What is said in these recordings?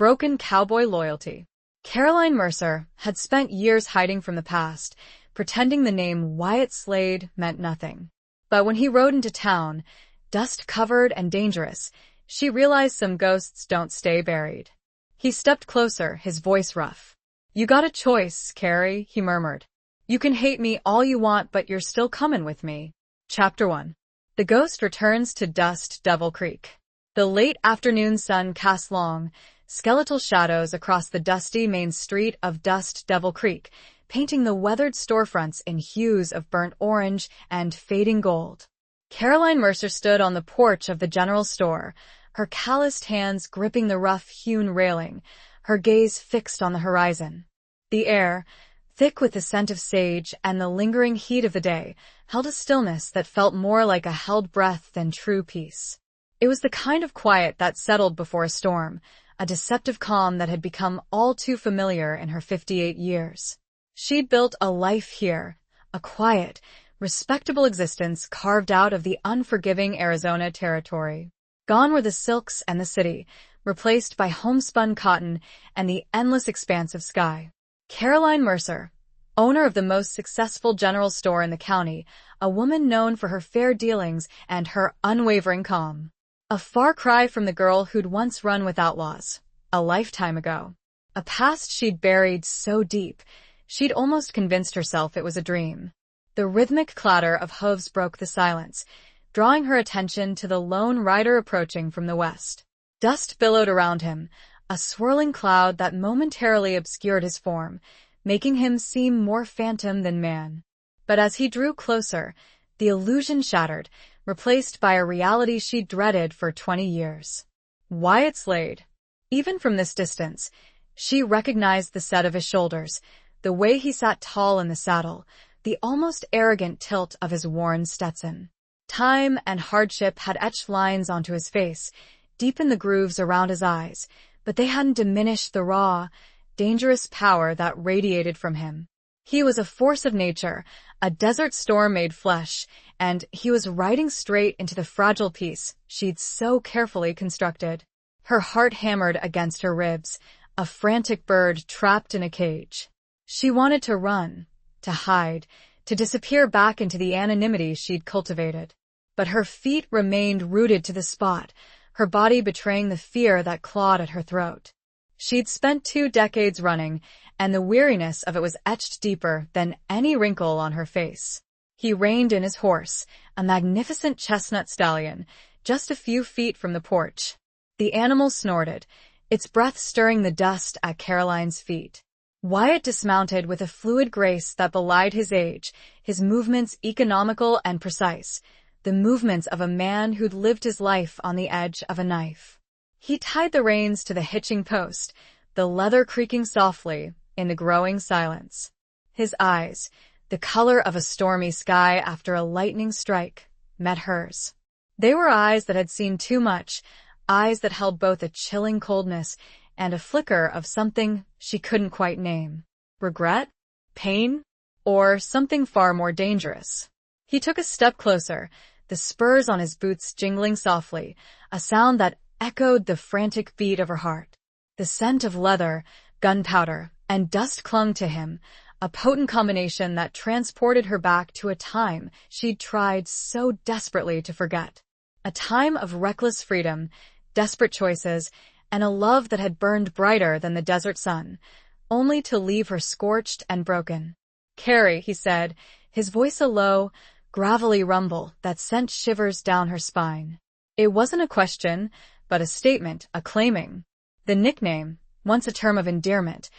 Broken Cowboy Loyalty. Caroline Mercer had spent years hiding from the past, pretending the name Wyatt Slade meant nothing. But when he rode into town, dust-covered and dangerous, she realized some ghosts don't stay buried. He stepped closer, his voice rough. "You got a choice, Carrie," he murmured. "You can hate me all you want, but you're still coming with me." Chapter 1. The Ghost returns to Dust Devil Creek. The late afternoon sun cast long, skeletal shadows across the dusty main street of Dust Devil Creek, painting the weathered storefronts in hues of burnt orange and fading gold. Caroline Mercer stood on the porch of the general store, her calloused hands gripping the rough-hewn railing, her gaze fixed on the horizon. The air, thick with the scent of sage and the lingering heat of the day, held a stillness that felt more like a held breath than true peace. It was the kind of quiet that settled before a storm, a deceptive calm that had become all too familiar in her 58 years. She'd built a life here, a quiet, respectable existence carved out of the unforgiving Arizona territory. Gone were the silks and the city, replaced by homespun cotton and the endless expanse of sky. Caroline Mercer, owner of the most successful general store in the county, a woman known for her fair dealings and her unwavering calm. A far cry from the girl who'd once run with outlaws, a lifetime ago. A past she'd buried so deep, she'd almost convinced herself it was a dream. The rhythmic clatter of hooves broke the silence, drawing her attention to the lone rider approaching from the west. Dust billowed around him, a swirling cloud that momentarily obscured his form, making him seem more phantom than man. But as he drew closer, the illusion shattered, replaced by a reality she dreaded for 20 years. Wyatt Slade. Even from this distance, she recognized the set of his shoulders, the way he sat tall in the saddle, the almost arrogant tilt of his worn Stetson. Time and hardship had etched lines onto his face, deepened the grooves around his eyes, but they hadn't diminished the raw, dangerous power that radiated from him. He was a force of nature, a desert storm made flesh, and he was riding straight into the fragile peace she'd so carefully constructed. Her heart hammered against her ribs, a frantic bird trapped in a cage. She wanted to run, to hide, to disappear back into the anonymity she'd cultivated. But her feet remained rooted to the spot, her body betraying the fear that clawed at her throat. She'd spent 2 decades running, and the weariness of it was etched deeper than any wrinkle on her face. He reined in his horse, a magnificent chestnut stallion, just a few feet from the porch. The animal snorted, its breath stirring the dust at Caroline's feet. Wyatt dismounted with a fluid grace that belied his age, his movements economical and precise, the movements of a man who'd lived his life on the edge of a knife. He tied the reins to the hitching post, the leather creaking softly in the growing silence. His eyes, the color of a stormy sky after a lightning strike, met hers. They were eyes that had seen too much, eyes that held both a chilling coldness and a flicker of something she couldn't quite name. Regret? Pain? Or something far more dangerous? He took a step closer, the spurs on his boots jingling softly, a sound that echoed the frantic beat of her heart. The scent of leather, gunpowder, and dust clung to him, a potent combination that transported her back to a time she'd tried so desperately to forget. A time of reckless freedom, desperate choices, and a love that had burned brighter than the desert sun, only to leave her scorched and broken. "Carrie," he said, his voice a low, gravelly rumble that sent shivers down her spine. It wasn't a question, but a statement, a claiming. The nickname, once a term of endearment,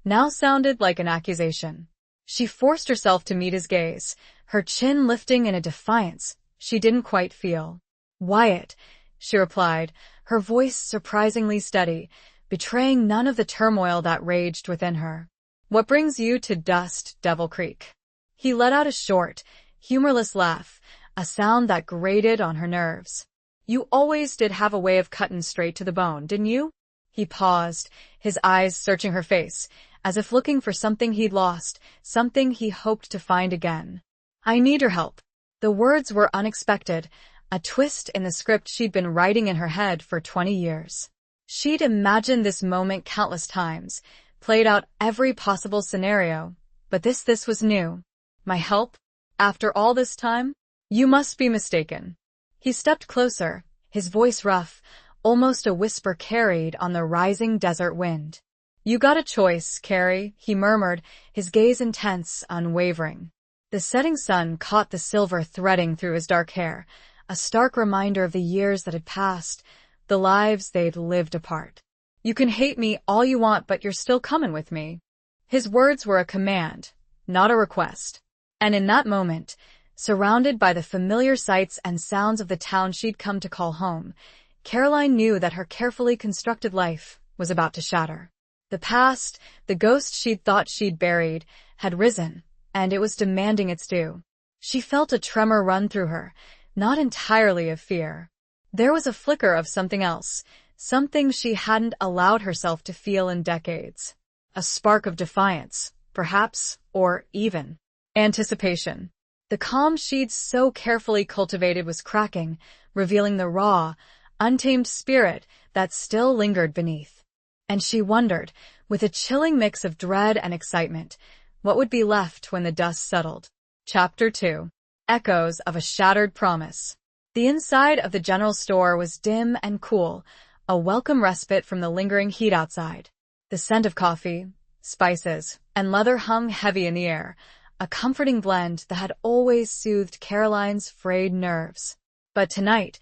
now sounded like an accusation. She forced herself to meet his gaze, her chin lifting in a defiance she didn't quite feel. "Wyatt," she replied, her voice surprisingly steady, betraying none of the turmoil that raged within her. "What brings you to Dust Devil Creek?" He let out a short, humorless laugh, a sound that grated on her nerves. "You always did have a way of cutting straight to the bone, didn't you?" He paused, his eyes searching her face, as if looking for something he'd lost, something he hoped to find again. "I need your help." The words were unexpected, a twist in the script she'd been writing in her head for 20 years. She'd imagined this moment countless times, played out every possible scenario, but this was new. My help? After all this time? You must be mistaken. He stepped closer, his voice rough, almost a whisper carried on the rising desert wind. You got a choice, Carrie, he murmured, his gaze intense, unwavering. The setting sun caught the silver threading through his dark hair, a stark reminder of the years that had passed, the lives they'd lived apart. You can hate me all you want, but you're still coming with me. His words were a command, not a request. And in that moment, surrounded by the familiar sights and sounds of the town she'd come to call home, Caroline knew that her carefully constructed life was about to shatter. The past, the ghost she'd thought she'd buried, had risen, and it was demanding its due. She felt a tremor run through her, not entirely of fear. There was a flicker of something else, something she hadn't allowed herself to feel in decades. A spark of defiance, perhaps, or even anticipation. The calm she'd so carefully cultivated was cracking, revealing the raw, untamed spirit that still lingered beneath. And she wondered, with a chilling mix of dread and excitement, what would be left when the dust settled. Chapter 2. Echoes of a Shattered Promise. The inside of the general store was dim and cool, a welcome respite from the lingering heat outside. The scent of coffee, spices, and leather hung heavy in the air, a comforting blend that had always soothed Caroline's frayed nerves. But tonight,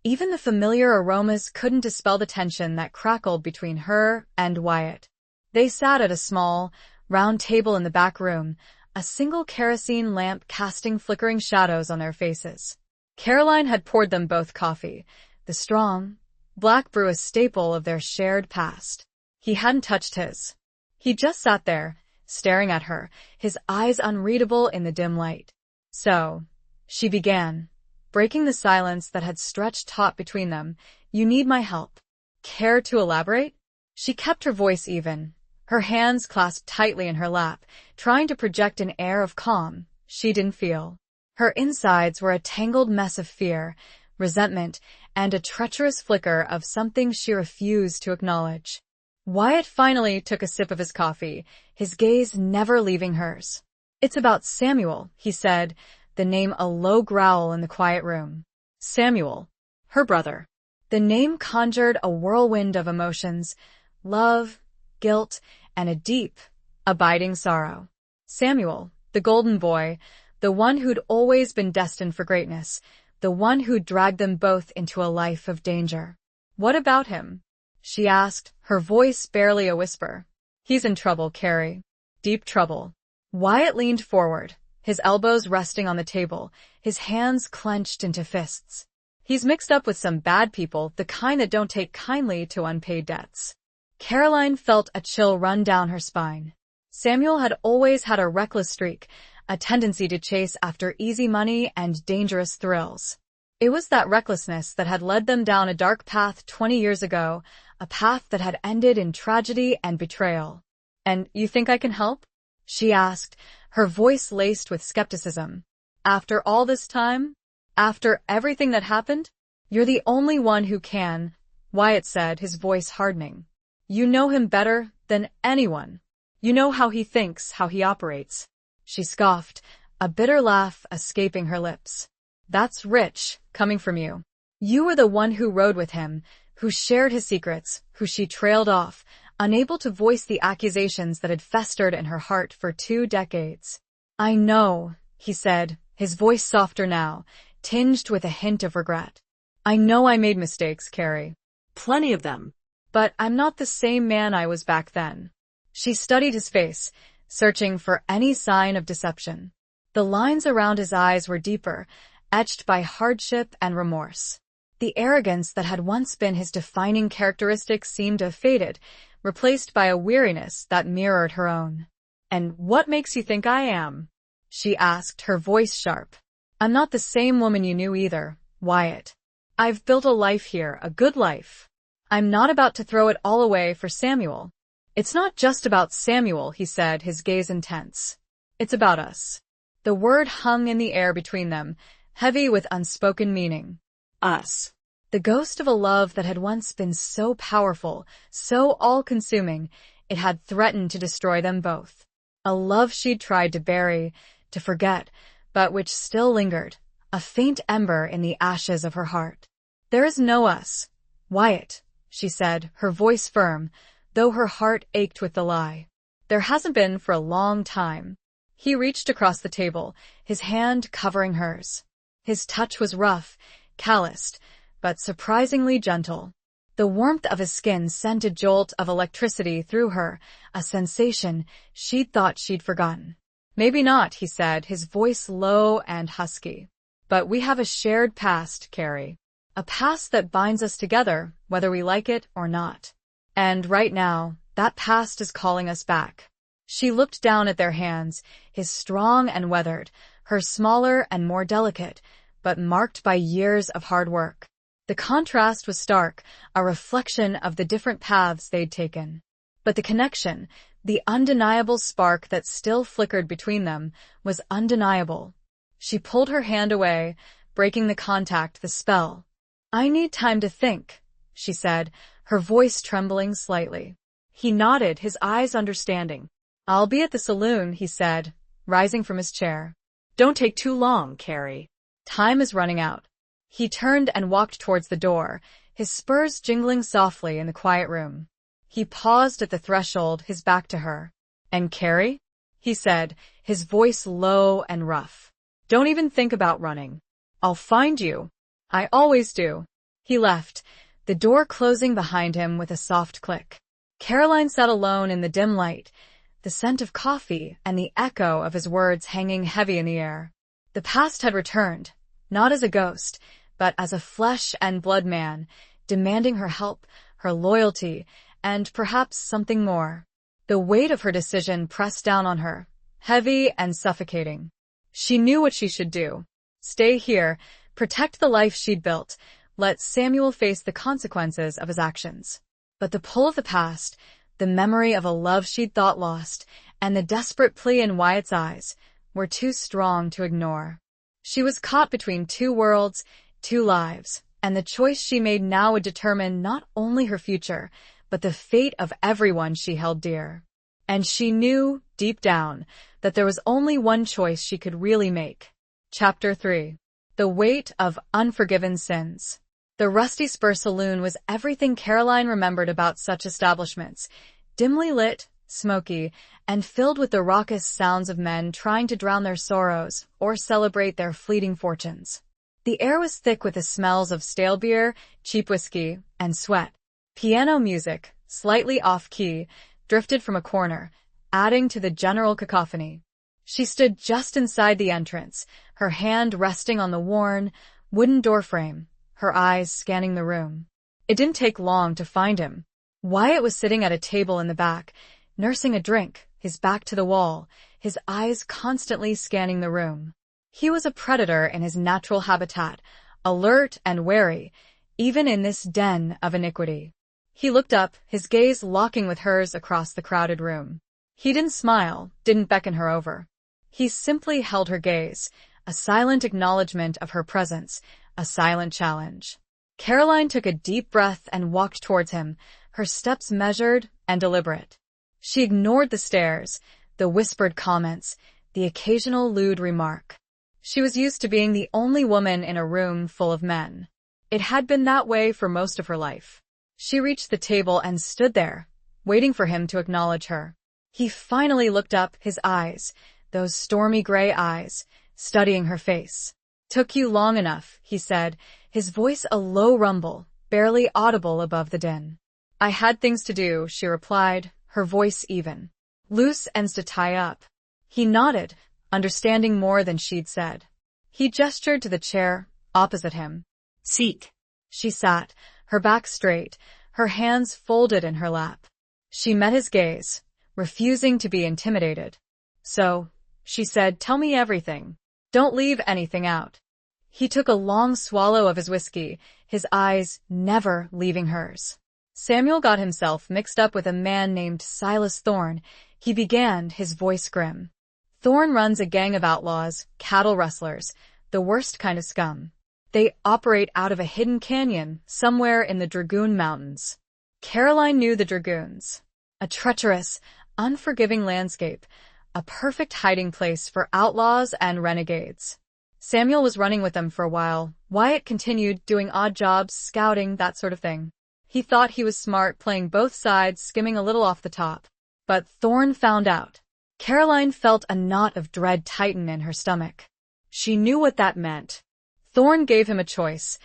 even the familiar aromas couldn't dispel the tension that crackled between her and Wyatt. They sat at a small, round table in the back room, a single kerosene lamp casting flickering shadows on their faces. Caroline had poured them both coffee, the strong, black brew a staple of their shared past. He hadn't touched his. He just sat there, staring at her, his eyes unreadable in the dim light. So, she began, breaking the silence that had stretched taut between them. You need my help. Care to elaborate? She kept her voice even, her hands clasped tightly in her lap, trying to project an air of calm she didn't feel. Her insides were a tangled mess of fear, resentment, and a treacherous flicker of something she refused to acknowledge. Wyatt finally took a sip of his coffee, his gaze never leaving hers. It's about Samuel, he said, the name a low growl in the quiet room. Samuel. Her brother. The name conjured a whirlwind of emotions, love, guilt, and a deep, abiding sorrow. Samuel, the golden boy, the one who'd always been destined for greatness, the one who'd dragged them both into a life of danger. What about him? She asked, her voice barely a whisper. He's in trouble, Carrie. Deep trouble. Wyatt leaned forward, his elbows resting on the table, his hands clenched into fists. He's mixed up with some bad people, the kind that don't take kindly to unpaid debts. Caroline felt a chill run down her spine. Samuel had always had a reckless streak, a tendency to chase after easy money and dangerous thrills. It was that recklessness that had led them down a dark path 20 years ago, a path that had ended in tragedy and betrayal. And you think I can help? She asked, her voice laced with skepticism. After all this time? After everything that happened? You're the only one who can, Wyatt said, his voice hardening. You know him better than anyone. You know how he thinks, how he operates. She scoffed, a bitter laugh escaping her lips. That's rich, coming from you. You were the one who rode with him, who shared his secrets, who she trailed off, unable to voice the accusations that had festered in her heart for 2 decades. I know, he said, his voice softer now, tinged with a hint of regret. I know I made mistakes, Carrie. Plenty of them. But I'm not the same man I was back then. She studied his face, searching for any sign of deception. The lines around his eyes were deeper, etched by hardship and remorse. The arrogance that had once been his defining characteristic seemed to have faded, replaced by a weariness that mirrored her own. And what makes you think I am? She asked, her voice sharp. I'm not the same woman you knew either, Wyatt. I've built a life here, a good life. I'm not about to throw it all away for Samuel. It's not just about Samuel, he said, his gaze intense. It's about us. The word hung in the air between them, heavy with unspoken meaning. Us. The ghost of a love that had once been so powerful, so all-consuming, it had threatened to destroy them both. A love she'd tried to bury, to forget, but which still lingered, a faint ember in the ashes of her heart. "There is no us, Wyatt," she said, her voice firm, though her heart ached with the lie. "There hasn't been for a long time." He reached across the table, his hand covering hers. His touch was rough, calloused, but surprisingly gentle. The warmth of his skin sent a jolt of electricity through her, a sensation she'd thought she'd forgotten. "Maybe not," he said, his voice low and husky. "But we have a shared past, Carrie. A past that binds us together, whether we like it or not. And right now, that past is calling us back." She looked down at their hands, his strong and weathered, hers smaller and more delicate, but marked by years of hard work. The contrast was stark, a reflection of the different paths they'd taken. But the connection, the undeniable spark that still flickered between them, was undeniable. She pulled her hand away, breaking the contact, the spell. "I need time to think," she said, her voice trembling slightly. He nodded, his eyes understanding. "I'll be at the saloon," he said, rising from his chair. "Don't take too long, Carrie. Time is running out." He turned and walked towards the door, his spurs jingling softly in the quiet room. He paused at the threshold, his back to her. "And Carrie?" he said, his voice low and rough. "Don't even think about running. I'll find you. I always do." He left, the door closing behind him with a soft click. Caroline sat alone in the dim light, the scent of coffee and the echo of his words hanging heavy in the air. The past had returned, not as a ghost, but as a flesh and blood man, demanding her help, her loyalty, and perhaps something more. The weight of her decision pressed down on her, heavy and suffocating. She knew what she should do. Stay here, protect the life she'd built, let Samuel face the consequences of his actions. But the pull of the past, the memory of a love she'd thought lost, and the desperate plea in Wyatt's eyes, were too strong to ignore. She was caught between two worlds, two lives, and the choice she made now would determine not only her future, but the fate of everyone she held dear. And she knew, deep down, that there was only one choice she could really make. Chapter 3. The Weight of Unforgiven Sins. The Rusty Spur Saloon was everything Caroline remembered about such establishments, dimly lit, smoky, and filled with the raucous sounds of men trying to drown their sorrows or celebrate their fleeting fortunes. The air was thick with the smells of stale beer, cheap whiskey, and sweat. Piano music, slightly off-key, drifted from a corner, adding to the general cacophony. She stood just inside the entrance, her hand resting on the worn, wooden doorframe, her eyes scanning the room. It didn't take long to find him. Wyatt was sitting at a table in the back, nursing a drink, his back to the wall, his eyes constantly scanning the room. He was a predator in his natural habitat, alert and wary, even in this den of iniquity. He looked up, his gaze locking with hers across the crowded room. He didn't smile, didn't beckon her over. He simply held her gaze, a silent acknowledgement of her presence, a silent challenge. Caroline took a deep breath and walked towards him, her steps measured and deliberate. She ignored the stares, the whispered comments, the occasional lewd remark. She was used to being the only woman in a room full of men. It had been that way for most of her life. She reached the table and stood there, waiting for him to acknowledge her. He finally looked up, his eyes, those stormy gray eyes, studying her face. "Took you long enough," he said, his voice a low rumble, barely audible above the din. "I had things to do," she replied, her voice even. "Loose ends to tie up." He nodded, understanding more than she'd said. He gestured to the chair opposite him. "Seat." She sat, her back straight, her hands folded in her lap. She met his gaze, refusing to be intimidated. "So," she said, "tell me everything. Don't leave anything out." He took a long swallow of his whiskey, his eyes never leaving hers. "Samuel got himself mixed up with a man named Silas Thorne," he began, his voice grim. "Thorne runs a gang of outlaws, cattle rustlers, the worst kind of scum. They operate out of a hidden canyon somewhere in the Dragoon Mountains. Caroline knew the Dragoons. A treacherous, unforgiving landscape, a perfect hiding place for outlaws and renegades. Samuel was running with them for a while. Wyatt continued doing odd jobs, scouting, that sort of thing. He thought he was smart, playing both sides, skimming a little off the top. But Thorne found out. Caroline felt a knot of dread tighten in her stomach. She knew what that meant. Thorne gave him a choice.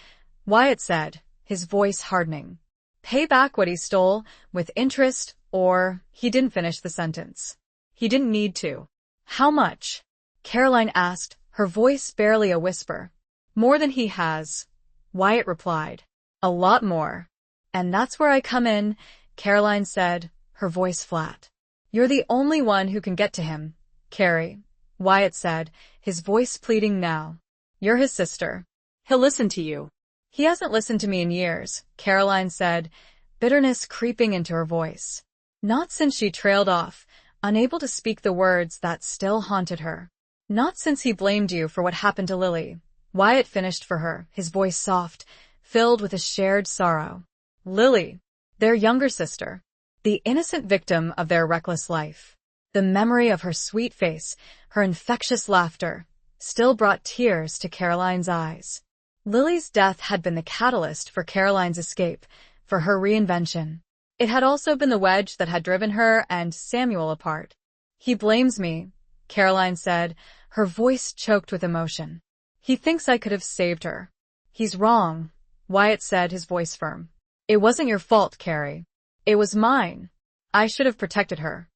Wyatt said, his voice hardening. Pay back what he stole, with interest, or... He didn't finish the sentence. He didn't need to. How much? Caroline asked, her voice barely a whisper. More than he has, Wyatt replied. A lot more. And that's where I come in, Caroline said, her voice flat. You're the only one who can get to him, Carrie, Wyatt said, his voice pleading now. You're his sister. He'll listen to you. He hasn't listened to me in years, Caroline said, bitterness creeping into her voice. Not since she trailed off, unable to speak the words that still haunted her. Not since he blamed you for what happened to Lily. Wyatt finished for her, his voice soft, filled with a shared sorrow. Lily, their younger sister, the innocent victim of their reckless life. The memory of her sweet face, her infectious laughter, still brought tears to Caroline's eyes. Lily's death had been the catalyst for Caroline's escape, for her reinvention. It had also been the wedge that had driven her and Samuel apart. He blames me, Caroline said, her voice choked with emotion. He thinks I could have saved her. He's wrong, Wyatt said, his voice firm. It wasn't your fault, Carrie. It was mine. I should have protected her.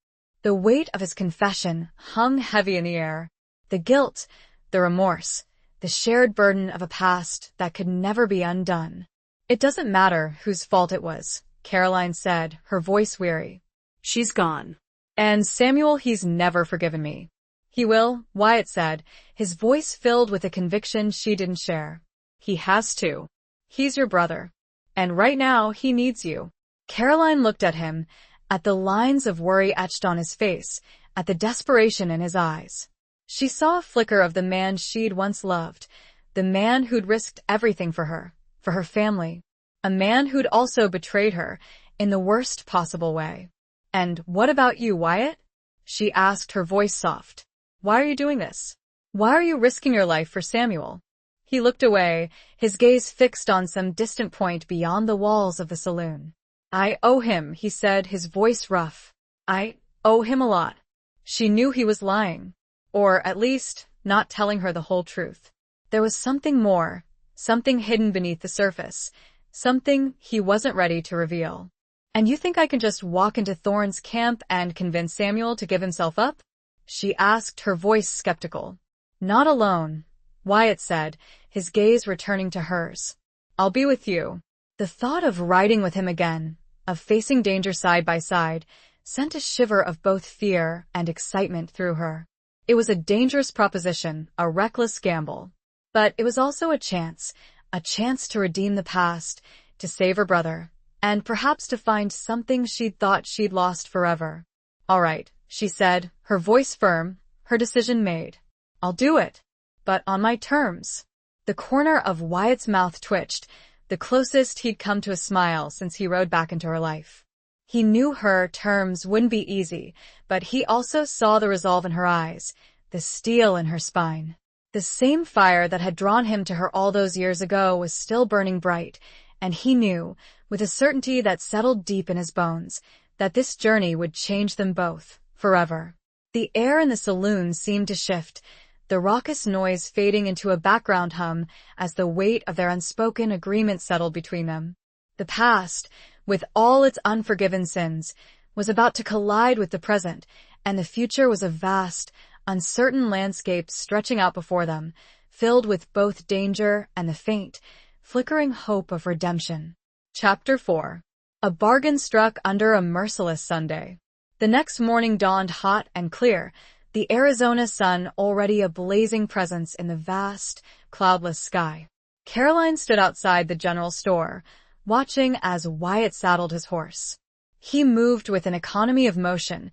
The weight of his confession hung heavy in the air. The guilt, the remorse, the shared burden of a past that could never be undone. It doesn't matter whose fault it was, Caroline said, her voice weary. She's gone. And Samuel, he's never forgiven me. He will, Wyatt said, his voice filled with a conviction she didn't share. He has to. He's your brother. And right now, he needs you. Caroline looked at him, at the lines of worry etched on his face, at the desperation in his eyes. She saw a flicker of the man she'd once loved, the man who'd risked everything for her family, a man who'd also betrayed her in the worst possible way. And what about you, Wyatt? She asked, her voice soft. Why are you doing this? Why are you risking your life for Samuel? He looked away, his gaze fixed on some distant point beyond the walls of the saloon. I owe him, he said, his voice rough. I owe him a lot. She knew he was lying. Or, at least, not telling her the whole truth. There was something more, something hidden beneath the surface, something he wasn't ready to reveal. And you think I can just walk into Thorne's camp and convince Samuel to give himself up? She asked, her voice skeptical. Not alone, Wyatt said, his gaze returning to hers. I'll be with you. The thought of riding with him again, of facing danger side by side, sent a shiver of both fear and excitement through her. It was a dangerous proposition, a reckless gamble. But it was also a chance to redeem the past, to save her brother, and perhaps to find something she'd thought she'd lost forever. All right, she said, her voice firm, her decision made. I'll do it. But on my terms. The corner of Wyatt's mouth twitched, the closest he'd come to a smile since he rode back into her life. He knew her terms wouldn't be easy, but he also saw the resolve in her eyes, the steel in her spine. The same fire that had drawn him to her all those years ago was still burning bright, and he knew, with a certainty that settled deep in his bones, that this journey would change them both, forever. The air in the saloon seemed to shift, the raucous noise fading into a background hum as the weight of their unspoken agreement settled between them. The past, with all its unforgiven sins, was about to collide with the present, and the future was a vast, uncertain landscape stretching out before them, filled with both danger and the faint, flickering hope of redemption. Chapter 4. A bargain struck under a merciless Sunday. The next morning dawned hot and clear, the Arizona sun already a blazing presence in the vast, cloudless sky. Caroline stood outside the general store, watching as Wyatt saddled his horse. He moved with an economy of motion,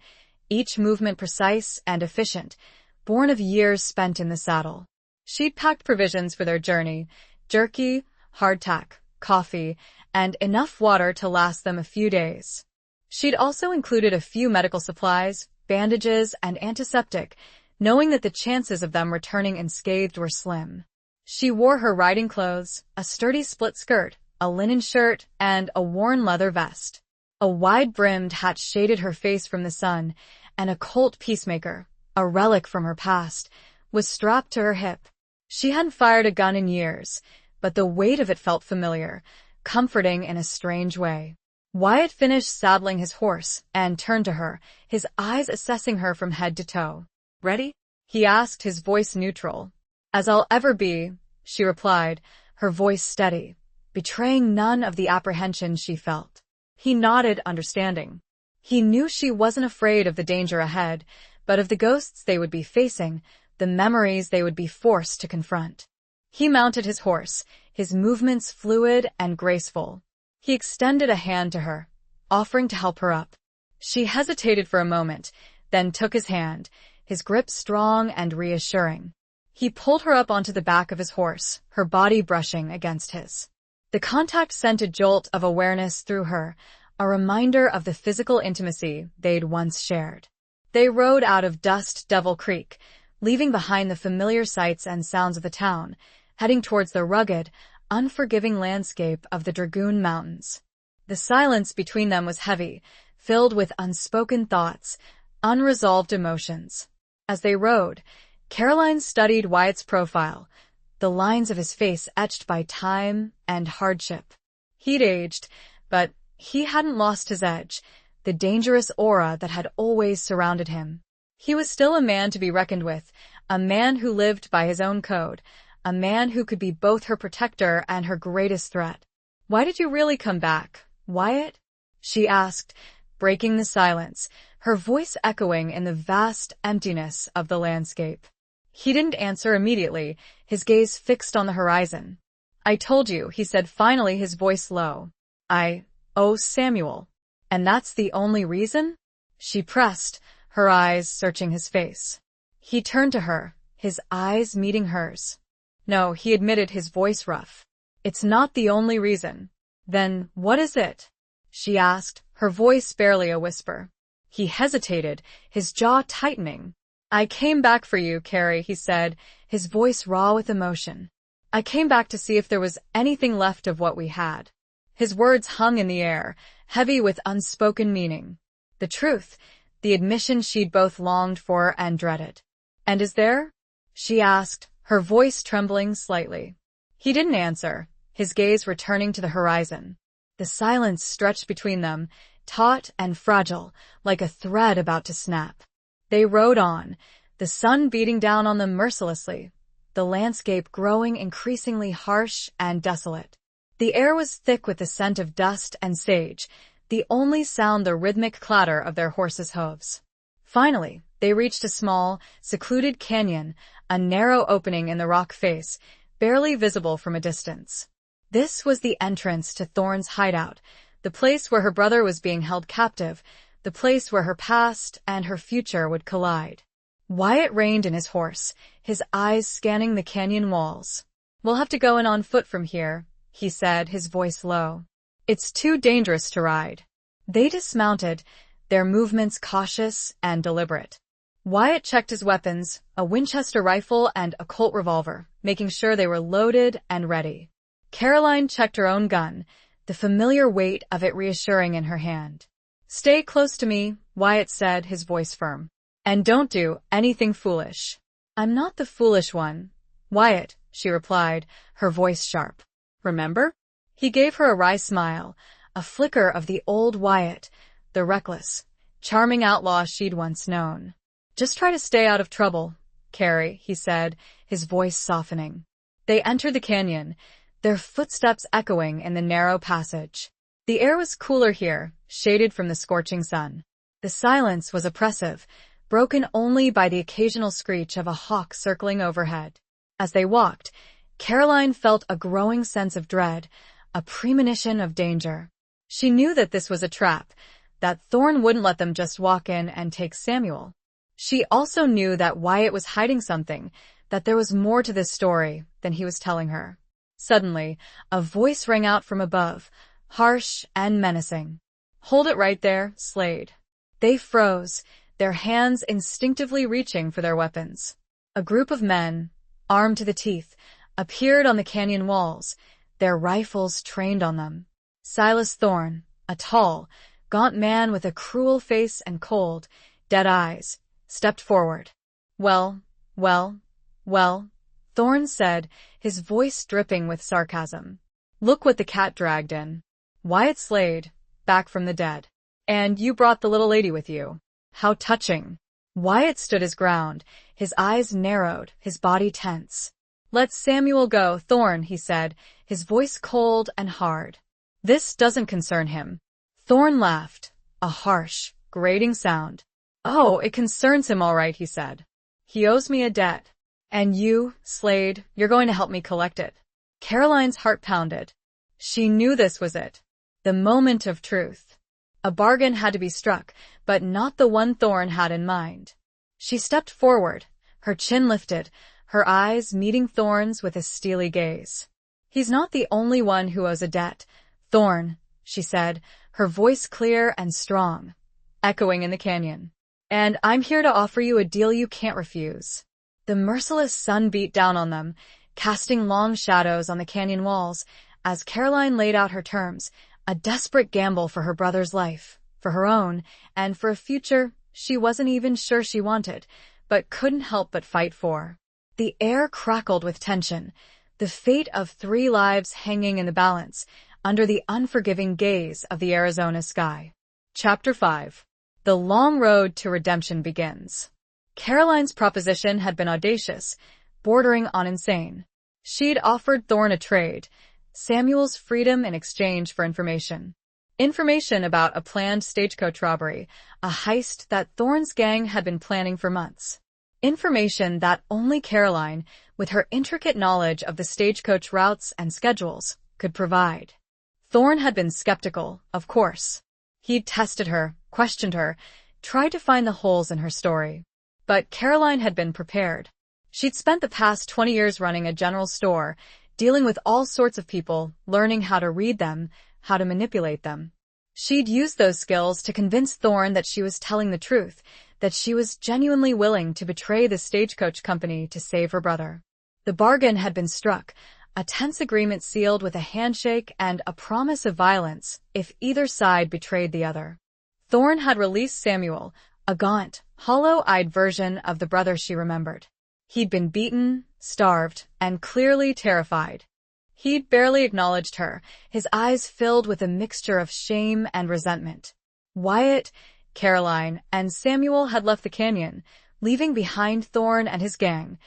each movement precise and efficient, born of years spent in the saddle. She'd packed provisions for their journey, jerky, hardtack, coffee, and enough water to last them a few days. She'd also included a few medical supplies, bandages, and antiseptic, knowing that the chances of them returning unscathed were slim. She wore her riding clothes, a sturdy split skirt, a linen shirt, and a worn leather vest. A wide-brimmed hat shaded her face from the sun, and a Colt Peacemaker, a relic from her past, was strapped to her hip. She hadn't fired a gun in years, but the weight of it felt familiar, comforting in a strange way. Wyatt finished saddling his horse and turned to her, his eyes assessing her from head to toe. "Ready?" he asked, his voice neutral. "As I'll ever be," she replied, her voice steady, betraying none of the apprehension she felt. He nodded, understanding. He knew she wasn't afraid of the danger ahead, but of the ghosts they would be facing, the memories they would be forced to confront. He mounted his horse, his movements fluid and graceful. He extended a hand to her, offering to help her up. She hesitated for a moment, then took his hand, his grip strong and reassuring. He pulled her up onto the back of his horse, her body brushing against his. The contact sent a jolt of awareness through her, a reminder of the physical intimacy they'd once shared. They rode out of Dust Devil Creek, leaving behind the familiar sights and sounds of the town, heading towards the rugged, unforgiving landscape of the Dragoon Mountains. The silence between them was heavy, filled with unspoken thoughts, unresolved emotions. As they rode, Caroline studied Wyatt's profile, the lines of his face etched by time and hardship. He'd aged, but he hadn't lost his edge, the dangerous aura that had always surrounded him. He was still a man to be reckoned with, a man who lived by his own code, a man who could be both her protector and her greatest threat. "Why did you really come back, Wyatt?" she asked, breaking the silence, her voice echoing in the vast emptiness of the landscape. He didn't answer immediately, his gaze fixed on the horizon. "I told you," he said, finally, his voice low. "Oh, Samuel. And that's the only reason?" She pressed, her eyes searching his face. He turned to her, his eyes meeting hers. "No," he admitted, his voice rough. "It's not the only reason." "Then what is it?" she asked, her voice barely a whisper. He hesitated, his jaw tightening. "I came back for you, Carrie," he said, his voice raw with emotion. "I came back to see if there was anything left of what we had." His words hung in the air, heavy with unspoken meaning. The truth, the admission she'd both longed for and dreaded. "And is there?" she asked, her voice trembling slightly. He didn't answer, his gaze returning to the horizon. The silence stretched between them, taut and fragile, like a thread about to snap. They rode on, the sun beating down on them mercilessly, the landscape growing increasingly harsh and desolate. The air was thick with the scent of dust and sage, the only sound the rhythmic clatter of their horses' hooves. Finally, they reached a small, secluded canyon, a narrow opening in the rock face, barely visible from a distance. This was the entrance to Thorne's hideout, the place where her brother was being held captive, the place where her past and her future would collide. Wyatt reined in his horse, his eyes scanning the canyon walls. "We'll have to go in on foot from here," he said, his voice low. "It's too dangerous to ride." They dismounted, their movements cautious and deliberate. Wyatt checked his weapons, a Winchester rifle and a Colt revolver, making sure they were loaded and ready. Caroline checked her own gun, the familiar weight of it reassuring in her hand. "Stay close to me," Wyatt said, his voice firm. "And don't do anything foolish." "I'm not the foolish one, Wyatt," she replied, her voice sharp. "Remember?" He gave her a wry smile, a flicker of the old Wyatt, the reckless, charming outlaw she'd once known. "Just try to stay out of trouble, Carrie," he said, his voice softening. They entered the canyon, their footsteps echoing in the narrow passage. The air was cooler here, shaded from the scorching sun. The silence was oppressive, broken only by the occasional screech of a hawk circling overhead. As they walked, Caroline felt a growing sense of dread, a premonition of danger. She knew that this was a trap, that Thorne wouldn't let them just walk in and take Samuel. She also knew that Wyatt was hiding something, that there was more to this story than he was telling her. Suddenly, a voice rang out from above, harsh and menacing. "Hold it right there, Slade." They froze, their hands instinctively reaching for their weapons. A group of men, armed to the teeth, appeared on the canyon walls, their rifles trained on them. Silas Thorne, a tall, gaunt man with a cruel face and cold, dead eyes, stepped forward. "Well, well, well," Thorne said, his voice dripping with sarcasm. "Look what the cat dragged in. Wyatt Slade, back from the dead. And you brought the little lady with you. How touching." Wyatt stood his ground, his eyes narrowed, his body tense. "Let Samuel go, Thorne," he said, his voice cold and hard. "This doesn't concern him." Thorne laughed, a harsh, grating sound. "Oh, it concerns him all right," he said. "He owes me a debt. And you, Slade, you're going to help me collect it." Caroline's heart pounded. She knew this was it. The moment of truth. A bargain had to be struck, but not the one Thorne had in mind. She stepped forward, her chin lifted, her eyes meeting Thorne's with a steely gaze. "He's not the only one who owes a debt, Thorne," she said, her voice clear and strong, echoing in the canyon. "And I'm here to offer you a deal you can't refuse." The merciless sun beat down on them, casting long shadows on the canyon walls, as Caroline laid out her terms, a desperate gamble for her brother's life, for her own, and for a future she wasn't even sure she wanted, but couldn't help but fight for. The air crackled with tension, the fate of 3 lives hanging in the balance, under the unforgiving gaze of the Arizona sky. Chapter 5. The long road to redemption begins. Caroline's proposition had been audacious, bordering on insane. She'd offered Thorne a trade, Samuel's freedom in exchange for information. Information about a planned stagecoach robbery, a heist that Thorne's gang had been planning for months. Information that only Caroline, with her intricate knowledge of the stagecoach routes and schedules, could provide. Thorne had been skeptical, of course. He'd tested her, questioned her, tried to find the holes in her story. But Caroline had been prepared. She'd spent the past 20 years running a general store, dealing with all sorts of people, learning how to read them, how to manipulate them. She'd used those skills to convince Thorne that she was telling the truth, that she was genuinely willing to betray the stagecoach company to save her brother. The bargain had been struck, a tense agreement sealed with a handshake and a promise of violence if either side betrayed the other. Thorne had released Samuel, a gaunt, hollow-eyed version of the brother she remembered. He'd been beaten, starved, and clearly terrified. He'd barely acknowledged her, his eyes filled with a mixture of shame and resentment. Wyatt, Caroline, and Samuel had left the canyon, leaving behind Thorne and his gang,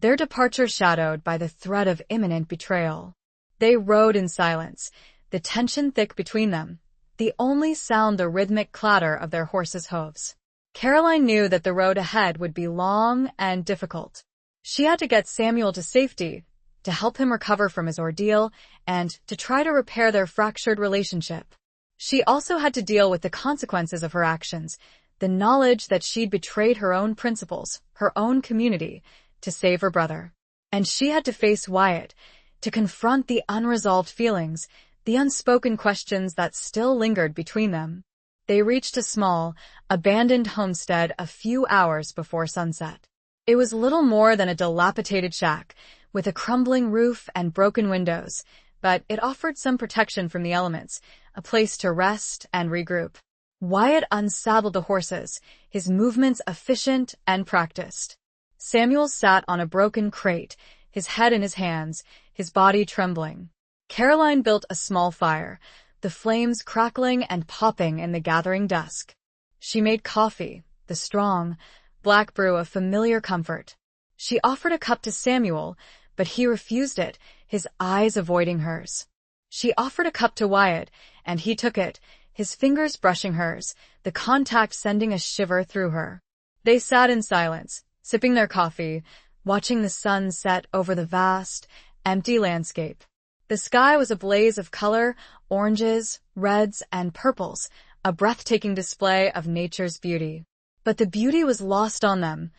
their departure shadowed by the threat of imminent betrayal. They rode in silence, the tension thick between them, the only sound the rhythmic clatter of their horses' hooves. Caroline knew that the road ahead would be long and difficult. She had to get Samuel to safety, to help him recover from his ordeal, and to try to repair their fractured relationship. She also had to deal with the consequences of her actions, the knowledge that she'd betrayed her own principles, her own community, to save her brother. And she had to face Wyatt, to confront the unresolved feelings, the unspoken questions that still lingered between them. They reached a small, abandoned homestead a few hours before sunset. It was little more than a dilapidated shack, with a crumbling roof and broken windows, but it offered some protection from the elements, a place to rest and regroup. Wyatt unsaddled the horses, his movements efficient and practiced. Samuel sat on a broken crate, his head in his hands, his body trembling. Caroline built a small fire, the flames crackling and popping in the gathering dusk. She made coffee, the strong, black brew of familiar comfort. She offered a cup to Samuel, but he refused it, his eyes avoiding hers. She offered a cup to Wyatt, and he took it, his fingers brushing hers, the contact sending a shiver through her. They sat in silence, sipping their coffee, watching the sun set over the vast, empty landscape. The sky was a blaze of color, oranges, reds, and purples, a breathtaking display of nature's beauty. But the beauty was lost on them,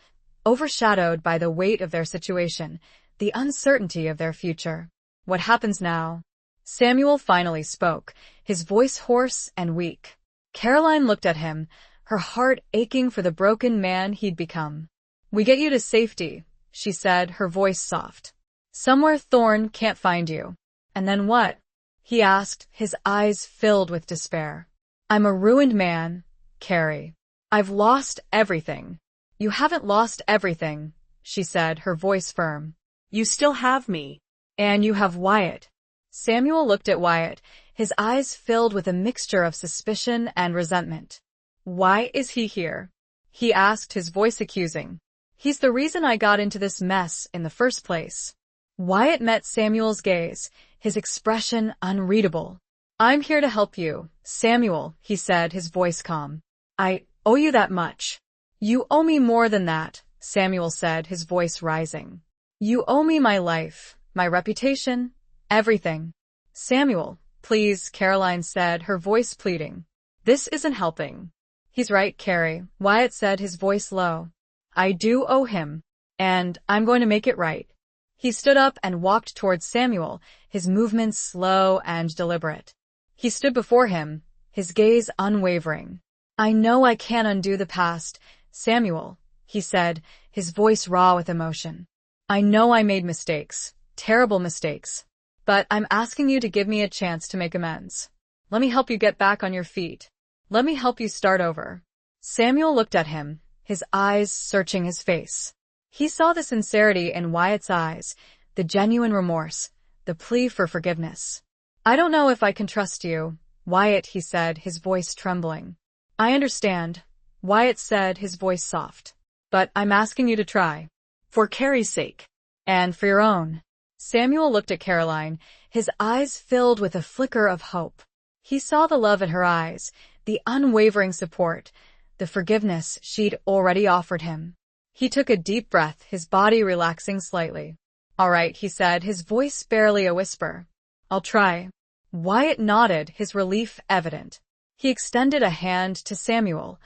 overshadowed by the weight of their situation, the uncertainty of their future. What happens now? Samuel finally spoke, his voice hoarse and weak. Caroline looked at him, her heart aching for the broken man he'd become. We get you to safety, she said, her voice soft. Somewhere Thorn can't find you. And then what? He asked, his eyes filled with despair. I'm a ruined man, Carrie. I've lost everything. You haven't lost everything, she said, her voice firm. You still have me. And you have Wyatt. Samuel looked at Wyatt, his eyes filled with a mixture of suspicion and resentment. Why is he here? He asked, his voice accusing. He's the reason I got into this mess in the first place. Wyatt met Samuel's gaze, his expression unreadable. I'm here to help you, Samuel, he said, his voice calm. I owe you that much. You owe me more than that, Samuel said, his voice rising. You owe me my life, my reputation, everything. Samuel, please, Caroline said, her voice pleading. This isn't helping. He's right, Carrie, Wyatt said, his voice low. I do owe him, and I'm going to make it right. He stood up and walked towards Samuel, his movements slow and deliberate. He stood before him, his gaze unwavering. I know I can't undo the past, Samuel, he said, his voice raw with emotion. I know I made mistakes, terrible mistakes, but I'm asking you to give me a chance to make amends. Let me help you get back on your feet. Let me help you start over. Samuel looked at him, his eyes searching his face. He saw the sincerity in Wyatt's eyes, the genuine remorse, the plea for forgiveness. I don't know if I can trust you, Wyatt, he said, his voice trembling. I understand, Wyatt said, his voice soft. But I'm asking you to try. For Carrie's sake. And for your own. Samuel looked at Caroline, his eyes filled with a flicker of hope. He saw the love in her eyes, the unwavering support, the forgiveness she'd already offered him. He took a deep breath, his body relaxing slightly. All right, he said, his voice barely a whisper. I'll try. Wyatt nodded, his relief evident. He extended a hand to Samuel,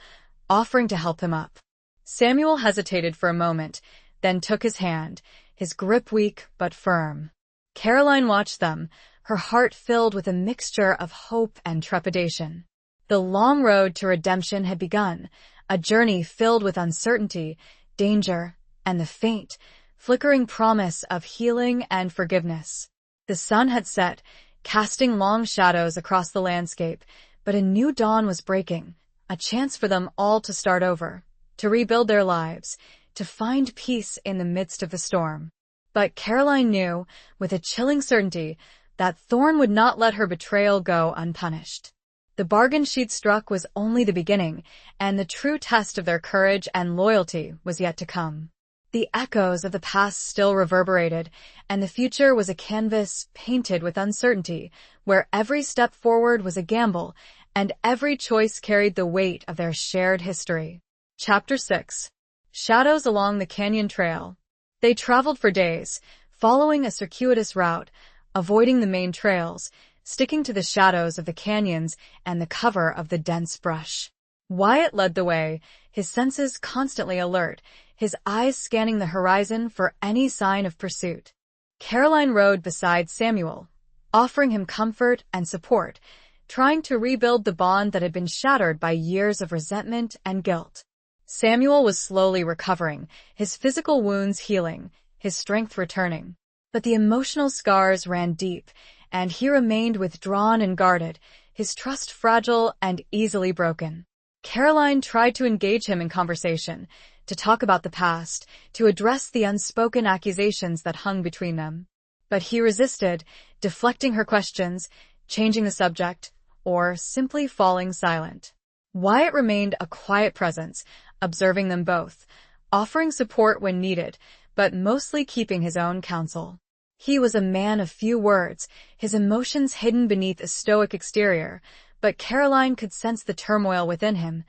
offering to help him up. Samuel hesitated for a moment, then took his hand, his grip weak but firm. Caroline watched them, her heart filled with a mixture of hope and trepidation. The long road to redemption had begun, a journey filled with uncertainty, danger, and the faint, flickering promise of healing and forgiveness. The sun had set, casting long shadows across the landscape, but a new dawn was breaking, a chance for them all to start over, to rebuild their lives, to find peace in the midst of the storm. But Caroline knew, with a chilling certainty, that Thorn would not let her betrayal go unpunished. The bargain she'd struck was only the beginning, and the true test of their courage and loyalty was yet to come. The echoes of the past still reverberated, and the future was a canvas painted with uncertainty, where every step forward was a gamble, and every choice carried the weight of their shared history. Chapter 6. Shadows along the canyon trail. They traveled for days, following a circuitous route, avoiding the main trails, sticking to the shadows of the canyons and the cover of the dense brush. Wyatt led the way, his senses constantly alert, his eyes scanning the horizon for any sign of pursuit. Caroline rode beside Samuel, offering him comfort and support, trying to rebuild the bond that had been shattered by years of resentment and guilt. Samuel was slowly recovering, his physical wounds healing, his strength returning. But the emotional scars ran deep, and he remained withdrawn and guarded, his trust fragile and easily broken. Caroline tried to engage him in conversation, to talk about the past, to address the unspoken accusations that hung between them. But he resisted, deflecting her questions, changing the subject, or simply falling silent. Wyatt remained a quiet presence, observing them both, offering support when needed, but mostly keeping his own counsel. He was a man of few words, his emotions hidden beneath a stoic exterior, but Caroline could sense the turmoil within him,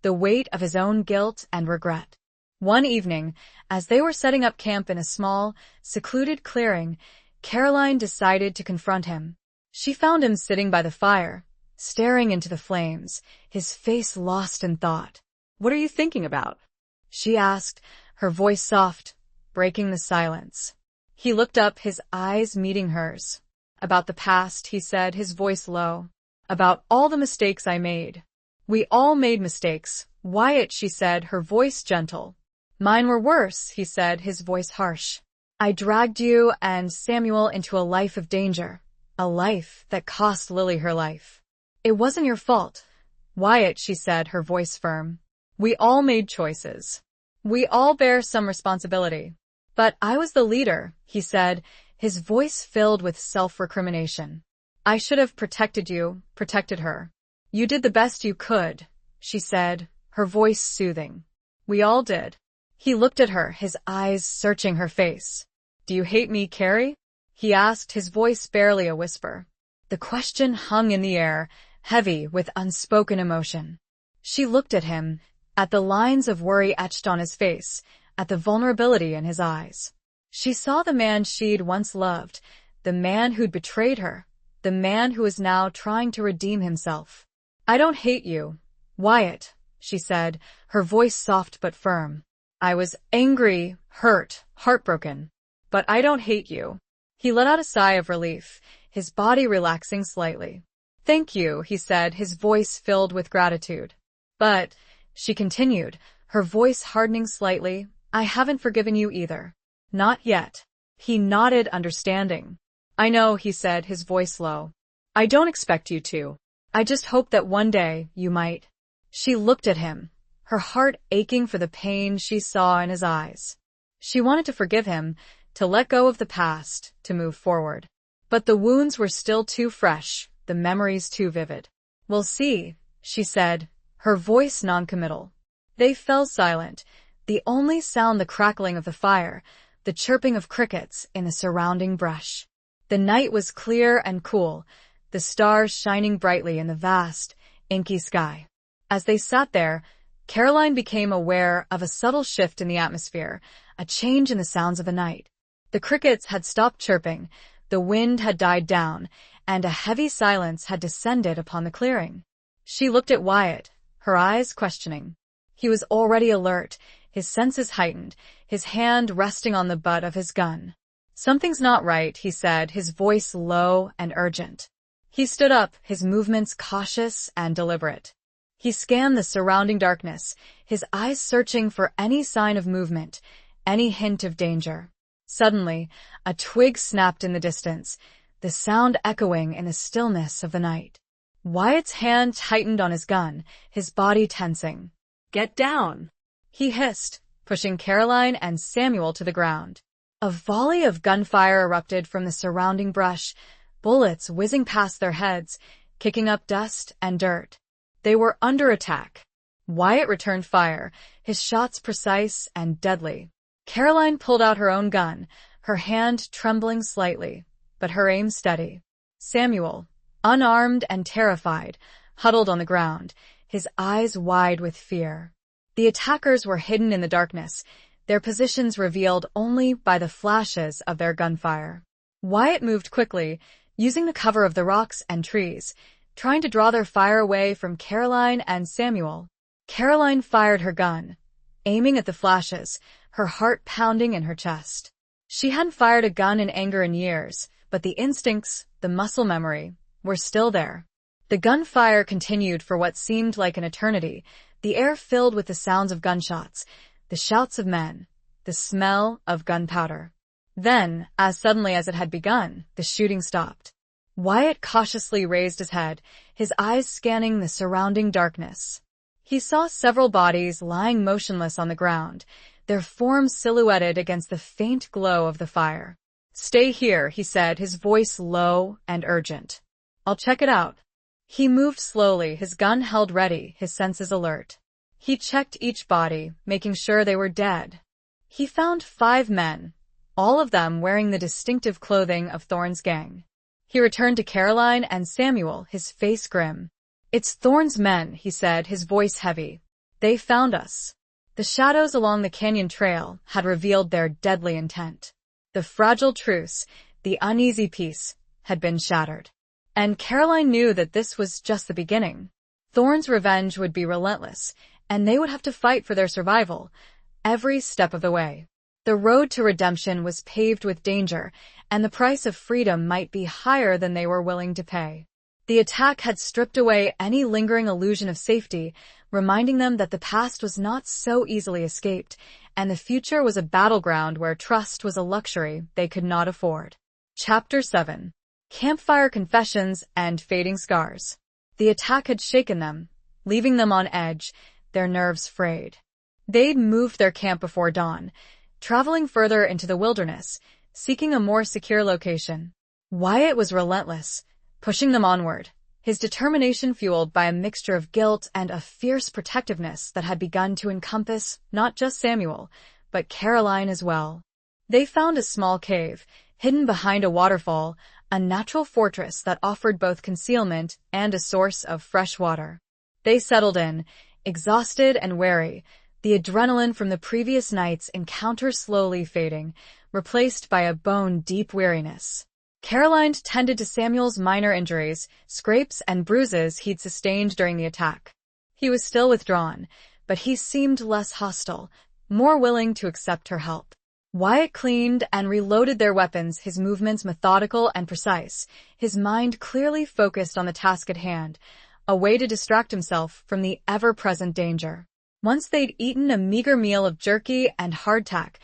the weight of his own guilt and regret. One evening, as they were setting up camp in a small, secluded clearing, Caroline decided to confront him. She found him sitting by the fire, staring into the flames, his face lost in thought. What are you thinking about? She asked, her voice soft, breaking the silence. He looked up, his eyes meeting hers. About the past, he said, his voice low. About all the mistakes I made. We all made mistakes, Wyatt, she said, her voice gentle. Mine were worse, he said, his voice harsh. I dragged you and Samuel into a life of danger. A life that cost Lily her life. It wasn't your fault, Wyatt, she said, her voice firm. We all made choices. We all bear some responsibility. But I was the leader, he said, his voice filled with self-recrimination. I should have protected you, protected her. You did the best you could, she said, her voice soothing. We all did. He looked at her, his eyes searching her face. Do you hate me, Carrie? He asked, his voice barely a whisper. The question hung in the air, heavy with unspoken emotion. She looked at him, at the lines of worry etched on his face, at the vulnerability in his eyes. She saw the man she'd once loved, the man who'd betrayed her, the man who was now trying to redeem himself. I don't hate you, Wyatt, she said, her voice soft but firm. I was angry, hurt, heartbroken. But I don't hate you. He let out a sigh of relief, his body relaxing slightly. Thank you, he said, his voice filled with gratitude. But, she continued, her voice hardening slightly, I haven't forgiven you either. Not yet. He nodded, understanding. I know, he said, his voice low. I don't expect you to. I just hope that one day you might. She looked at him, her heart aching for the pain she saw in his eyes. She wanted to forgive him, to let go of the past, to move forward. But the wounds were still too fresh, the memories too vivid. We'll see, she said, her voice noncommittal. They fell silent, the only sound the crackling of the fire, the chirping of crickets in the surrounding brush. The night was clear and cool, the stars shining brightly in the vast, inky sky. As they sat there, Caroline became aware of a subtle shift in the atmosphere, a change in the sounds of the night. The crickets had stopped chirping, the wind had died down, and a heavy silence had descended upon the clearing. She looked at Wyatt, her eyes questioning. He was already alert, his senses heightened, his hand resting on the butt of his gun. Something's not right, he said, his voice low and urgent. He stood up, his movements cautious and deliberate. He scanned the surrounding darkness, his eyes searching for any sign of movement, any hint of danger. Suddenly, a twig snapped in the distance, the sound echoing in the stillness of the night. Wyatt's hand tightened on his gun, his body tensing. Get down, he hissed, pushing Caroline and Samuel to the ground. A volley of gunfire erupted from the surrounding brush, bullets whizzing past their heads, kicking up dust and dirt. They were under attack. Wyatt returned fire, his shots precise and deadly. Caroline pulled out her own gun, her hand trembling slightly, but her aim steady. Samuel, unarmed and terrified, huddled on the ground, his eyes wide with fear. The attackers were hidden in the darkness, their positions revealed only by the flashes of their gunfire. Wyatt moved quickly, using the cover of the rocks and trees, trying to draw their fire away from Caroline and Samuel. Caroline fired her gun, aiming at the flashes, her heart pounding in her chest. She hadn't fired a gun in anger in years, but the instincts, the muscle memory, were still there. The gunfire continued for what seemed like an eternity, the air filled with the sounds of gunshots, the shouts of men, the smell of gunpowder. Then, as suddenly as it had begun, the shooting stopped. Wyatt cautiously raised his head, his eyes scanning the surrounding darkness. He saw several bodies lying motionless on the ground, their forms silhouetted against the faint glow of the fire. Stay here, he said, his voice low and urgent. I'll check it out. He moved slowly, his gun held ready, his senses alert. He checked each body, making sure they were dead. He found 5 men, all of them wearing the distinctive clothing of Thorne's gang. He returned to Caroline and Samuel, his face grim. It's Thorne's men, he said, his voice heavy. They found us. The shadows along the canyon trail had revealed their deadly intent. The fragile truce, the uneasy peace, had been shattered. And Caroline knew that this was just the beginning. Thorne's revenge would be relentless, and they would have to fight for their survival, every step of the way. The road to redemption was paved with danger, and the price of freedom might be higher than they were willing to pay. The attack had stripped away any lingering illusion of safety, reminding them that the past was not so easily escaped, and the future was a battleground where trust was a luxury they could not afford. Chapter 7. Campfire Confessions and Fading Scars. The attack had shaken them, leaving them on edge, their nerves frayed. They'd moved their camp before dawn, traveling further into the wilderness, seeking a more secure location. Wyatt was relentless, pushing them onward, his determination fueled by a mixture of guilt and a fierce protectiveness that had begun to encompass not just Samuel, but Caroline as well. They found a small cave, hidden behind a waterfall, a natural fortress that offered both concealment and a source of fresh water. They settled in, exhausted and wary, the adrenaline from the previous night's encounter slowly fading, replaced by a bone-deep weariness. Caroline tended to Samuel's minor injuries, scrapes and bruises he'd sustained during the attack. He was still withdrawn, but he seemed less hostile, more willing to accept her help. Wyatt cleaned and reloaded their weapons, his movements methodical and precise, his mind clearly focused on the task at hand, a way to distract himself from the ever-present danger. Once they'd eaten a meager meal of jerky and hardtack,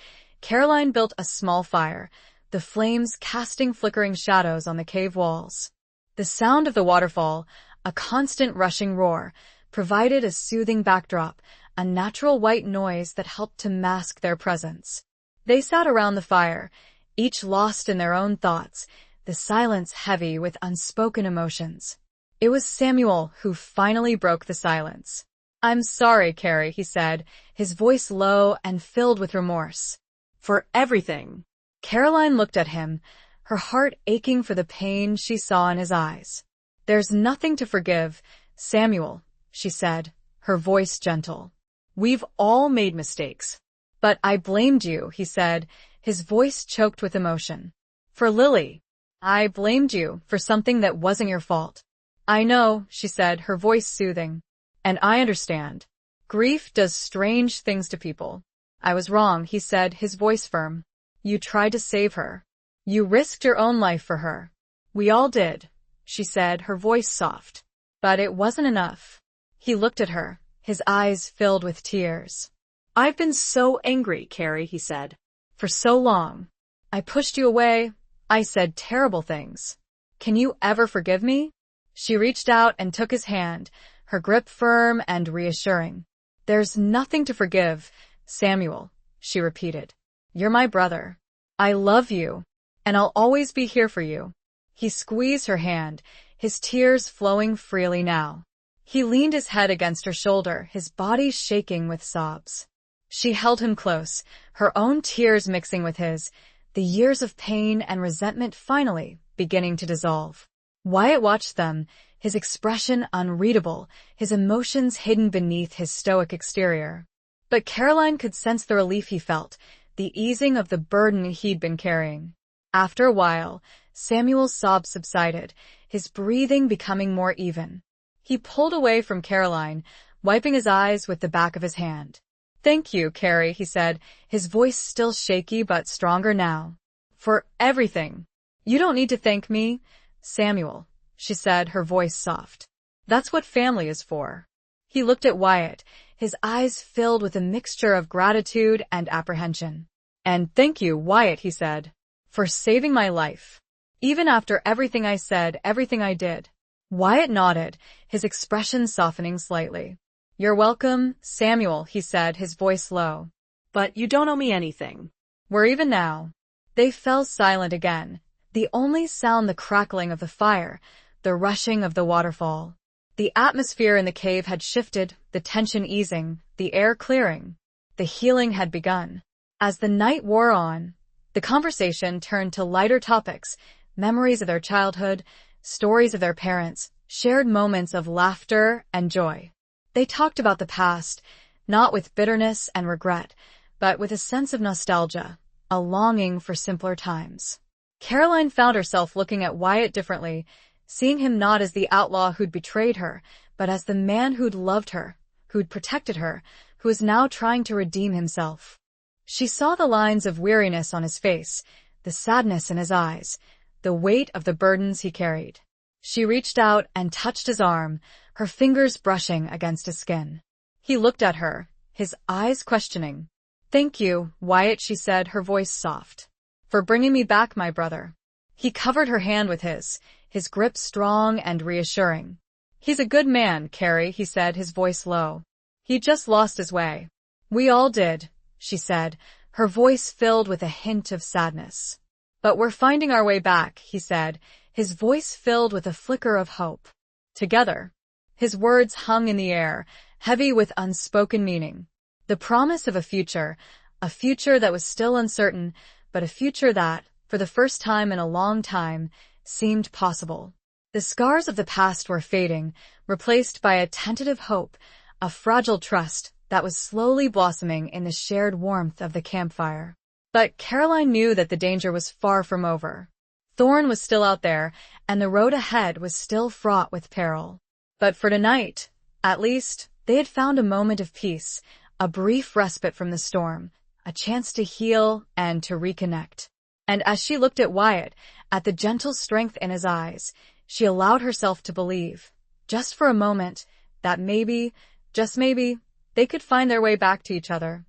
Caroline built a small fire, the flames casting flickering shadows on the cave walls. The sound of the waterfall, a constant rushing roar, provided a soothing backdrop, a natural white noise that helped to mask their presence. They sat around the fire, each lost in their own thoughts, the silence heavy with unspoken emotions. It was Samuel who finally broke the silence. "I'm sorry, Carrie," he said, his voice low and filled with remorse. For everything. Caroline looked at him, her heart aching for the pain she saw in his eyes. "There's nothing to forgive, Samuel," she said, her voice gentle. "We've all made mistakes." "But I blamed you," he said, his voice choked with emotion. "For Lily. I blamed you for something that wasn't your fault." "I know," she said, her voice soothing. "And I understand. Grief does strange things to people." "I was wrong," he said, his voice firm. "You tried to save her. You risked your own life for her." "We all did," she said, her voice soft. "But it wasn't enough." He looked at her, his eyes filled with tears. "I've been so angry, Carrie," he said. "For so long. I pushed you away. I said terrible things. Can you ever forgive me?" She reached out and took his hand, her grip firm and reassuring. "There's nothing to forgive, Samuel," she repeated. "You're my brother. I love you, and I'll always be here for you." He squeezed her hand, his tears flowing freely now. He leaned his head against her shoulder, his body shaking with sobs. She held him close, her own tears mixing with his, the years of pain and resentment finally beginning to dissolve. Wyatt watched them, his expression unreadable, his emotions hidden beneath his stoic exterior. But Caroline could sense the relief he felt, the easing of the burden he'd been carrying. After a while, Samuel's sobs subsided, his breathing becoming more even. He pulled away from Caroline, wiping his eyes with the back of his hand. "Thank you, Carrie," he said, his voice still shaky but stronger now. "For everything." "You don't need to thank me, Samuel," she said, her voice soft. "That's what family is for." He looked at Wyatt, his eyes filled with a mixture of gratitude and apprehension. "And thank you, Wyatt," he said, "for saving my life. Even after everything I said, everything I did." Wyatt nodded, his expression softening slightly. "You're welcome, Samuel," he said, his voice low. "But you don't owe me anything." "We're even now." They fell silent again, the only sound the crackling of the fire, the rushing of the waterfall. The atmosphere in the cave had shifted, the tension easing, the air clearing. The healing had begun. As the night wore on, the conversation turned to lighter topics, memories of their childhood, stories of their parents, shared moments of laughter and joy. They talked about the past, not with bitterness and regret, but with a sense of nostalgia, a longing for simpler times. Caroline found herself looking at Wyatt differently, seeing him not as the outlaw who'd betrayed her, but as the man who'd loved her, who'd protected her, who was now trying to redeem himself. She saw the lines of weariness on his face, the sadness in his eyes, the weight of the burdens he carried. She reached out and touched his arm, her fingers brushing against his skin. He looked at her, his eyes questioning. "Thank you, Wyatt," she said, her voice soft. "For bringing me back, my brother." He covered her hand with his grip strong and reassuring. "He's a good man, Carrie," he said, his voice low. "He just lost his way." "We all did," she said, her voice filled with a hint of sadness. "But we're finding our way back," he said, his voice filled with a flicker of hope. "Together." His words hung in the air, heavy with unspoken meaning. The promise of a future that was still uncertain, but a future that, for the first time in a long time, seemed possible. The scars of the past were fading, replaced by a tentative hope, a fragile trust that was slowly blossoming in the shared warmth of the campfire. But Caroline knew that the danger was far from over. Thorn was still out there, and the road ahead was still fraught with peril. But for tonight, at least, they had found a moment of peace, a brief respite from the storm, a chance to heal and to reconnect. And as she looked at Wyatt, at the gentle strength in his eyes, she allowed herself to believe, just for a moment, that maybe, just maybe, they could find their way back to each other,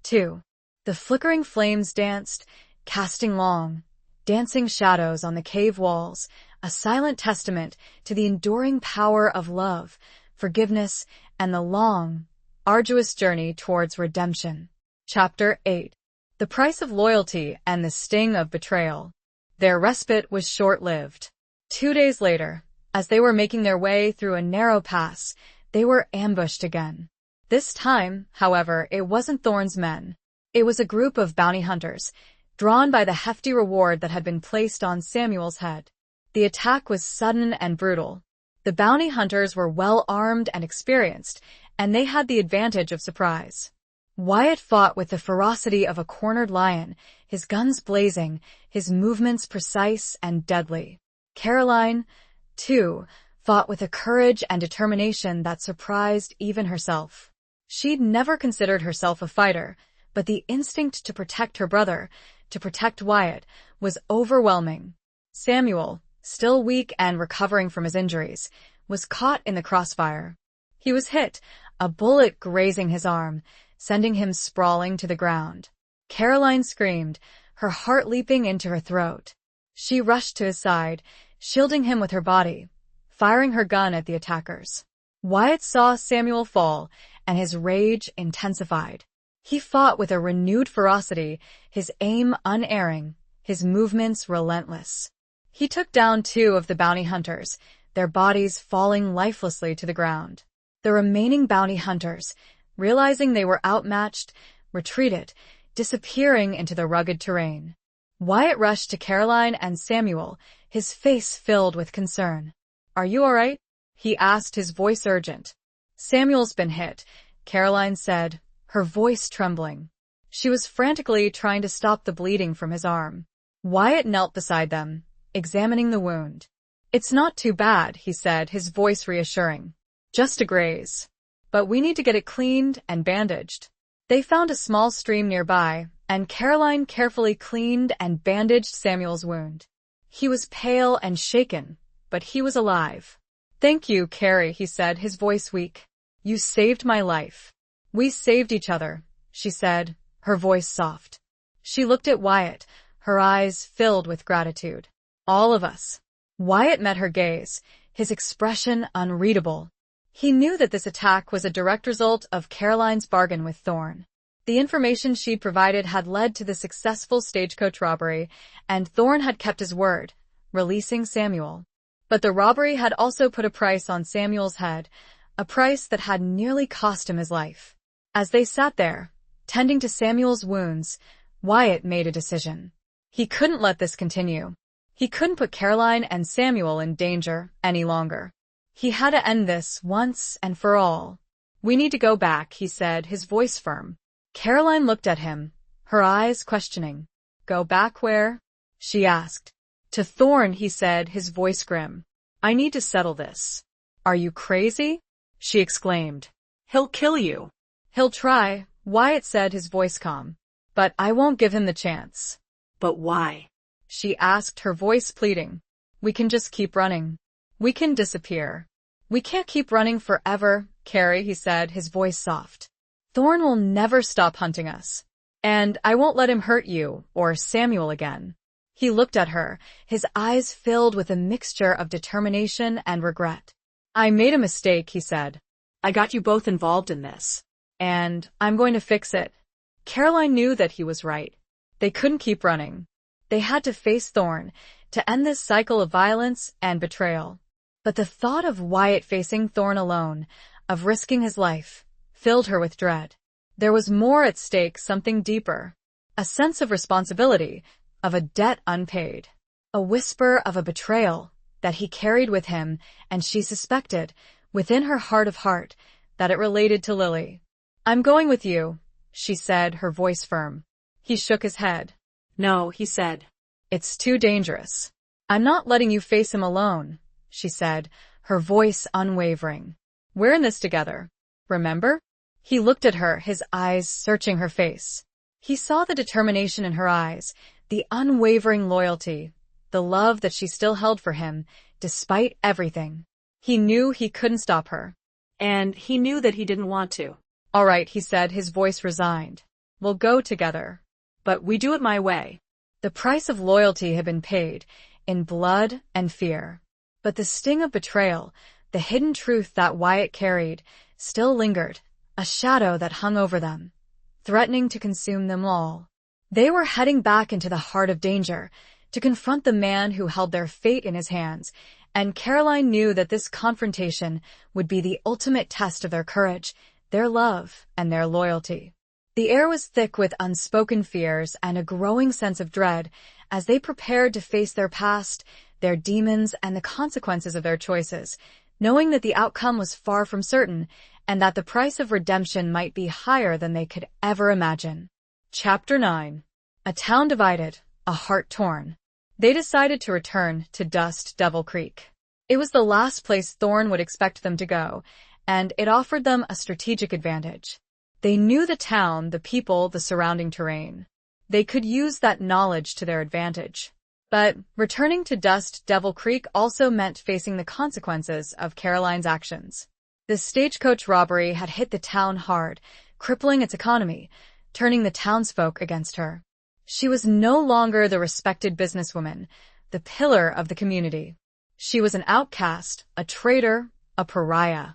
too. The flickering flames danced, casting long, dancing shadows on the cave walls, a silent testament to the enduring power of love, forgiveness, and the long, arduous journey towards redemption. Chapter 8. The Price of Loyalty and the Sting of Betrayal. Their respite was short-lived. 2 days later, as they were making their way through a narrow pass, they were ambushed again. This time, however, it wasn't Thorn's men. It was a group of bounty hunters, drawn by the hefty reward that had been placed on Samuel's head. The attack was sudden and brutal. The bounty hunters were well-armed and experienced, and they had the advantage of surprise. Wyatt fought with the ferocity of a cornered lion, his guns blazing, his movements precise and deadly. Caroline, too, fought with a courage and determination that surprised even herself. She'd never considered herself a fighter, but the instinct to protect her brother, to protect Wyatt, was overwhelming. Samuel, still weak and recovering from his injuries, was caught in the crossfire. He was hit, a bullet grazing his arm, sending him sprawling to the ground. Caroline screamed, her heart leaping into her throat. She rushed to his side, shielding him with her body, firing her gun at the attackers. Wyatt saw Samuel fall, and his rage intensified. He fought with a renewed ferocity, his aim unerring, his movements relentless. He took down 2 of the bounty hunters, their bodies falling lifelessly to the ground. The remaining bounty hunters, realizing they were outmatched, retreated, disappearing into the rugged terrain. Wyatt rushed to Caroline and Samuel, his face filled with concern. "Are you all right?" he asked, his voice urgent. "Samuel's been hit," Caroline said, her voice trembling. She was frantically trying to stop the bleeding from his arm. Wyatt knelt beside them, examining the wound. "It's not too bad," he said, his voice reassuring. "Just a graze. But we need to get it cleaned and bandaged." They found a small stream nearby, and Caroline carefully cleaned and bandaged Samuel's wound. He was pale and shaken, but he was alive. "Thank you, Carrie," he said, his voice weak. "You saved my life." "We saved each other," she said, her voice soft. She looked at Wyatt, her eyes filled with gratitude. "All of us." Wyatt met her gaze, his expression unreadable. He knew that this attack was a direct result of Caroline's bargain with Thorn. The information she'd provided had led to the successful stagecoach robbery, and Thorn had kept his word, releasing Samuel. But the robbery had also put a price on Samuel's head, a price that had nearly cost him his life. As they sat there, tending to Samuel's wounds, Wyatt made a decision. He couldn't let this continue. He couldn't put Caroline and Samuel in danger any longer. He had to end this once and for all. "We need to go back," he said, his voice firm. Caroline looked at him, her eyes questioning. "Go back where?" she asked. "To Thorn," he said, his voice grim. "I need to settle this." "Are you crazy?" she exclaimed. "He'll kill you." "He'll try," Wyatt said, his voice calm. But I won't give him the chance. But why? She asked, her voice pleading. We can just keep running. We can disappear. We can't keep running forever, Carrie, he said, his voice soft. Thorn will never stop hunting us. And I won't let him hurt you or Samuel again. He looked at her, his eyes filled with a mixture of determination and regret. I made a mistake, he said. I got you both involved in this. And I'm going to fix it. Caroline knew that he was right. They couldn't keep running. They had to face Thorn to end this cycle of violence and betrayal. But the thought of Wyatt facing Thorn alone, of risking his life, filled her with dread. There was more at stake, something deeper. A sense of responsibility, of a debt unpaid. A whisper of a betrayal that he carried with him, and she suspected, within her heart of heart, that it related to Lily. I'm going with you, she said, her voice firm. He shook his head. No, he said. It's too dangerous. I'm not letting you face him alone, she said, her voice unwavering. We're in this together. Remember? He looked at her, his eyes searching her face. He saw the determination in her eyes, the unwavering loyalty, the love that she still held for him, despite everything. He knew he couldn't stop her. And he knew that he didn't want to. All right, he said, his voice resigned. We'll go together. But we do it my way. The price of loyalty had been paid, in blood and fear. But the sting of betrayal, the hidden truth that Wyatt carried, still lingered, a shadow that hung over them, threatening to consume them all. They were heading back into the heart of danger, to confront the man who held their fate in his hands, and Caroline knew that this confrontation would be the ultimate test of their courage, their love, and their loyalty. The air was thick with unspoken fears and a growing sense of dread as they prepared to face their past, their demons, and the consequences of their choices, knowing that the outcome was far from certain and that the price of redemption might be higher than they could ever imagine. Chapter 9. A town divided, a heart torn. They decided to return to Dust Devil Creek. It was the last place Thorn would expect them to go, and it offered them a strategic advantage. They knew the town, the people, the surrounding terrain. They could use that knowledge to their advantage. But returning to Dust Devil Creek also meant facing the consequences of Caroline's actions. The stagecoach robbery had hit the town hard, crippling its economy, turning the townsfolk against her. She was no longer the respected businesswoman, the pillar of the community. She was an outcast, a traitor, a pariah.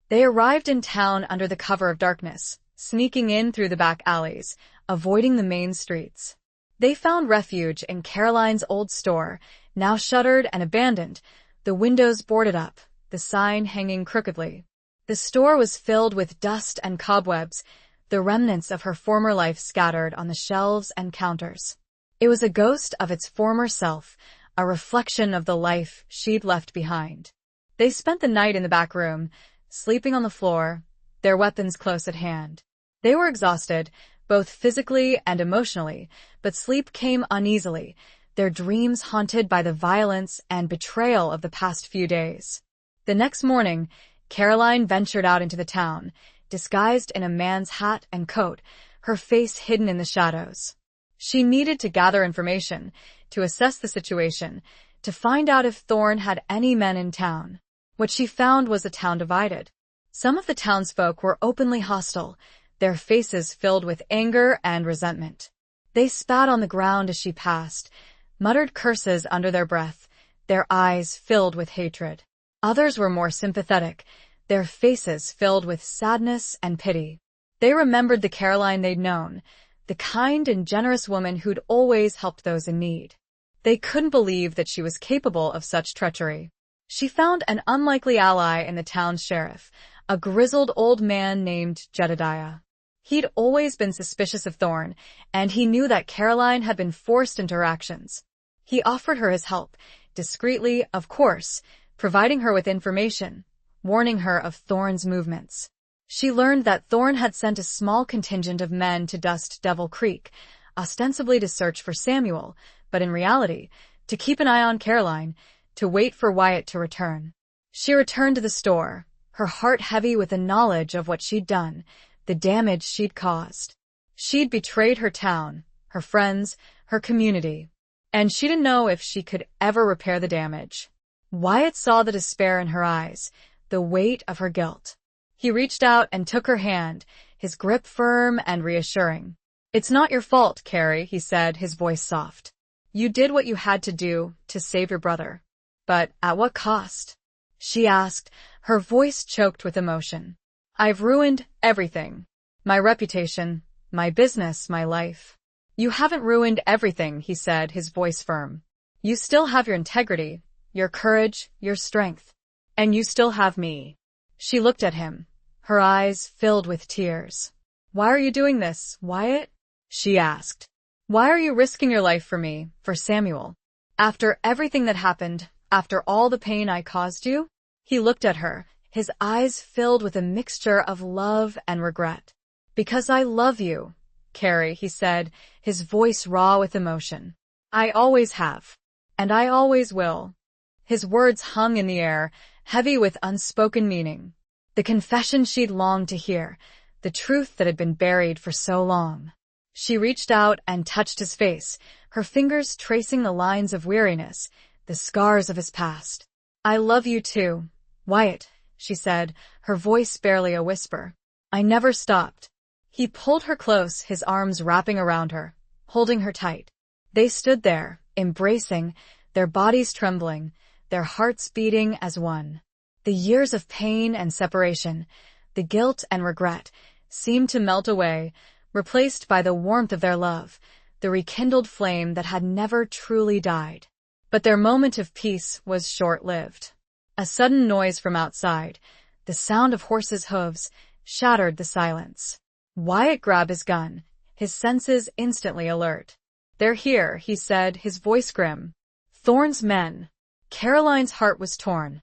They arrived in town under the cover of darkness, sneaking in through the back alleys, avoiding the main streets. They found refuge in Caroline's old store, now shuttered and abandoned, the windows boarded up, the sign hanging crookedly. The store was filled with dust and cobwebs, the remnants of her former life scattered on the shelves and counters. It was a ghost of its former self, a reflection of the life she'd left behind. They spent the night in the back room, sleeping on the floor, their weapons close at hand. They were exhausted, both physically and emotionally, but sleep came uneasily, their dreams haunted by the violence and betrayal of the past few days. The next morning, Caroline ventured out into the town, disguised in a man's hat and coat, her face hidden in the shadows. She needed to gather information, to assess the situation, to find out if Thorn had any men in town. What she found was a town divided. Some of the townsfolk were openly hostile, their faces filled with anger and resentment. They spat on the ground as she passed, muttered curses under their breath, their eyes filled with hatred. Others were more sympathetic, their faces filled with sadness and pity. They remembered the Caroline they'd known, the kind and generous woman who'd always helped those in need. They couldn't believe that she was capable of such treachery. She found an unlikely ally in the town's sheriff, a grizzled old man named Jedediah. He'd always been suspicious of Thorn, and he knew that Caroline had been forced into her actions. He offered her his help, discreetly, of course, providing her with information, warning her of Thorn's movements. She learned that Thorn had sent a small contingent of men to Dust Devil Creek, ostensibly to search for Samuel, but in reality, to keep an eye on Caroline, to wait for Wyatt to return. She returned to the store, her heart heavy with the knowledge of what she'd done, the damage she'd caused. She'd betrayed her town, her friends, her community, and she didn't know if she could ever repair the damage. Wyatt saw the despair in her eyes, the weight of her guilt. He reached out and took her hand, his grip firm and reassuring. "It's not your fault, Carrie," he said, his voice soft. "You did what you had to do to save your brother. But at what cost?" she asked, her voice choked with emotion. "I've ruined everything. My reputation, my business, my life." "You haven't ruined everything," he said, his voice firm. "You still have your integrity, your courage, your strength. And you still have me." She looked at him, her eyes filled with tears. "Why are you doing this, Wyatt?" she asked. "Why are you risking your life for me, for Samuel? After everything that happened, after all the pain I caused you?" He looked at her, his eyes filled with a mixture of love and regret. "Because I love you, Carrie," he said, his voice raw with emotion. "I always have. And I always will." His words hung in the air, heavy with unspoken meaning. The confession she'd longed to hear, the truth that had been buried for so long. She reached out and touched his face, her fingers tracing the lines of weariness, the scars of his past. "I love you too, Wyatt," she said, her voice barely a whisper. "I never stopped." He pulled her close, his arms wrapping around her, holding her tight. They stood there, embracing, their bodies trembling, their hearts beating as one. The years of pain and separation, the guilt and regret, seemed to melt away, replaced by the warmth of their love, the rekindled flame that had never truly died. But their moment of peace was short-lived. A sudden noise from outside, the sound of horses' hooves, shattered the silence. Wyatt grabbed his gun, his senses instantly alert. "They're here," he said, his voice grim. Thorne's men. Caroline's heart was torn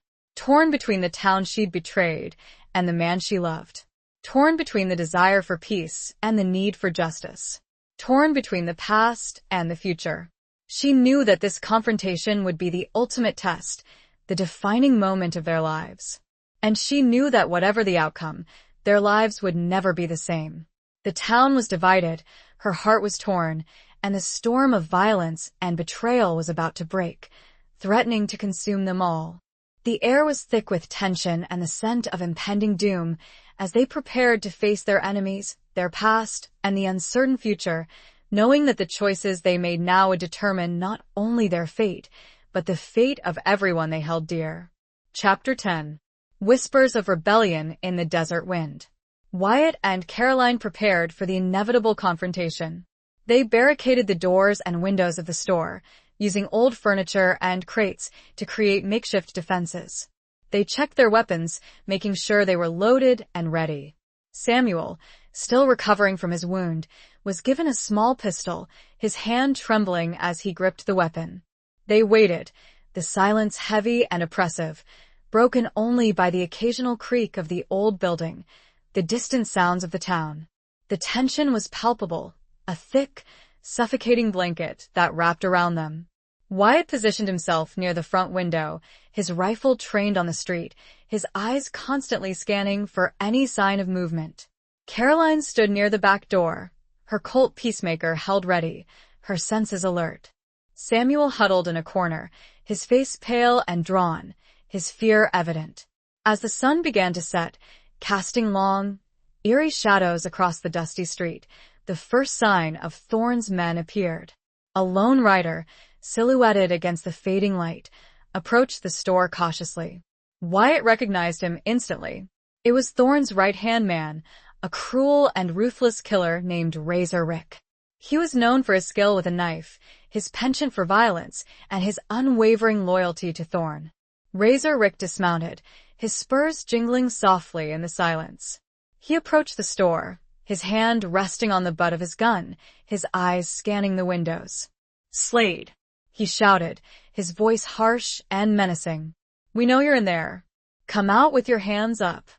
between the town she'd betrayed and the man she loved. Torn between the desire for peace and the need for justice. Torn between the past and the future. She knew that this confrontation would be the ultimate test, the defining moment of their lives. And she knew that whatever the outcome, their lives would never be the same. The town was divided, her heart was torn, and the storm of violence and betrayal was about to break, threatening to consume them all. The air was thick with tension and the scent of impending doom as they prepared to face their enemies, their past, and the uncertain future, knowing that the choices they made now would determine not only their fate, but the fate of everyone they held dear. Chapter 10. Whispers of Rebellion in the Desert Wind. Wyatt and Caroline prepared for the inevitable confrontation. They barricaded the doors and windows of the store, using old furniture and crates to create makeshift defenses. They checked their weapons, making sure they were loaded and ready. Samuel, still recovering from his wound, was given a small pistol, his hand trembling as he gripped the weapon. They waited, the silence heavy and oppressive, broken only by the occasional creak of the old building, the distant sounds of the town. The tension was palpable, a thick, suffocating blanket that wrapped around them. Wyatt positioned himself near the front window, his rifle trained on the street, his eyes constantly scanning for any sign of movement. Caroline stood near the back door, her Colt peacemaker held ready, her senses alert. Samuel huddled in a corner, his face pale and drawn, his fear evident. As the sun began to set, casting long, eerie shadows across the dusty street, the first sign of Thorne's men appeared. A lone rider, silhouetted against the fading light, approached the store cautiously. Wyatt recognized him instantly. It was Thorne's right-hand man, a cruel and ruthless killer named Razor Rick. He was known for his skill with a knife, his penchant for violence, and his unwavering loyalty to Thorne. Razor Rick dismounted, his spurs jingling softly in the silence. He approached the store, his hand resting on the butt of his gun, his eyes scanning the windows. "Slade," he shouted, his voice harsh and menacing. "We know you're in there. Come out with your hands up."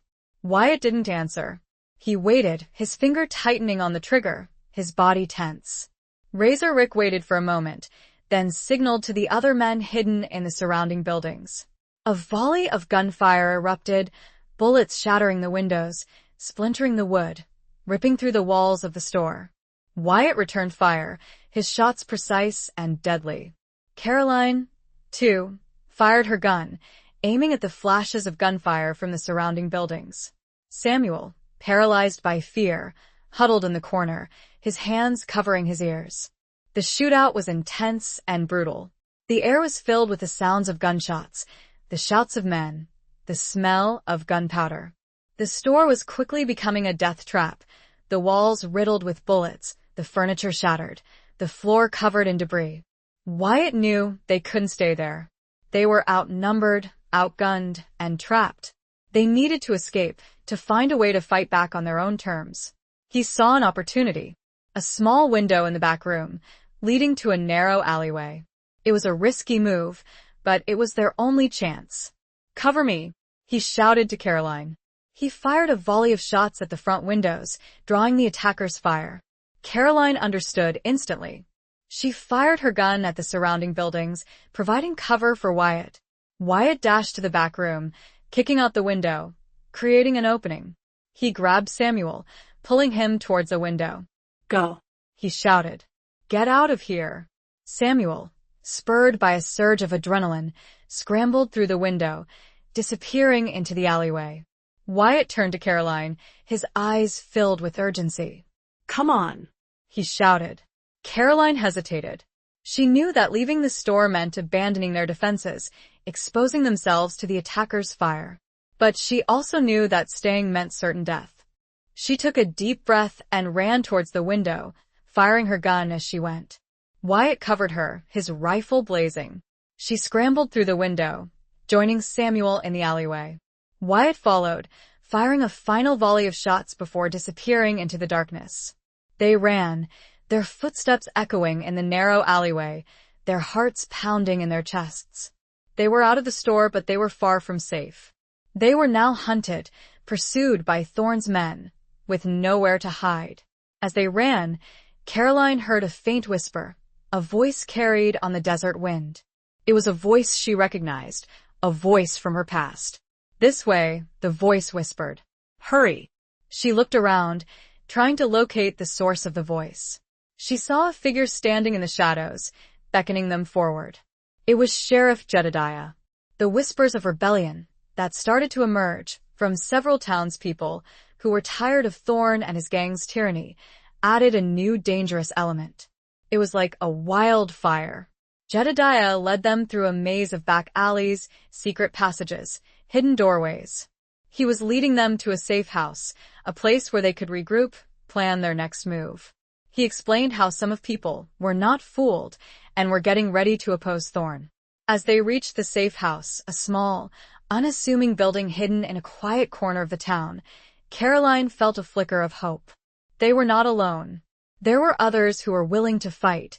Wyatt didn't answer. He waited, his finger tightening on the trigger, his body tense. Razor Rick waited for a moment, then signaled to the other men hidden in the surrounding buildings. A volley of gunfire erupted, bullets shattering the windows, splintering the wood, ripping through the walls of the store. Wyatt returned fire, his shots precise and deadly. Caroline, too, fired her gun, aiming at the flashes of gunfire from the surrounding buildings. Samuel, paralyzed by fear, huddled in the corner, his hands covering his ears. The shootout was intense and brutal. The air was filled with the sounds of gunshots, the shouts of men, the smell of gunpowder. The store was quickly becoming a death trap, the walls riddled with bullets, the furniture shattered, the floor covered in debris. Wyatt knew they couldn't stay there. They were outnumbered, outgunned, and trapped. They needed to escape, to find a way to fight back on their own terms. He saw an opportunity. A small window in the back room, leading to a narrow alleyway. It was a risky move, but it was their only chance. "Cover me," he shouted to Caroline. He fired a volley of shots at the front windows, drawing the attackers' fire. Caroline understood instantly. She fired her gun at the surrounding buildings, providing cover for Wyatt. Wyatt dashed to the back room, kicking out the window, creating an opening. He grabbed Samuel, pulling him towards a window. "Go," he shouted. "Get out of here." Samuel, spurred by a surge of adrenaline, scrambled through the window, disappearing into the alleyway. Wyatt turned to Caroline, his eyes filled with urgency. "Come on," he shouted. Caroline hesitated. She knew that leaving the store meant abandoning their defenses, exposing themselves to the attackers' fire. But she also knew that staying meant certain death. She took a deep breath and ran towards the window, firing her gun as she went. Wyatt covered her, his rifle blazing. She scrambled through the window, joining Samuel in the alleyway. Wyatt followed, firing a final volley of shots before disappearing into the darkness. They ran, their footsteps echoing in the narrow alleyway, their hearts pounding in their chests. They were out of the store, but they were far from safe. They were now hunted, pursued by Thorne's men, with nowhere to hide. As they ran, Caroline heard a faint whisper, a voice carried on the desert wind. It was a voice she recognized, a voice from her past. "This way," the voice whispered. "Hurry." She looked around, trying to locate the source of the voice. She saw a figure standing in the shadows, beckoning them forward. It was Sheriff Jedediah. The whispers of rebellion that started to emerge from several townspeople who were tired of Thorne and his gang's tyranny added a new dangerous element. It was like a wildfire. Jedediah led them through a maze of back alleys, secret passages, hidden doorways. He was leading them to a safe house, a place where they could regroup, plan their next move. He explained how some of people were not fooled and were getting ready to oppose Thorne. As they reached the safe house, a small, unassuming building hidden in a quiet corner of the town, Caroline felt a flicker of hope. They were not alone. There were others who were willing to fight,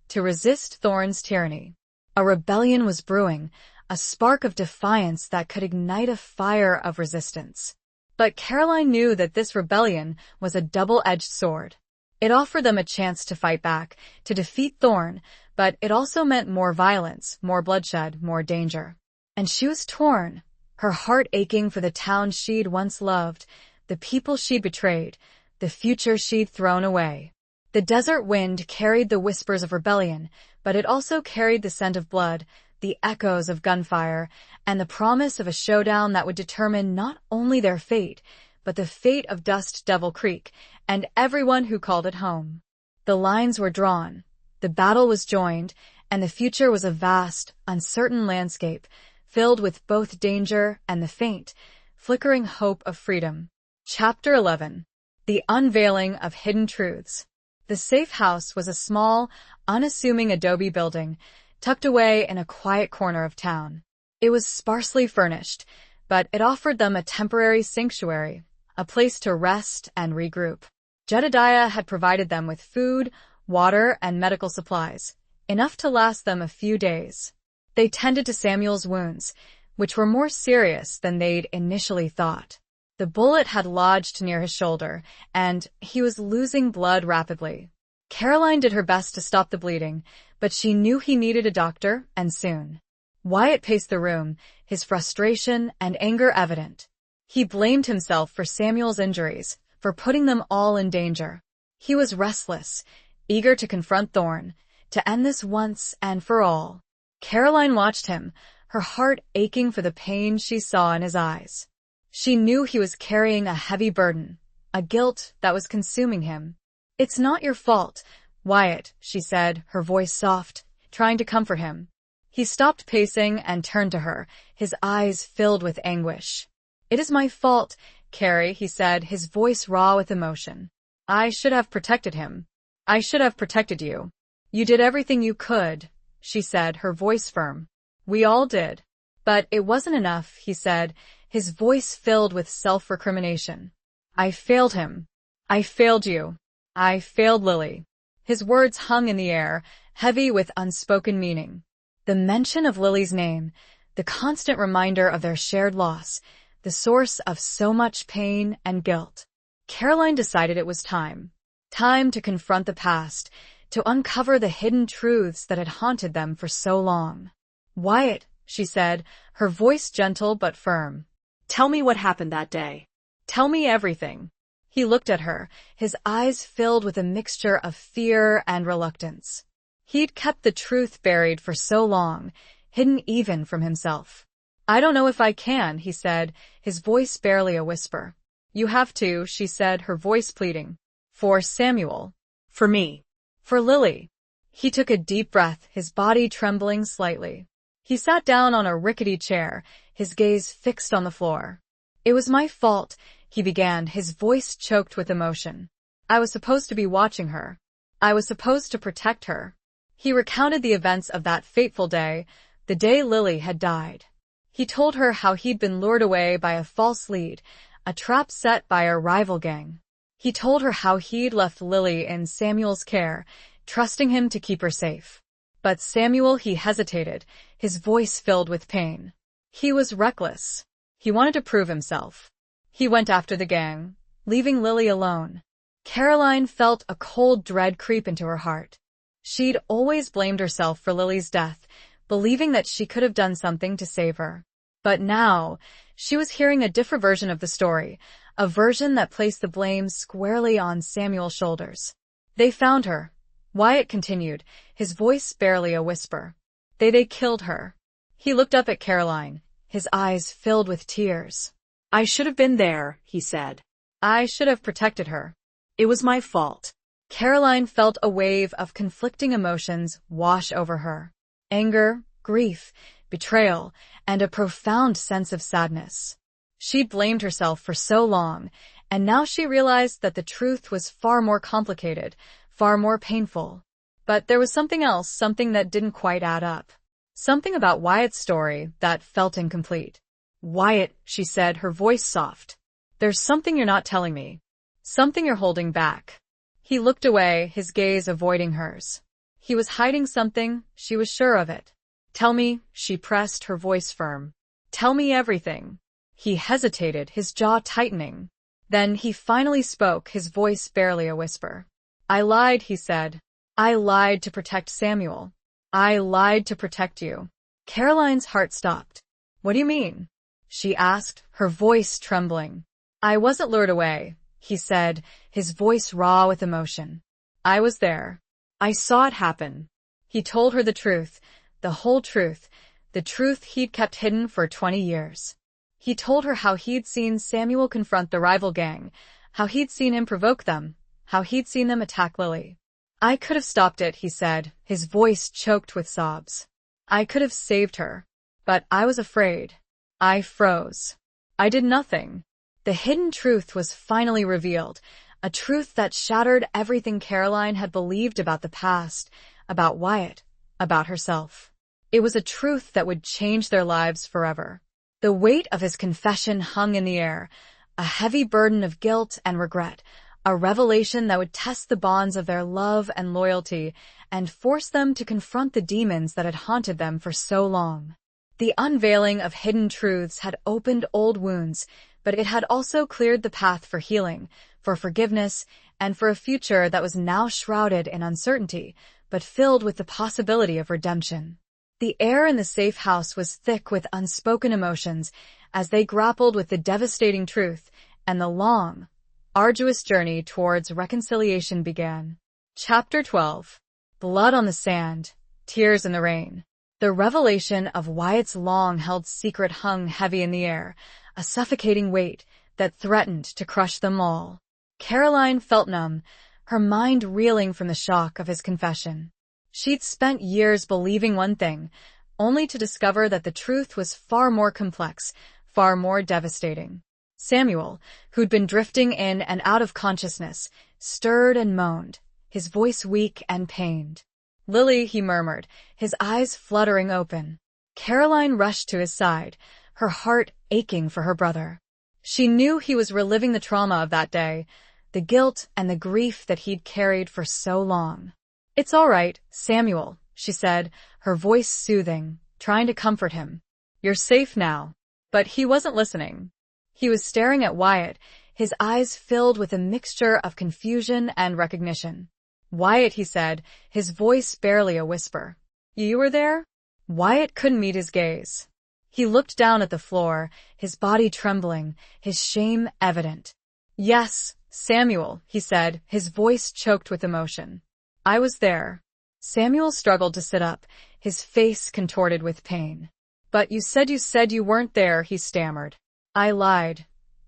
to resist Thorne's tyranny. A rebellion was brewing, a spark of defiance that could ignite a fire of resistance. But Caroline knew that this rebellion was a double-edged sword. It offered them a chance to fight back, to defeat Thorne, but it also meant more violence, more bloodshed, more danger. And she was torn, her heart aching for the town she'd once loved, the people she'd betrayed, the future she'd thrown away. The desert wind carried the whispers of rebellion, but it also carried the scent of blood, the echoes of gunfire, and the promise of a showdown that would determine not only their fate, but the fate of Dust Devil Creek and everyone who called it home. The lines were drawn, the battle was joined, and the future was a vast, uncertain landscape, filled with both danger and the faint, flickering hope of freedom. Chapter 11. The Unveiling of Hidden Truths. The safe house was a small, unassuming adobe building, tucked away in a quiet corner of town. It was sparsely furnished, but it offered them a temporary sanctuary, a place to rest and regroup. Jedediah had provided them with food, water, and medical supplies, enough to last them a few days. They tended to Samuel's wounds, which were more serious than they'd initially thought. The bullet had lodged near his shoulder, and he was losing blood rapidly. Caroline did her best to stop the bleeding, but she knew he needed a doctor, and soon. Wyatt paced the room, his frustration and anger evident. He blamed himself for Samuel's injuries, for putting them all in danger. He was restless, eager to confront Thorn, to end this once and for all. Caroline watched him, her heart aching for the pain she saw in his eyes. She knew he was carrying a heavy burden, a guilt that was consuming him. "It's not your fault, Wyatt," she said, her voice soft, trying to comfort him. He stopped pacing and turned to her, his eyes filled with anguish. "It is my fault, Carrie," he said, his voice raw with emotion. "I should have protected him. I should have protected you. You did everything you could," she said, her voice firm. "We all did. But it wasn't enough," he said, his voice filled with self-recrimination. "I failed him. I failed you. I failed Lily." His words hung in the air, heavy with unspoken meaning. The mention of Lily's name, the constant reminder of their shared loss, the source of so much pain and guilt. Caroline decided it was time. Time to confront the past, to uncover the hidden truths that had haunted them for so long. "Wyatt," she said, her voice gentle but firm. Tell me what happened that day. "Tell me everything." He looked at her, his eyes filled with a mixture of fear and reluctance. He'd kept the truth buried for so long, hidden even from himself. "I don't know if I can," he said, his voice barely a whisper. "You have to," she said, her voice pleading. "For Samuel." For me. "For Lily." He took a deep breath, his body trembling slightly. He sat down on a rickety chair, his gaze fixed on the floor. "It was my fault," he began, his voice choked with emotion. "I was supposed to be watching her. I was supposed to protect her." He recounted the events of that fateful day, the day Lily had died. He told her how he'd been lured away by a false lead, a trap set by a rival gang. He told her how he'd left Lily in Samuel's care, trusting him to keep her safe. But Samuel, he hesitated, his voice filled with pain. He was reckless. He wanted to prove himself. He went after the gang, leaving Lily alone. Caroline felt a cold dread creep into her heart. She'd always blamed herself for Lily's death, believing that she could have done something to save her. But now, she was hearing a different version of the story, a version that placed the blame squarely on Samuel's shoulders. "They found her," Wyatt continued, his voice barely a whisper. They killed her." He looked up at Caroline, his eyes filled with tears. "I should have been there," he said. "I should have protected her." "It was my fault." Caroline felt a wave of conflicting emotions wash over her. Anger, grief, betrayal, and a profound sense of sadness. She'd blamed herself for so long, and now she realized that the truth was far more complicated, far more painful. But there was something else, something that didn't quite add up. Something about Wyatt's story that felt incomplete. "Wyatt," she said, her voice soft. "There's something you're not telling me. Something you're holding back." He looked away, his gaze avoiding hers. He was hiding something, she was sure of it. "Tell me," she pressed, her voice firm. "Tell me everything." He hesitated, his jaw tightening. Then he finally spoke, his voice barely a whisper. "I lied," he said. "I lied to protect Samuel. I lied to protect you." Caroline's heart stopped. "What do you mean?" she asked, her voice trembling. "I wasn't lured away," he said, his voice raw with emotion. "I was there. I saw it happen." He told her the truth, the whole truth, the truth he'd kept hidden for 20 years. He told her how he'd seen Samuel confront the rival gang, how he'd seen him provoke them, how he'd seen them attack Lily. "I could have stopped it," he said, his voice choked with sobs. "I could have saved her. But I was afraid. I froze. I did nothing." The hidden truth was finally revealed, a truth that shattered everything Caroline had believed about the past, about Wyatt, about herself. It was a truth that would change their lives forever. The weight of his confession hung in the air, a heavy burden of guilt and regret, a revelation that would test the bonds of their love and loyalty and force them to confront the demons that had haunted them for so long. The unveiling of hidden truths had opened old wounds, but it had also cleared the path for healing, for forgiveness, and for a future that was now shrouded in uncertainty, but filled with the possibility of redemption. The air in the safe house was thick with unspoken emotions as they grappled with the devastating truth and the long, arduous journey towards reconciliation began. Chapter 12. Blood on the Sand, Tears in the Rain. The revelation of Wyatt's long-held secret hung heavy in the air, a suffocating weight that threatened to crush them all. Caroline felt numb, her mind reeling from the shock of his confession. She'd spent years believing one thing, only to discover that the truth was far more complex, far more devastating. Samuel, who'd been drifting in and out of consciousness, stirred and moaned, his voice weak and pained. "Lily," he murmured, his eyes fluttering open. Caroline rushed to his side, her heart aching for her brother. She knew he was reliving the trauma of that day, the guilt and the grief that he'd carried for so long. "It's all right, Samuel," she said, her voice soothing, trying to comfort him. "You're safe now." But he wasn't listening. He was staring at Wyatt, his eyes filled with a mixture of confusion and recognition. "Wyatt," he said, his voice barely a whisper. "You were there?" Wyatt couldn't meet his gaze. He looked down at the floor, his body trembling, his shame evident. "Yes, Samuel," he said, his voice choked with emotion. "I was there." Samuel struggled to sit up, his face contorted with pain. "But you said you weren't there," he stammered. "I lied,"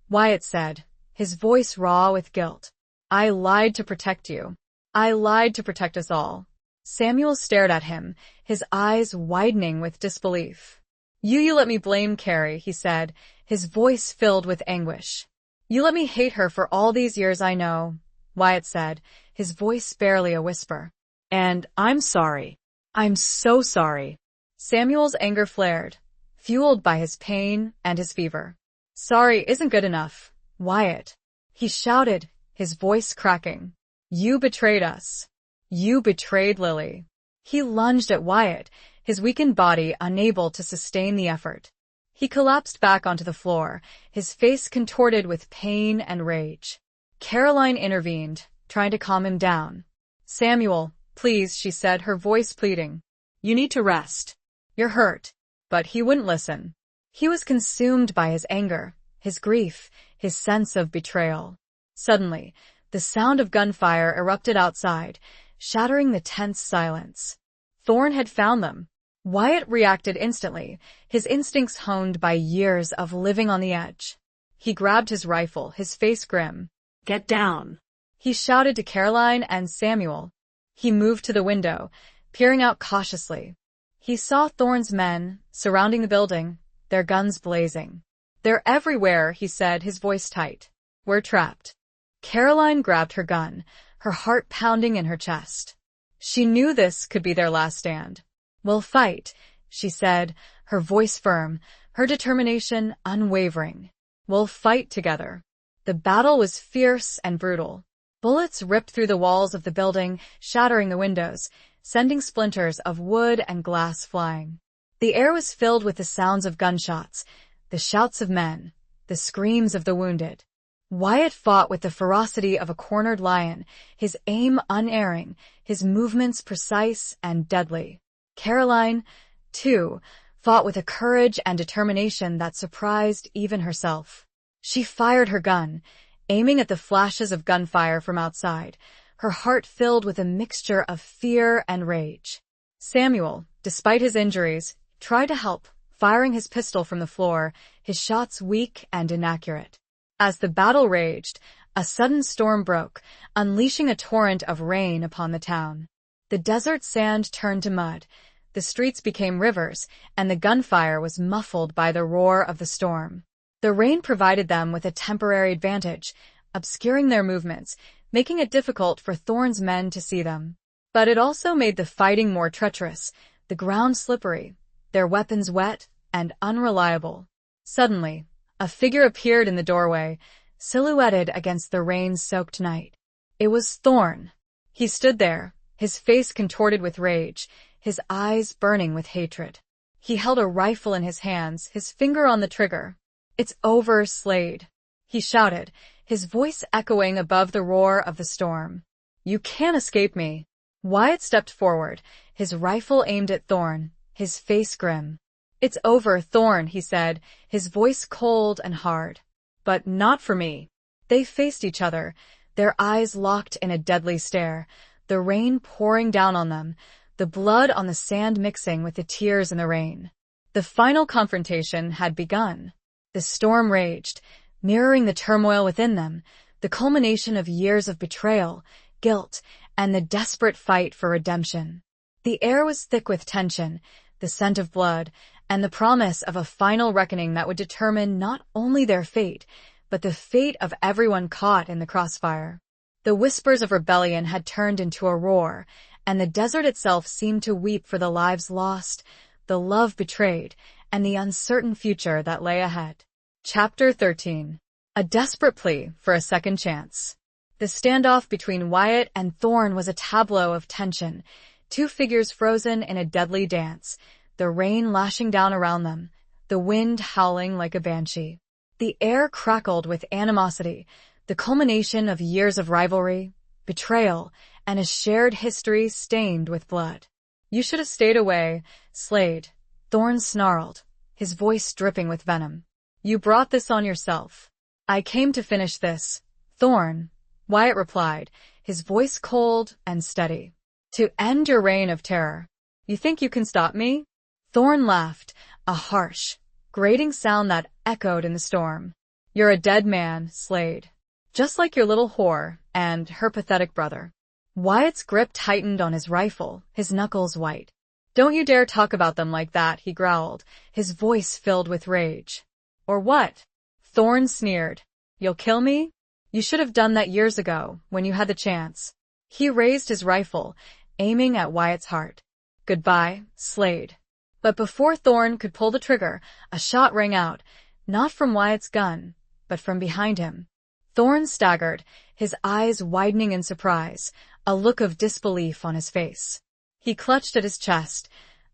Wyatt said, his voice raw with guilt. "I lied to protect you. I lied to protect us all." Samuel stared at him, his eyes widening with disbelief. You let me blame Carrie," he said, his voice filled with anguish. "You let me hate her for all these years, I know," Wyatt said, his voice barely a whisper. "And I'm sorry. I'm so sorry." Samuel's anger flared, fueled by his pain and his fever. "Sorry isn't good enough, Wyatt," he shouted, his voice cracking. "You betrayed us. You betrayed Lily." He lunged at Wyatt, his weakened body unable to sustain the effort. He collapsed back onto the floor, his face contorted with pain and rage. Caroline intervened, trying to calm him down. "Samuel, please," she said, her voice pleading. "You need to rest. You're hurt." But he wouldn't listen. He was consumed by his anger, his grief, his sense of betrayal. Suddenly, the sound of gunfire erupted outside, shattering the tense silence. Thorn had found them. Wyatt reacted instantly, his instincts honed by years of living on the edge. He grabbed his rifle, his face grim. "Get down," he shouted to Caroline and Samuel. He moved to the window, peering out cautiously. He saw Thorn's men surrounding the building, their guns blazing. "They're everywhere," he said, his voice tight. "We're trapped." Caroline grabbed her gun, her heart pounding in her chest. She knew this could be their last stand. "We'll fight," she said, her voice firm, her determination unwavering. "We'll fight together." The battle was fierce and brutal. Bullets ripped through the walls of the building, shattering the windows, sending splinters of wood and glass flying. The air was filled with the sounds of gunshots, the shouts of men, the screams of the wounded. Wyatt fought with the ferocity of a cornered lion, his aim unerring, his movements precise and deadly. Caroline, too, fought with a courage and determination that surprised even herself. She fired her gun, aiming at the flashes of gunfire from outside, her heart filled with a mixture of fear and rage. Samuel, despite his injuries, tried to help, firing his pistol from the floor, his shots weak and inaccurate. As the battle raged, a sudden storm broke, unleashing a torrent of rain upon the town. The desert sand turned to mud, the streets became rivers, and the gunfire was muffled by the roar of the storm. The rain provided them with a temporary advantage, obscuring their movements, making it difficult for Thorn's men to see them. But it also made the fighting more treacherous, the ground slippery, their weapons wet and unreliable. Suddenly, a figure appeared in the doorway, silhouetted against the rain-soaked night. It was Thorn. He stood there, his face contorted with rage, his eyes burning with hatred. He held a rifle in his hands, his finger on the trigger. "It's over, Slade," he shouted, his voice echoing above the roar of the storm. "You can't escape me." Wyatt stepped forward, his rifle aimed at Thorn, his face grim. "It's over, Thorn," he said, his voice cold and hard. "But not for me." They faced each other, their eyes locked in a deadly stare, the rain pouring down on them, the blood on the sand mixing with the tears in the rain. The final confrontation had begun. The storm raged, mirroring the turmoil within them, the culmination of years of betrayal, guilt, and the desperate fight for redemption. The air was thick with tension, the scent of blood, and the promise of a final reckoning that would determine not only their fate, but the fate of everyone caught in the crossfire. The whispers of rebellion had turned into a roar, and the desert itself seemed to weep for the lives lost, the love betrayed, and the uncertain future that lay ahead. Chapter 13. A desperate plea for a second chance. The standoff between Wyatt and Thorn was a tableau of tension, two figures frozen in a deadly dance, the rain lashing down around them, the wind howling like a banshee. The air crackled with animosity, the culmination of years of rivalry, betrayal, and a shared history stained with blood. "You should have stayed away, Slade," Thorn snarled, his voice dripping with venom. "You brought this on yourself." "I came to finish this, Thorn," Wyatt replied, his voice cold and steady. "To end your reign of terror. You think you can stop me?" Thorn laughed, a harsh, grating sound that echoed in the storm. "You're a dead man, Slade. Just like your little whore and her pathetic brother." Wyatt's grip tightened on his rifle, his knuckles white. "Don't you dare talk about them like that," he growled, his voice filled with rage. "Or what?" Thorn sneered. "You'll kill me? You should have done that years ago, when you had the chance." He raised his rifle, aiming at Wyatt's heart. "Goodbye, Slade." But before Thorn could pull the trigger, a shot rang out, not from Wyatt's gun, but from behind him. Thorn staggered, his eyes widening in surprise, a look of disbelief on his face. He clutched at his chest,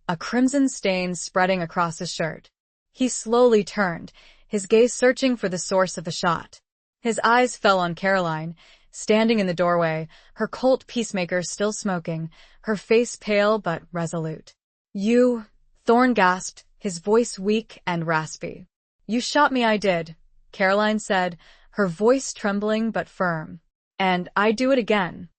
a crimson stain spreading across his shirt. He slowly turned, his gaze searching for the source of the shot. His eyes fell on Caroline, standing in the doorway, her Colt Peacemaker still smoking, her face pale but resolute. "You," Thorn gasped, his voice weak and raspy. "You shot me, I did," Caroline said, her voice trembling but firm. "And I'd do it again."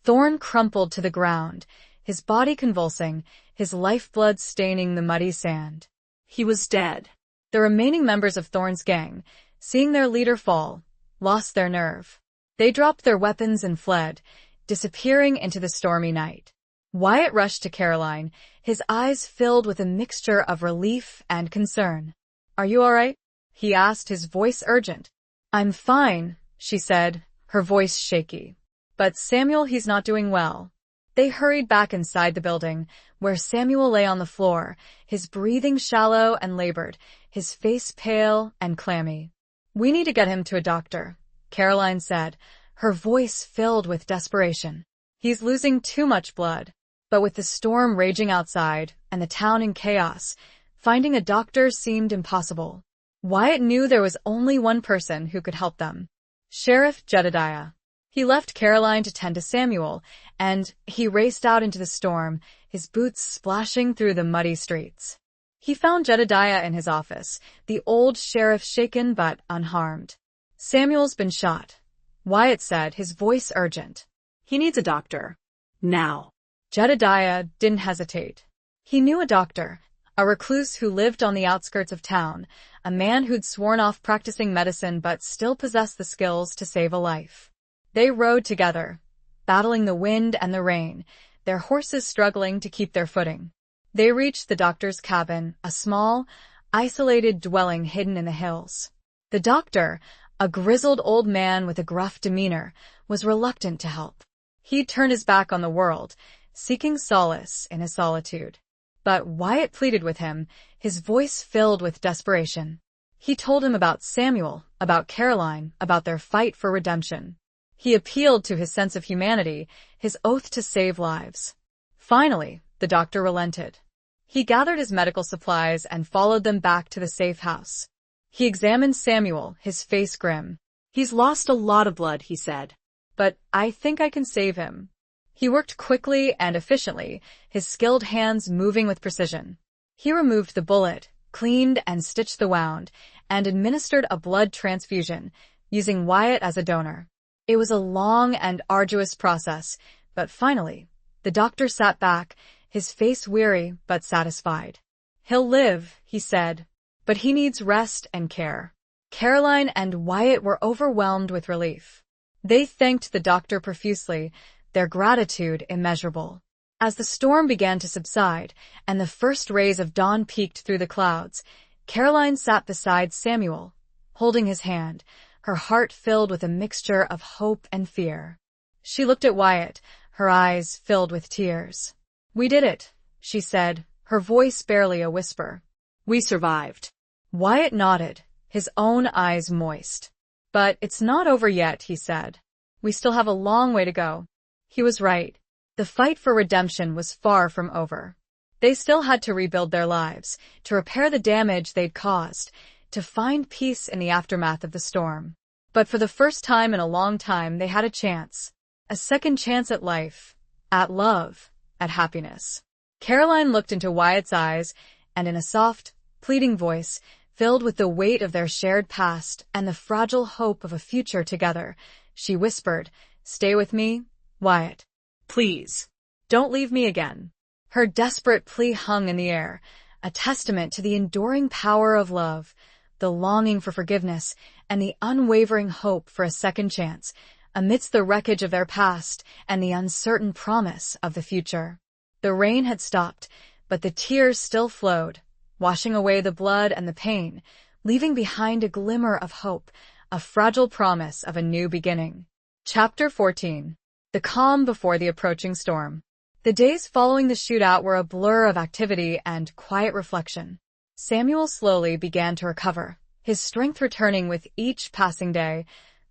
Thorn crumpled to the ground, his body convulsing, his lifeblood staining the muddy sand. He was dead. The remaining members of Thorn's gang, seeing their leader fall, lost their nerve. They dropped their weapons and fled, disappearing into the stormy night. Wyatt rushed to Caroline, his eyes filled with a mixture of relief and concern. "Are you all right?" he asked, his voice urgent. "I'm fine," she said, her voice shaky. "But Samuel, he's not doing well." They hurried back inside the building, where Samuel lay on the floor, his breathing shallow and labored, his face pale and clammy. "We need to get him to a doctor," Caroline said, her voice filled with desperation. "He's losing too much blood." But with the storm raging outside and the town in chaos, finding a doctor seemed impossible. Wyatt knew there was only one person who could help them. Sheriff Jedediah. He left Caroline to tend to Samuel, and he raced out into the storm, his boots splashing through the muddy streets. He found Jedediah in his office, the old sheriff shaken but unharmed. "Samuel's been shot," Wyatt said, his voice urgent. "He needs a doctor. Now." Jedediah didn't hesitate. He knew a doctor, a recluse who lived on the outskirts of town, a man who'd sworn off practicing medicine but still possessed the skills to save a life. They rode together, battling the wind and the rain, their horses struggling to keep their footing. They reached the doctor's cabin, a small, isolated dwelling hidden in the hills. The doctor, a grizzled old man with a gruff demeanor, was reluctant to help. He'd turned his back on the world, seeking solace in his solitude. But Wyatt pleaded with him, his voice filled with desperation. He told him about Samuel, about Caroline, about their fight for redemption. He appealed to his sense of humanity, his oath to save lives. Finally, the doctor relented. He gathered his medical supplies and followed them back to the safe house. He examined Samuel, his face grim. "He's lost a lot of blood," he said. "But I think I can save him." He worked quickly and efficiently, his skilled hands moving with precision. He removed the bullet, cleaned and stitched the wound, and administered a blood transfusion, using Wyatt as a donor. It was a long and arduous process, but finally, the doctor sat back, his face weary but satisfied. "He'll live," he said, "but he needs rest and care." Caroline and Wyatt were overwhelmed with relief. They thanked the doctor profusely, their gratitude immeasurable. As the storm began to subside and the first rays of dawn peeked through the clouds, Caroline sat beside Samuel, holding his hand, her heart filled with a mixture of hope and fear. She looked at Wyatt, her eyes filled with tears. "We did it," she said, her voice barely a whisper. "We survived." Wyatt nodded, his own eyes moist. "But it's not over yet," he said. "We still have a long way to go." He was right. The fight for redemption was far from over. They still had to rebuild their lives, to repair the damage they'd caused, to find peace in the aftermath of the storm. But for the first time in a long time, they had a chance. A second chance at life, at love, at happiness. Caroline looked into Wyatt's eyes, and in a soft, pleading voice, filled with the weight of their shared past and the fragile hope of a future together, she whispered, "Stay with me, Wyatt. Please. Don't leave me again." Her desperate plea hung in the air, a testament to the enduring power of love, the longing for forgiveness, and the unwavering hope for a second chance, amidst the wreckage of their past and the uncertain promise of the future. The rain had stopped, but the tears still flowed, washing away the blood and the pain, leaving behind a glimmer of hope, a fragile promise of a new beginning. Chapter 14. The calm before the approaching storm. The days following the shootout were a blur of activity and quiet reflection. Samuel slowly began to recover, his strength returning with each passing day,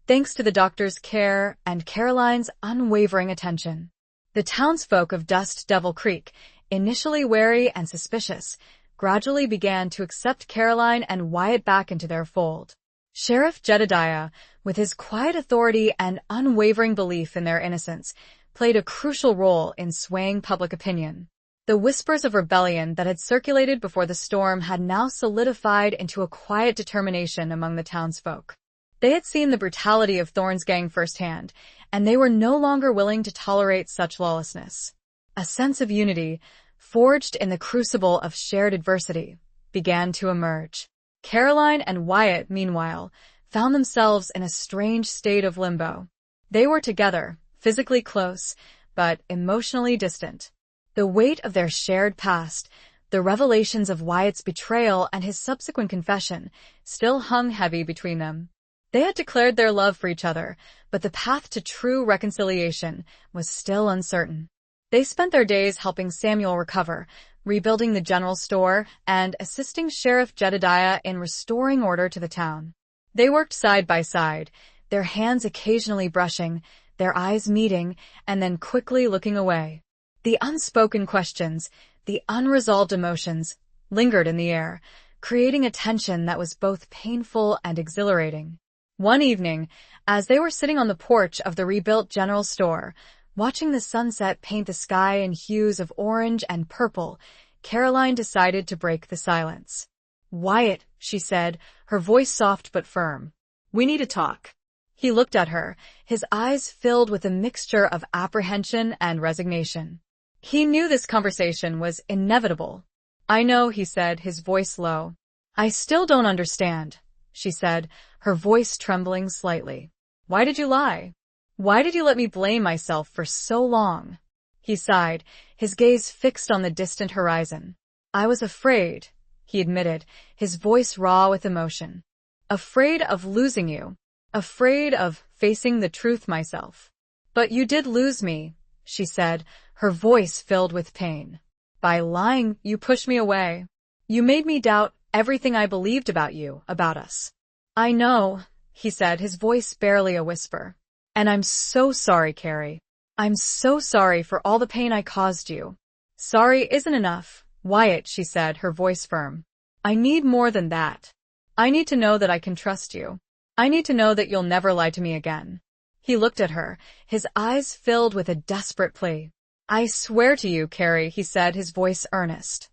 thanks to the doctor's care and Caroline's unwavering attention. The townsfolk of Dust Devil Creek, initially wary and suspicious, gradually began to accept Caroline and Wyatt back into their fold. Sheriff Jedediah, with his quiet authority and unwavering belief in their innocence, played a crucial role in swaying public opinion. The whispers of rebellion that had circulated before the storm had now solidified into a quiet determination among the townsfolk. They had seen the brutality of Thorne's gang firsthand, and they were no longer willing to tolerate such lawlessness. A sense of unity, forged in the crucible of shared adversity, began to emerge. Caroline and Wyatt, meanwhile, found themselves in a strange state of limbo. They were together, physically close, but emotionally distant. The weight of their shared past, the revelations of Wyatt's betrayal and his subsequent confession, still hung heavy between them. They had declared their love for each other, but the path to true reconciliation was still uncertain. They spent their days helping Samuel recover, rebuilding the general store, and assisting Sheriff Jedediah in restoring order to the town. They worked side by side, their hands occasionally brushing, their eyes meeting, and then quickly looking away. The unspoken questions, the unresolved emotions, lingered in the air, creating a tension that was both painful and exhilarating. One evening, as they were sitting on the porch of the rebuilt general store, watching the sunset paint the sky in hues of orange and purple, Caroline decided to break the silence. "Wyatt," she said, her voice soft but firm. "We need to talk." He looked at her, his eyes filled with a mixture of apprehension and resignation. He knew this conversation was inevitable. "I know," he said, his voice low. "I still don't understand," she said, her voice trembling slightly. "Why did you lie? Why did you let me blame myself for so long?" He sighed, his gaze fixed on the distant horizon. "I was afraid," he admitted, his voice raw with emotion. "Afraid of losing you. Afraid of facing the truth myself." "But you did lose me," she said, her voice filled with pain. "By lying, you pushed me away. You made me doubt everything I believed about you, about us." "I know," he said, his voice barely a whisper. "And I'm so sorry, Carrie. I'm so sorry for all the pain I caused you." "Sorry isn't enough, Wyatt," she said, her voice firm. "I need more than that. I need to know that I can trust you. I need to know that you'll never lie to me again." He looked at her, his eyes filled with a desperate plea. "I swear to you, Carrie," he said, his voice earnest.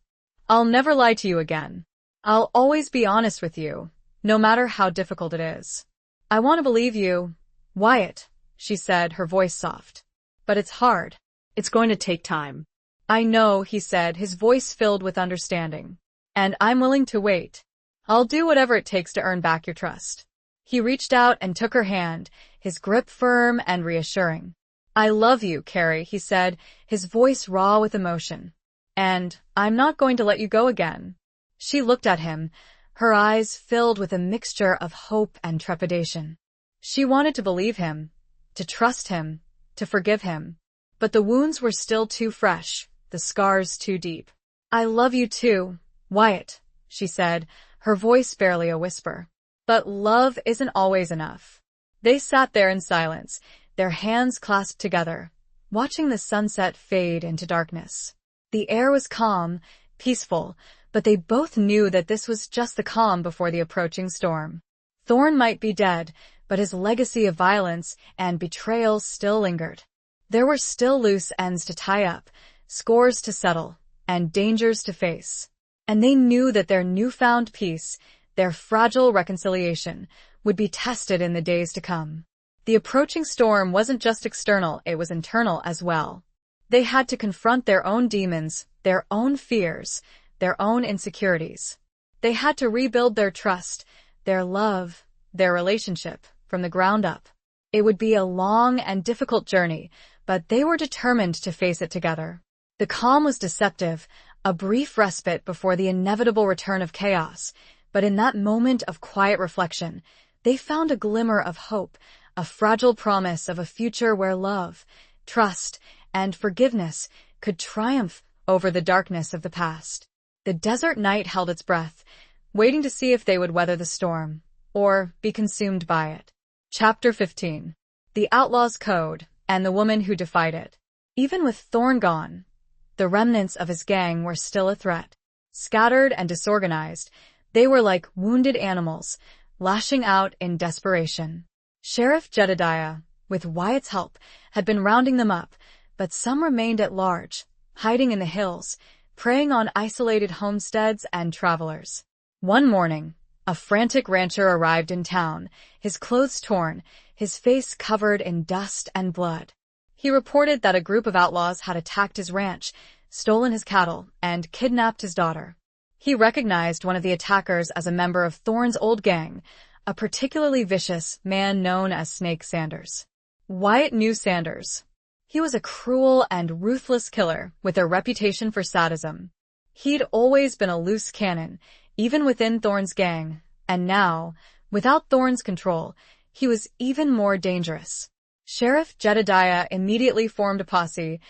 "I'll never lie to you again. I'll always be honest with you, no matter how difficult it is." I want to believe you, Wyatt, she said, her voice soft. But it's hard. It's going to take time. I know, he said, his voice filled with understanding. And I'm willing to wait. I'll do whatever it takes to earn back your trust. He reached out and took her hand, his grip firm and reassuring. I love you, Carrie, he said, his voice raw with emotion. And I'm not going to let you go again. She looked at him, her eyes filled with a mixture of hope and trepidation. She wanted to believe him, to trust him, to forgive him. But the wounds were still too fresh, the scars too deep. I love you too, Wyatt, she said, her voice barely a whisper. But love isn't always enough. They sat there in silence, their hands clasped together, watching the sunset fade into darkness. The air was calm, peaceful, but they both knew that this was just the calm before the approaching storm. Thorn might be dead, but his legacy of violence and betrayal still lingered. There were still loose ends to tie up, scores to settle, and dangers to face. And they knew that their newfound peace, their fragile reconciliation, would be tested in the days to come. The approaching storm wasn't just external, it was internal as well. They had to confront their own demons, their own fears, their own insecurities. They had to rebuild their trust, their love, their relationship, from the ground up. It would be a long and difficult journey, but they were determined to face it together. The calm was deceptive, a brief respite before the inevitable return of chaos, but in that moment of quiet reflection, they found a glimmer of hope, a fragile promise of a future where love, trust, and forgiveness could triumph over the darkness of the past. The desert night held its breath, waiting to see if they would weather the storm, or be consumed by it. Chapter 15. The Outlaw's Code, and the Woman Who Defied It. Even with Thorn gone, the remnants of his gang were still a threat. Scattered and disorganized, they were like wounded animals, lashing out in desperation. Sheriff Jedediah, with Wyatt's help, had been rounding them up, but some remained at large, hiding in the hills, preying on isolated homesteads and travelers. One morning, a frantic rancher arrived in town, his clothes torn, his face covered in dust and blood. He reported that a group of outlaws had attacked his ranch, stolen his cattle, and kidnapped his daughter. He recognized one of the attackers as a member of Thorn's old gang, a particularly vicious man known as Snake Sanders. Wyatt knew Sanders. He was a cruel and ruthless killer with a reputation for sadism. He'd always been a loose cannon, even within Thorn's gang, and now, without Thorn's control, he was even more dangerous. Sheriff Jedediah immediately formed a posse,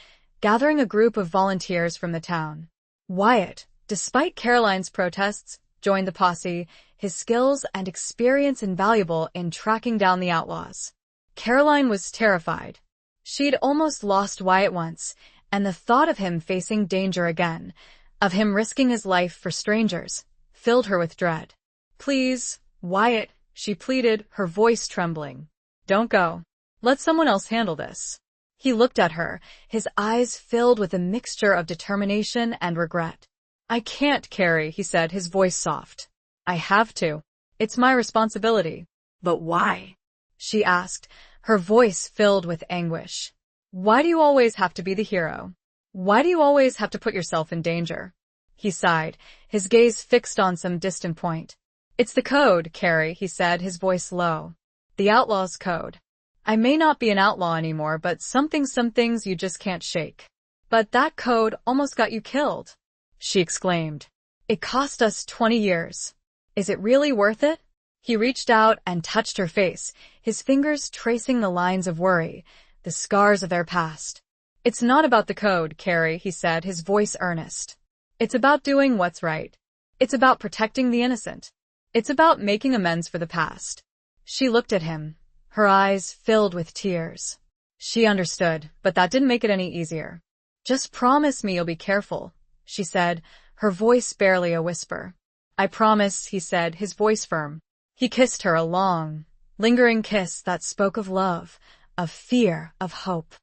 gathering a group of volunteers from the town. Wyatt, despite Caroline's protests, joined the posse, his skills and experience invaluable in tracking down the outlaws. Caroline was terrified. She'd almost lost Wyatt once, and the thought of him facing danger again, of him risking his life for strangers, filled her with dread. Please, Wyatt, she pleaded, her voice trembling. Don't go. Let someone else handle this. He looked at her, his eyes filled with a mixture of determination and regret. I can't, Carrie, he said, his voice soft. I have to. It's my responsibility. But why? She asked, her voice filled with anguish. Why do you always have to be the hero? Why do you always have to put yourself in danger? He sighed, his gaze fixed on some distant point. It's the code, Carrie, he said, his voice low. The outlaw's code. I may not be an outlaw anymore, but some things you just can't shake. But that code almost got you killed, she exclaimed. It cost us 20 years. Is it really worth it? He reached out and touched her face, his fingers tracing the lines of worry, the scars of their past. It's not about the code, Carrie, he said, his voice earnest. It's about doing what's right. It's about protecting the innocent. It's about making amends for the past. She looked at him, her eyes filled with tears. She understood, but that didn't make it any easier. Just promise me you'll be careful, she said, her voice barely a whisper. I promise, he said, his voice firm. He kissed her, a long, lingering kiss that spoke of love, of fear, of hope.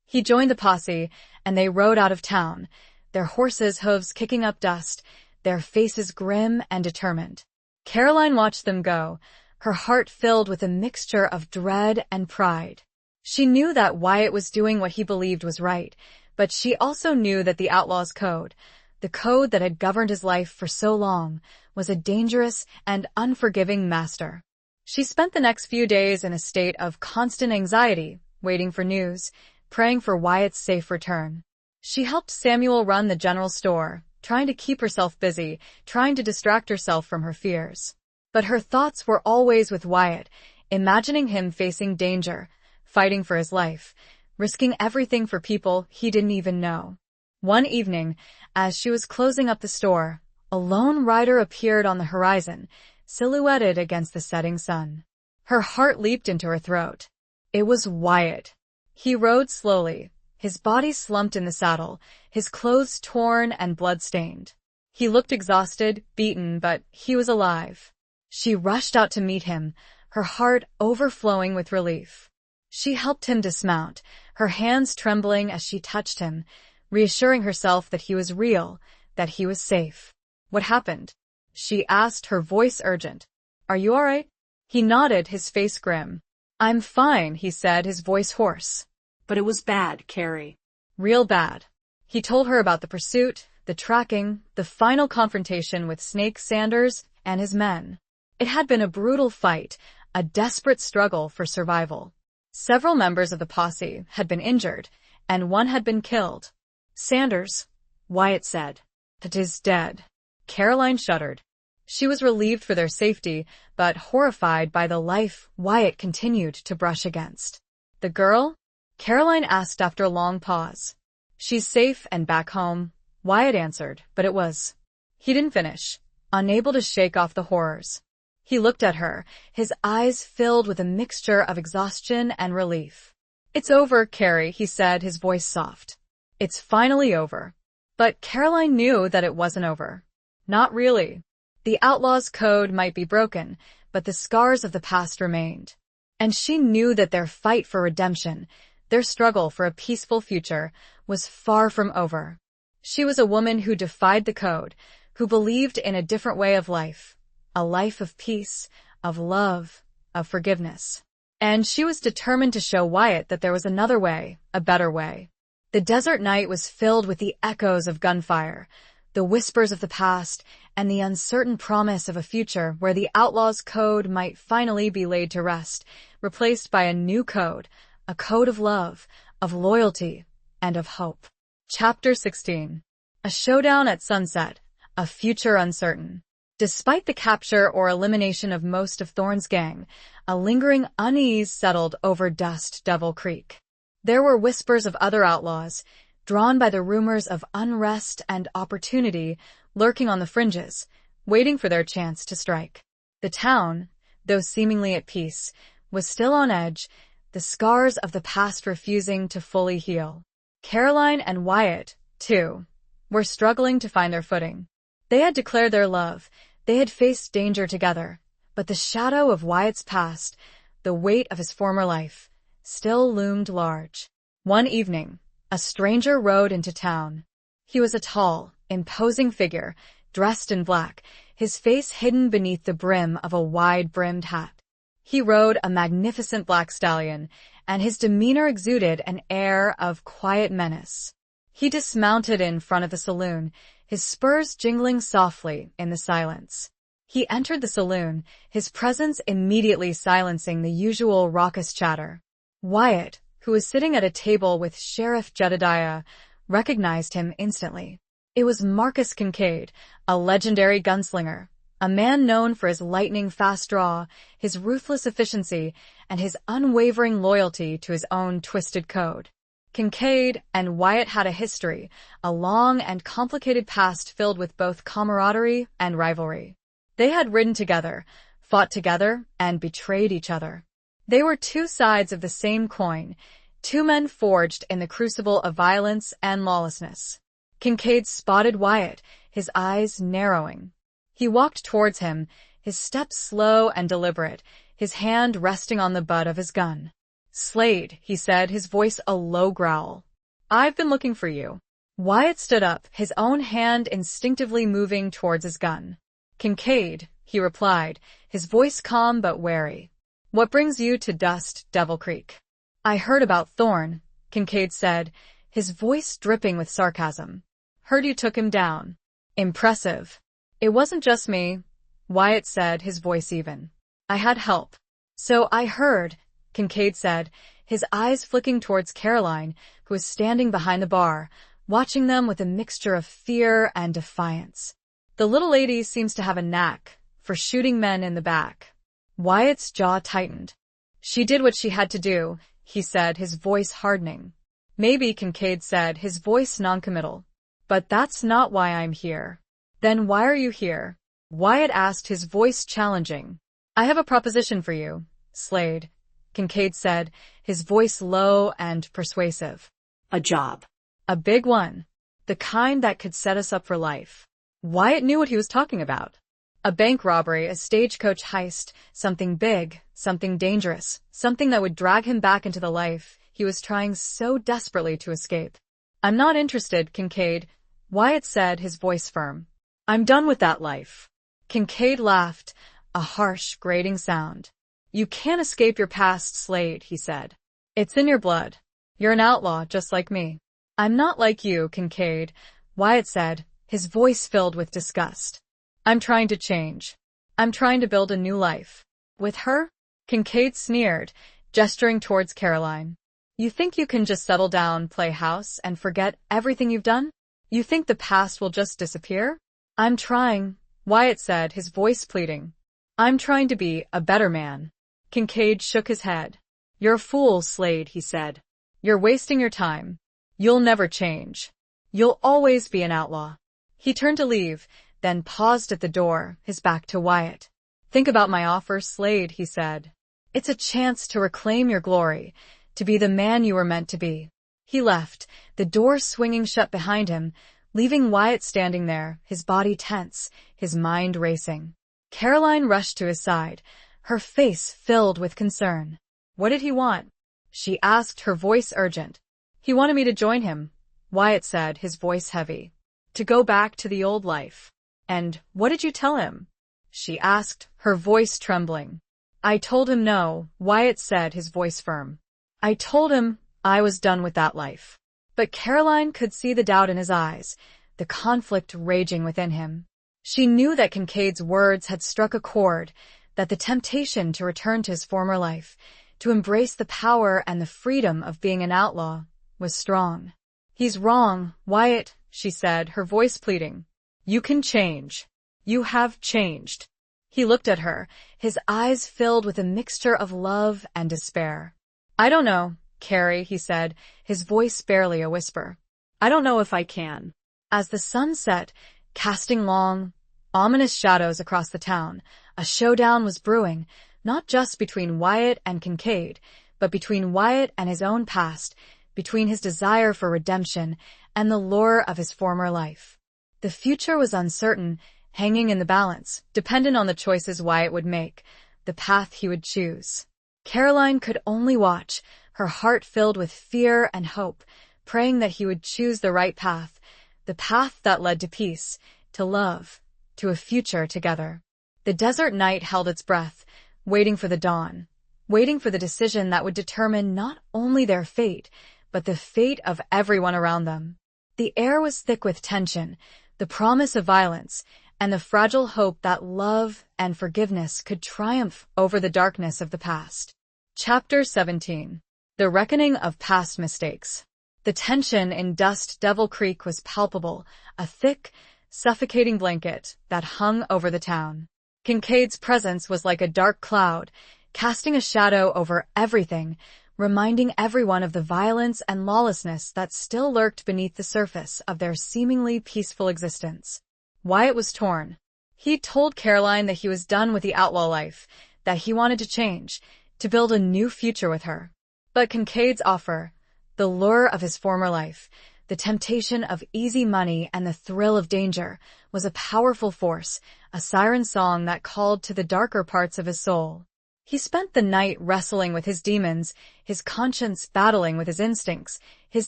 He joined the posse, and they rode out of town, their horses' hooves kicking up dust, their faces grim and determined. Caroline watched them go, her heart filled with a mixture of dread and pride. She knew that Wyatt was doing what he believed was right, but she also knew that the outlaw's code, the code that had governed his life for so long, was a dangerous and unforgiving master. She spent the next few days in a state of constant anxiety, waiting for news, praying for Wyatt's safe return. She helped Samuel run the general store, trying to keep herself busy, trying to distract herself from her fears. But her thoughts were always with Wyatt, imagining him facing danger, fighting for his life, risking everything for people he didn't even know. One evening, as she was closing up the store, a lone rider appeared on the horizon, silhouetted against the setting sun. Her heart leaped into her throat. It was Wyatt. He rode slowly, his body slumped in the saddle, his clothes torn and blood-stained. He looked exhausted, beaten, but he was alive. She rushed out to meet him, her heart overflowing with relief. She helped him dismount, her hands trembling as she touched him, reassuring herself that he was real, that he was safe. "What happened?" she asked, her voice urgent. "Are you all right?" He nodded, his face grim. "I'm fine," he said, his voice hoarse. But it was bad, Carrie. Real bad. He told her about the pursuit, the tracking, the final confrontation with Snake Sanders and his men. It had been a brutal fight, a desperate struggle for survival. Several members of the posse had been injured, and one had been killed. "Sanders," Wyatt said. "That is dead." Caroline shuddered. She was relieved for their safety, but horrified by the life Wyatt continued to brush against. "The girl?" Caroline asked after a long pause. "She's safe and back home," Wyatt answered, but it was. He didn't finish, unable to shake off the horrors. He looked at her, his eyes filled with a mixture of exhaustion and relief. "It's over, Carrie," he said, his voice soft. "It's finally over." But Caroline knew that it wasn't over. Not really. The outlaw's code might be broken, but the scars of the past remained. And she knew that their fight for redemption, their struggle for a peaceful future, was far from over. She was a woman who defied the code, who believed in a different way of life, a life of peace, of love, of forgiveness. And she was determined to show Wyatt that there was another way, a better way. The desert night was filled with the echoes of gunfire, the whispers of the past, and the uncertain promise of a future where the outlaw's code might finally be laid to rest, replaced by a new code, a code of love, of loyalty, and of hope. Chapter 16. A showdown at sunset, a future uncertain. Despite the capture or elimination of most of Thorne's gang, a lingering unease settled over Dust Devil Creek. There were whispers of other outlaws, drawn by the rumors of unrest and opportunity lurking on the fringes, waiting for their chance to strike. The town, though seemingly at peace, was still on edge, the scars of the past refusing to fully heal. Caroline and Wyatt, too, were struggling to find their footing. They had declared their love, they had faced danger together, but the shadow of Wyatt's past, the weight of his former life, still loomed large. One evening, a stranger rode into town. He was a tall, imposing figure, dressed in black, his face hidden beneath the brim of a wide-brimmed hat. He rode a magnificent black stallion, and his demeanor exuded an air of quiet menace. He dismounted in front of the saloon, his spurs jingling softly in the silence. He entered the saloon, his presence immediately silencing the usual raucous chatter. Wyatt, who was sitting at a table with Sheriff Jedediah, recognized him instantly. It was Marcus Kincaid, a legendary gunslinger, a man known for his lightning-fast draw, his ruthless efficiency, and his unwavering loyalty to his own twisted code. Kincaid and Wyatt had a history, a long and complicated past filled with both camaraderie and rivalry. They had ridden together, fought together, and betrayed each other. They were two sides of the same coin, two men forged in the crucible of violence and lawlessness. Kincaid spotted Wyatt, his eyes narrowing. He walked towards him, his steps slow and deliberate, his hand resting on the butt of his gun. "Slade," he said, his voice a low growl. "I've been looking for you." Wyatt stood up, his own hand instinctively moving towards his gun. Kincaid, he replied, his voice calm but wary. What brings you to Dust Devil Creek? I heard about Thorn, Kincaid said, his voice dripping with sarcasm. Heard you took him down. Impressive. It wasn't just me, Wyatt said, his voice even. I had help. So I heard, Kincaid said, his eyes flicking towards Caroline, who was standing behind the bar, watching them with a mixture of fear and defiance. The little lady seems to have a knack for shooting men in the back. Wyatt's jaw tightened. She did what she had to do, he said, his voice hardening. Maybe, Kincaid said, his voice noncommittal. But that's not why I'm here. Then why are you here? Wyatt asked, his voice challenging. I have a proposition for you, Slade, Kincaid said, his voice low and persuasive. A job. A big one. The kind that could set us up for life. Wyatt knew what he was talking about. A bank robbery, a stagecoach heist, something big, something dangerous, something that would drag him back into the life he was trying so desperately to escape. I'm not interested, Kincaid, Wyatt said, his voice firm. I'm done with that life. Kincaid laughed, a harsh, grating sound. You can't escape your past, Slade, he said. It's in your blood. You're an outlaw, just like me. I'm not like you, Kincaid, Wyatt said, his voice filled with disgust. I'm trying to change. I'm trying to build a new life. With her? Kincaid sneered, gesturing towards Caroline. You think you can just settle down, play house, and forget everything you've done? You think the past will just disappear? I'm trying, Wyatt said, his voice pleading. I'm trying to be a better man. Kincaid shook his head. You're a fool, Slade, he said. You're wasting your time. You'll never change. You'll always be an outlaw. He turned to leave, then paused at the door, his back to Wyatt. Think about my offer, Slade, he said. It's a chance to reclaim your glory, to be the man you were meant to be. He left, the door swinging shut behind him, leaving Wyatt standing there, his body tense, his mind racing. Caroline rushed to his side, her face filled with concern. What did he want? She asked, her voice urgent. He wanted me to join him, Wyatt said, his voice heavy. To go back to the old life. And what did you tell him? She asked, her voice trembling. I told him no, Wyatt said, his voice firm. I told him I was done with that life. But Caroline could see the doubt in his eyes, the conflict raging within him. She knew that Kincaid's words had struck a chord, that the temptation to return to his former life, to embrace the power and the freedom of being an outlaw, was strong. He's wrong, Wyatt, she said, her voice pleading. You can change. You have changed. He looked at her, his eyes filled with a mixture of love and despair. I don't know, Carrie, he said, his voice barely a whisper. I don't know if I can. As the sun set, casting long, ominous shadows across the town, a showdown was brewing, not just between Wyatt and Kincaid, but between Wyatt and his own past, between his desire for redemption and the lure of his former life. The future was uncertain, hanging in the balance, dependent on the choices Wyatt would make, the path he would choose. Caroline could only watch, her heart filled with fear and hope, praying that he would choose the right path, the path that led to peace, to love, to a future together. The desert night held its breath, waiting for the dawn, waiting for the decision that would determine not only their fate, but the fate of everyone around them. The air was thick with tension, the promise of violence, and the fragile hope that love and forgiveness could triumph over the darkness of the past. Chapter 17. The Reckoning of Past Mistakes. The tension in Dust Devil Creek was palpable, a thick, suffocating blanket that hung over the town. Kincaid's presence was like a dark cloud, casting a shadow over everything, reminding everyone of the violence and lawlessness that still lurked beneath the surface of their seemingly peaceful existence. Wyatt was torn. He told Caroline that he was done with the outlaw life, that he wanted to change, to build a new future with her. But Kincaid's offer, the lure of his former life, the temptation of easy money and the thrill of danger, was a powerful force, a siren song that called to the darker parts of his soul. He spent the night wrestling with his demons, his conscience battling with his instincts, his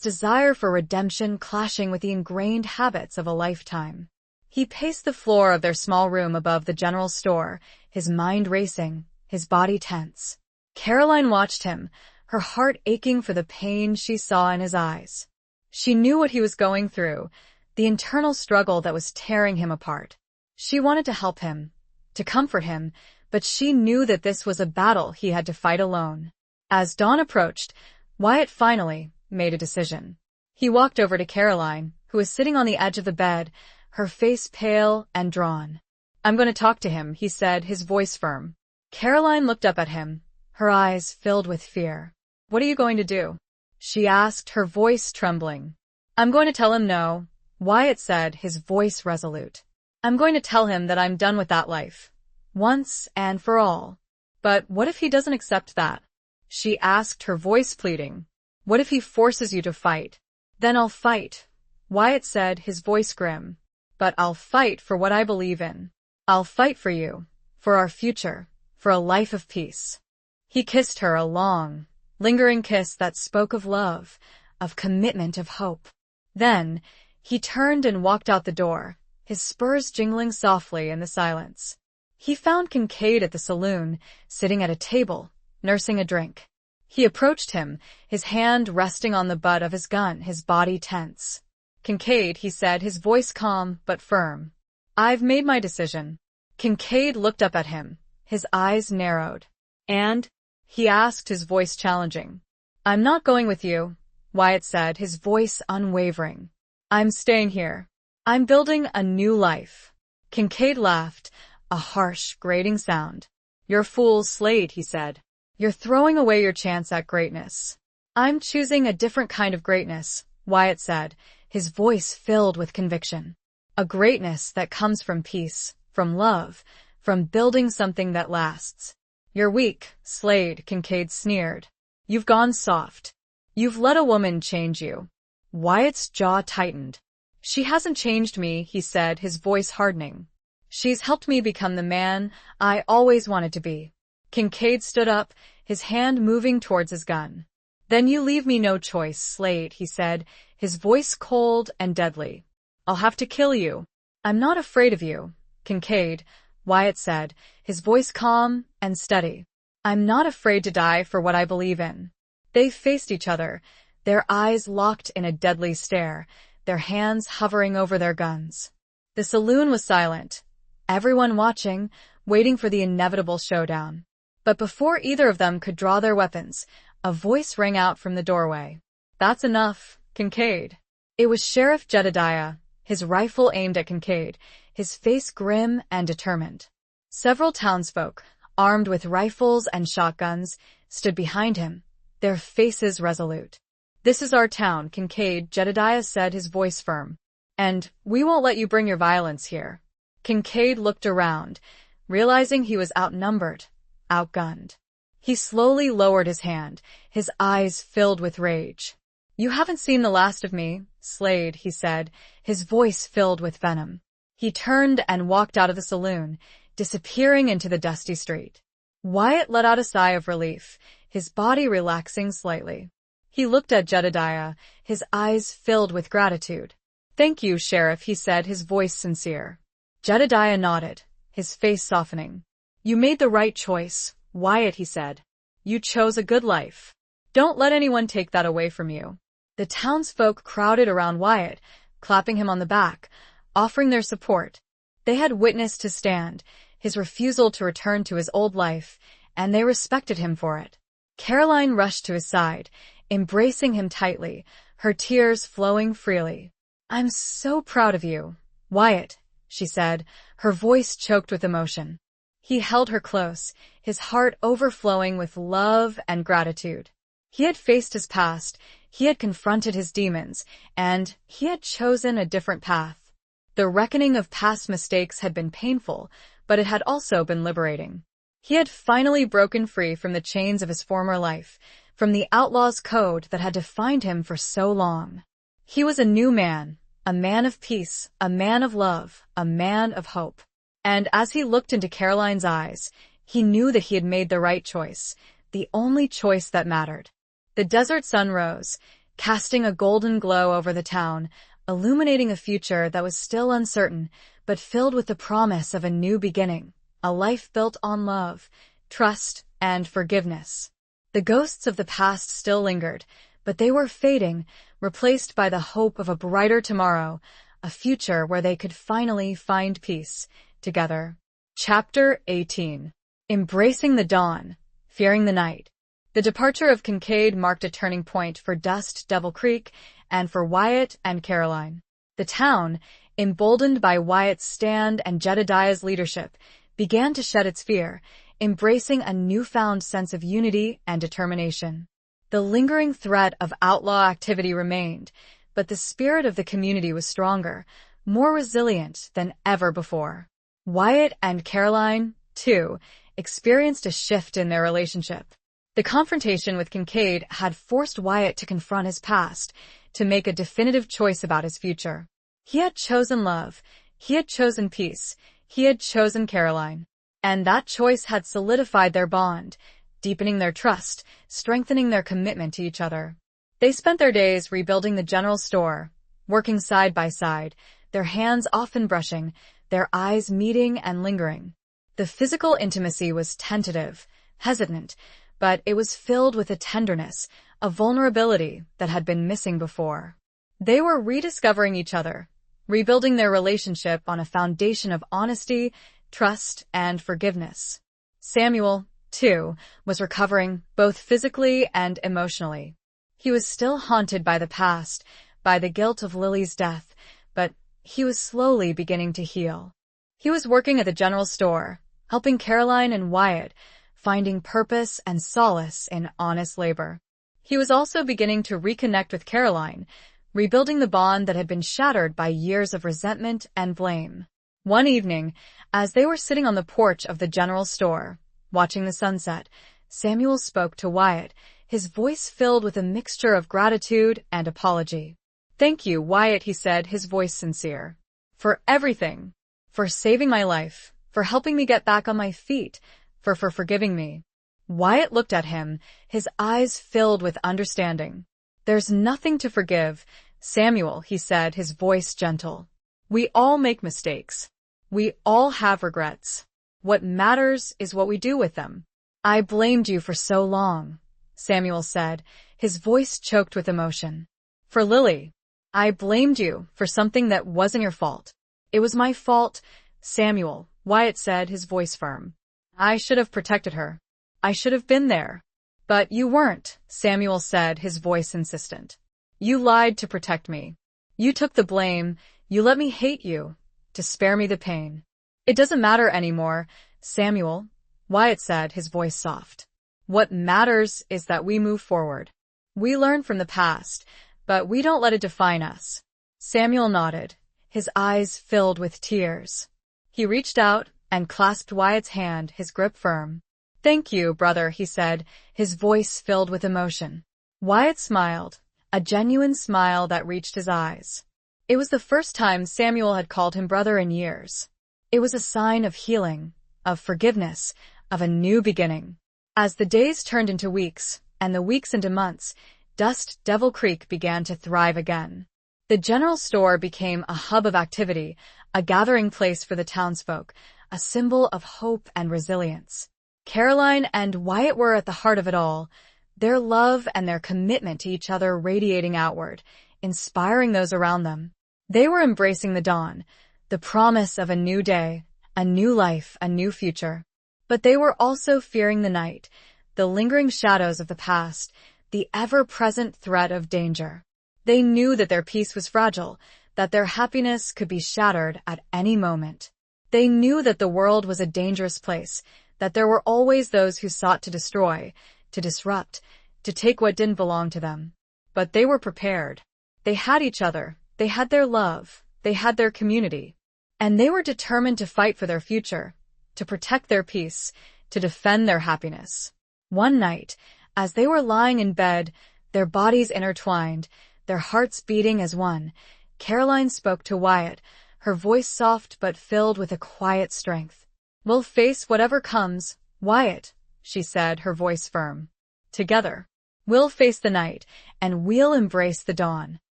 desire for redemption clashing with the ingrained habits of a lifetime. He paced the floor of their small room above the general store, his mind racing, his body tense. Caroline watched him, her heart aching for the pain she saw in his eyes. She knew what he was going through, the internal struggle that was tearing him apart. She wanted to help him, to comfort him, but she knew that this was a battle he had to fight alone. As dawn approached, Wyatt finally made a decision. He walked over to Caroline, who was sitting on the edge of the bed, her face pale and drawn. "I'm going to talk to him," he said, his voice firm. Caroline looked up at him, her eyes filled with fear. "What are you going to do?" she asked, her voice trembling. "I'm going to tell him no," Wyatt said, his voice resolute. "I'm going to tell him that I'm done with that life, once and for all." "But what if he doesn't accept that?" she asked, her voice pleading. "What if he forces you to fight?" "Then I'll fight," Wyatt said, his voice grim. "But I'll fight for what I believe in. I'll fight for you, for our future, for a life of peace." He kissed her, a long, lingering kiss that spoke of love, of commitment, of hope. Then, he turned and walked out the door, his spurs jingling softly in the silence. He found Kincaid at the saloon, sitting at a table, nursing a drink. He approached him, his hand resting on the butt of his gun, his body tense. "Kincaid," he said, his voice calm but firm. "I've made my decision." Kincaid looked up at him, his eyes narrowed. "And?" he asked, his voice challenging. "I'm not going with you," Wyatt said, his voice unwavering. "I'm staying here. I'm building a new life." Kincaid laughed, a harsh, grating sound. "You're fool, Slade," he said. "You're throwing away your chance at greatness." "I'm choosing a different kind of greatness," Wyatt said, his voice filled with conviction. "A greatness that comes from peace, from love, from building something that lasts." "You're weak, Slade," Kincaid sneered. "You've gone soft. You've let a woman change you." Wyatt's jaw tightened. "She hasn't changed me," he said, his voice hardening. "She's helped me become the man I always wanted to be." Kincaid stood up, his hand moving towards his gun. "Then you leave me no choice, Slade," he said, his voice cold and deadly. "I'll have to kill you." "I'm not afraid of you, Kincaid," Wyatt said, his voice calm and steady. "I'm not afraid to die for what I believe in." They faced each other, their eyes locked in a deadly stare, their hands hovering over their guns. The saloon was silent, everyone watching, waiting for the inevitable showdown. But before either of them could draw their weapons, a voice rang out from the doorway. "That's enough, Kincaid." It was Sheriff Jedediah, his rifle aimed at Kincaid, his face grim and determined. Several townsfolk, armed with rifles and shotguns, stood behind him, their faces resolute. "This is our town, Kincaid," Jedediah said, his voice firm. "And we won't let you bring your violence here." Kincaid looked around, realizing he was outnumbered, outgunned. He slowly lowered his hand, his eyes filled with rage. "You haven't seen the last of me, Slade," he said, his voice filled with venom. He turned and walked out of the saloon, disappearing into the dusty street. Wyatt let out a sigh of relief, his body relaxing slightly. He looked at Jedediah, his eyes filled with gratitude. "Thank you, Sheriff," he said, his voice sincere. Jedediah nodded, his face softening. "You made the right choice, Wyatt," he said. "You chose a good life. Don't let anyone take that away from you." The townsfolk crowded around Wyatt, clapping him on the back, offering their support. They had witnessed his stand, his refusal to return to his old life, and they respected him for it. Caroline rushed to his side, embracing him tightly, her tears flowing freely. "I'm so proud of you, Wyatt," she said, her voice choked with emotion. He held her close, his heart overflowing with love and gratitude. He had faced his past, he had confronted his demons, and he had chosen a different path. The reckoning of past mistakes had been painful, but it had also been liberating. He had finally broken free from the chains of his former life, from the outlaw's code that had defined him for so long. He was a new man, a man of peace, a man of love, a man of hope. And as he looked into Caroline's eyes, he knew that he had made the right choice, the only choice that mattered. The desert sun rose, casting a golden glow over the town, illuminating a future that was still uncertain, but filled with the promise of a new beginning, a life built on love, trust, and forgiveness. The ghosts of the past still lingered, but they were fading, replaced by the hope of a brighter tomorrow, a future where they could finally find peace together. Chapter 18. Embracing the Dawn, Fearing the Night. The departure of Kincaid marked a turning point for Dust Devil Creek and for Wyatt and Caroline. The town, emboldened by Wyatt's stand and Jedediah's leadership, began to shed its fear, embracing a newfound sense of unity and determination. The lingering threat of outlaw activity remained, but the spirit of the community was stronger, more resilient than ever before. Wyatt and Caroline, too, experienced a shift in their relationship. The confrontation with Kincaid had forced Wyatt to confront his past, to make a definitive choice about his future. He had chosen love, he had chosen peace, he had chosen Caroline. And that choice had solidified their bond, deepening their trust, strengthening their commitment to each other. They spent their days rebuilding the general store, working side by side, their hands often brushing, their eyes meeting and lingering. The physical intimacy was tentative, hesitant, but it was filled with a tenderness, a vulnerability that had been missing before. They were rediscovering each other, rebuilding their relationship on a foundation of honesty, trust, and forgiveness. Samuel, too, was recovering both physically and emotionally. He was still haunted by the past, by the guilt of Lily's death, but he was slowly beginning to heal. He was working at the general store, helping Caroline and Wyatt, finding purpose and solace in honest labor. He was also beginning to reconnect with Caroline, rebuilding the bond that had been shattered by years of resentment and blame. One evening, as they were sitting on the porch of the general store, watching the sunset, Samuel spoke to Wyatt, his voice filled with a mixture of gratitude and apology. "Thank you, Wyatt," he said, his voice sincere. "For everything. For saving my life. For helping me get back on my feet. For forgiving me." Wyatt looked at him, his eyes filled with understanding. "There's nothing to forgive, Samuel," he said, his voice gentle. "We all make mistakes. We all have regrets. What matters is what we do with them." "I blamed you for so long," Samuel said, his voice choked with emotion. "For Lily. I blamed you for something that wasn't your fault." "It was my fault, Samuel," Wyatt said, his voice firm. "I should have protected her. I should have been there." "But you weren't," Samuel said, his voice insistent. "You lied to protect me. You took the blame. You let me hate you, to spare me the pain." "It doesn't matter anymore, Samuel," Wyatt said, his voice soft. "What matters is that we move forward. We learn from the past, but we don't let it define us." Samuel nodded, his eyes filled with tears. He reached out and clasped Wyatt's hand, his grip firm. "Thank you, brother," he said, his voice filled with emotion. Wyatt smiled, a genuine smile that reached his eyes. It was the first time Samuel had called him brother in years. It was a sign of healing, of forgiveness, of a new beginning. As the days turned into weeks, and the weeks into months, Dust Devil Creek began to thrive again. The general store became a hub of activity, a gathering place for the townsfolk, a symbol of hope and resilience. Caroline and Wyatt were at the heart of it all, their love and their commitment to each other radiating outward, inspiring those around them. They were embracing the dawn, the promise of a new day, a new life, a new future. But they were also fearing the night, the lingering shadows of the past, the ever-present threat of danger. They knew that their peace was fragile, that their happiness could be shattered at any moment. They knew that the world was a dangerous place, that there were always those who sought to destroy, to disrupt, to take what didn't belong to them. But they were prepared. They had each other, they had their love, they had their community. And they were determined to fight for their future, to protect their peace, to defend their happiness. One night, as they were lying in bed, their bodies intertwined, their hearts beating as one, Caroline spoke to Wyatt, her voice soft but filled with a quiet strength. "We'll face whatever comes, Wyatt," she said, her voice firm. "Together. We'll face the night, and we'll embrace the dawn.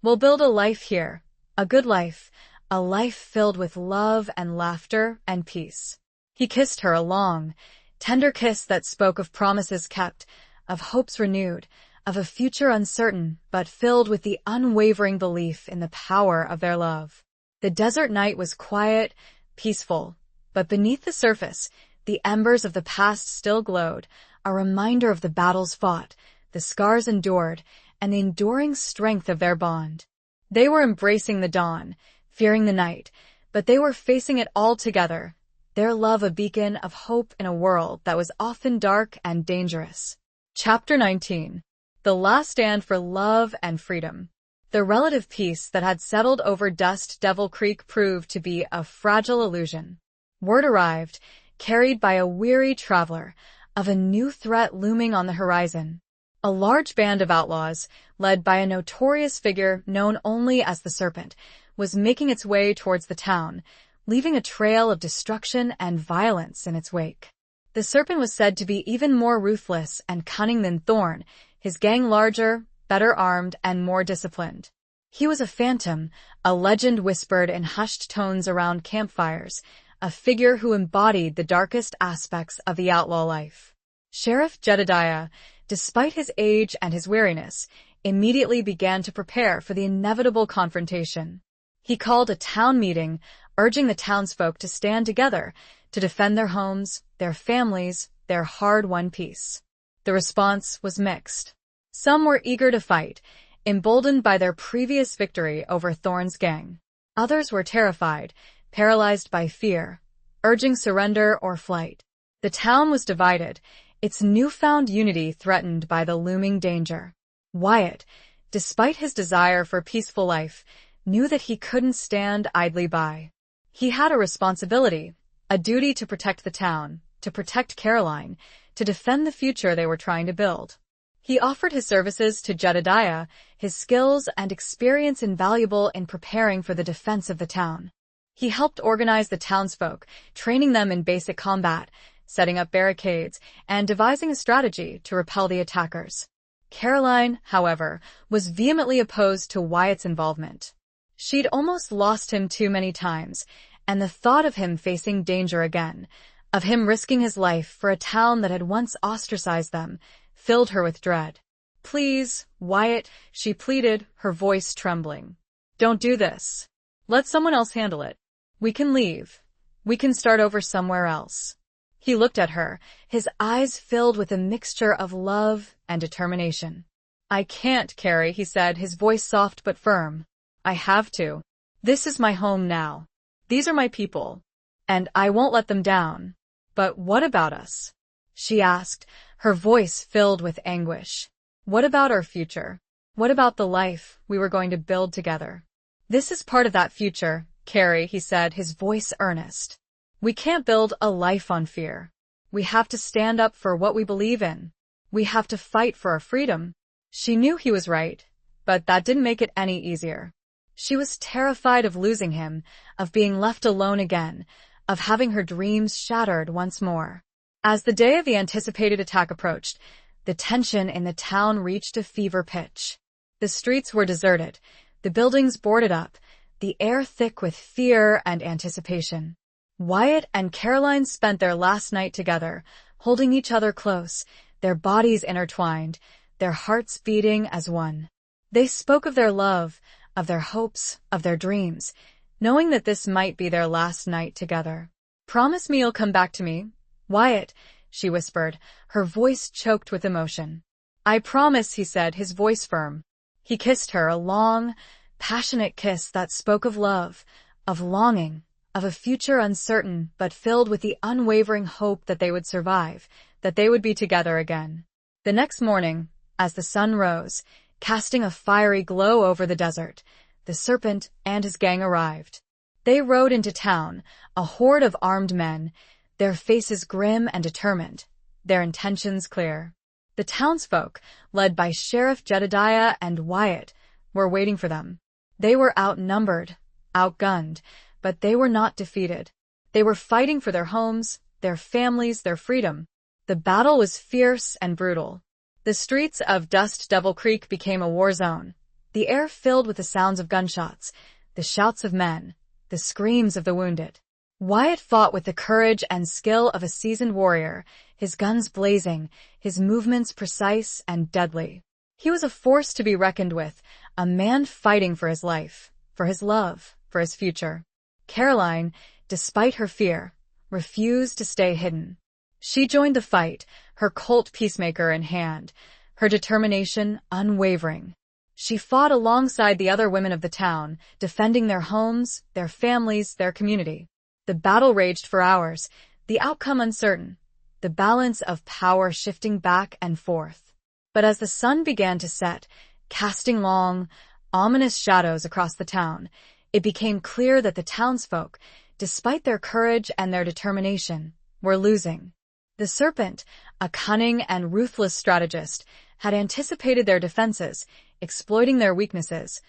We'll build a life here, A good life, a life filled with love and laughter and peace. He kissed her a long, tender kiss that spoke of promises kept, of hopes renewed, of a future uncertain but filled with the unwavering belief in the power of their love. The desert night was quiet, peaceful, but beneath the surface, the embers of the past still glowed, a reminder of the battles fought, the scars endured, and the enduring strength of their bond. They were embracing the dawn, fearing the night, but they were facing it all together, their love a beacon of hope in a world that was often dark and dangerous. Chapter 19. The Last Stand for Love and Freedom. The relative peace that had settled over Dust Devil Creek proved to be a fragile illusion. Word arrived, carried by a weary traveler, of a new threat looming on the horizon. A large band of outlaws, led by a notorious figure known only as the Serpent, was making its way towards the town, leaving a trail of destruction and violence in its wake. The Serpent was said to be even more ruthless and cunning than Thorn, his gang larger, better armed, and more disciplined. He was a phantom, a legend whispered in hushed tones around campfires, a figure who embodied the darkest aspects of the outlaw life. Sheriff Jedediah, despite his age and his weariness, immediately began to prepare for the inevitable confrontation. He called a town meeting, urging the townsfolk to stand together, to defend their homes, their families, their hard-won peace. The response was mixed. Some were eager to fight, emboldened by their previous victory over Thorn's gang. Others were terrified, paralyzed by fear, urging surrender or flight. The town was divided, its newfound unity threatened by the looming danger. Wyatt, despite his desire for peaceful life, knew that he couldn't stand idly by. He had a responsibility, a duty to protect the town, to protect Caroline, to defend the future they were trying to build. He offered his services to Jedediah, his skills and experience invaluable in preparing for the defense of the town. He helped organize the townsfolk, training them in basic combat, setting up barricades, and devising a strategy to repel the attackers. Caroline, however, was vehemently opposed to Wyatt's involvement. She'd almost lost him too many times, and the thought of him facing danger again, of him risking his life for a town that had once ostracized them, filled her with dread. "Please, Wyatt," she pleaded, her voice trembling. "Don't do this. Let someone else handle it. We can leave. We can start over somewhere else." He looked at her, his eyes filled with a mixture of love and determination. "I can't, Carrie," he said, his voice soft but firm. "I have to. This is my home now. These are my people. And I won't let them down." "But what about us?" she asked, her voice filled with anguish. "What about our future? What about the life we were going to build together?" "This is part of that future, Carrie," he said, his voice earnest. "We can't build a life on fear. We have to stand up for what we believe in. We have to fight for our freedom." She knew he was right, but that didn't make it any easier. She was terrified of losing him, of being left alone again, of having her dreams shattered once more. As the day of the anticipated attack approached, the tension in the town reached a fever pitch. The streets were deserted, the buildings boarded up, the air thick with fear and anticipation. Wyatt and Caroline spent their last night together, holding each other close, their bodies intertwined, their hearts beating as one. They spoke of their love, of their hopes, of their dreams, knowing that this might be their last night together. "Promise me you'll come back to me, Wyatt," she whispered, her voice choked with emotion. "I promise," he said, his voice firm. He kissed her, a long, passionate kiss that spoke of love, of longing, of a future uncertain but filled with the unwavering hope that they would survive, that they would be together again. The next morning, as the sun rose, casting a fiery glow over the desert, the Serpent and his gang arrived. They rode into town, a horde of armed men, their faces grim and determined, their intentions clear. The townsfolk, led by Sheriff Jedediah and Wyatt, were waiting for them. They were outnumbered, outgunned, but they were not defeated. They were fighting for their homes, their families, their freedom. The battle was fierce and brutal. The streets of Dust Devil Creek became a war zone, the air filled with the sounds of gunshots, the shouts of men, the screams of the wounded. Wyatt fought with the courage and skill of a seasoned warrior, his guns blazing, his movements precise and deadly. He was a force to be reckoned with, a man fighting for his life, for his love, for his future. Caroline, despite her fear, refused to stay hidden. She joined the fight, her Colt peacemaker in hand, her determination unwavering. She fought alongside the other women of the town, defending their homes, their families, their community. The battle raged for hours, the outcome uncertain, the balance of power shifting back and forth. But as the sun began to set, casting long, ominous shadows across the town, it became clear that the townsfolk, despite their courage and their determination, were losing. The serpent, a cunning and ruthless strategist, had anticipated their defenses, exploiting their weaknesses,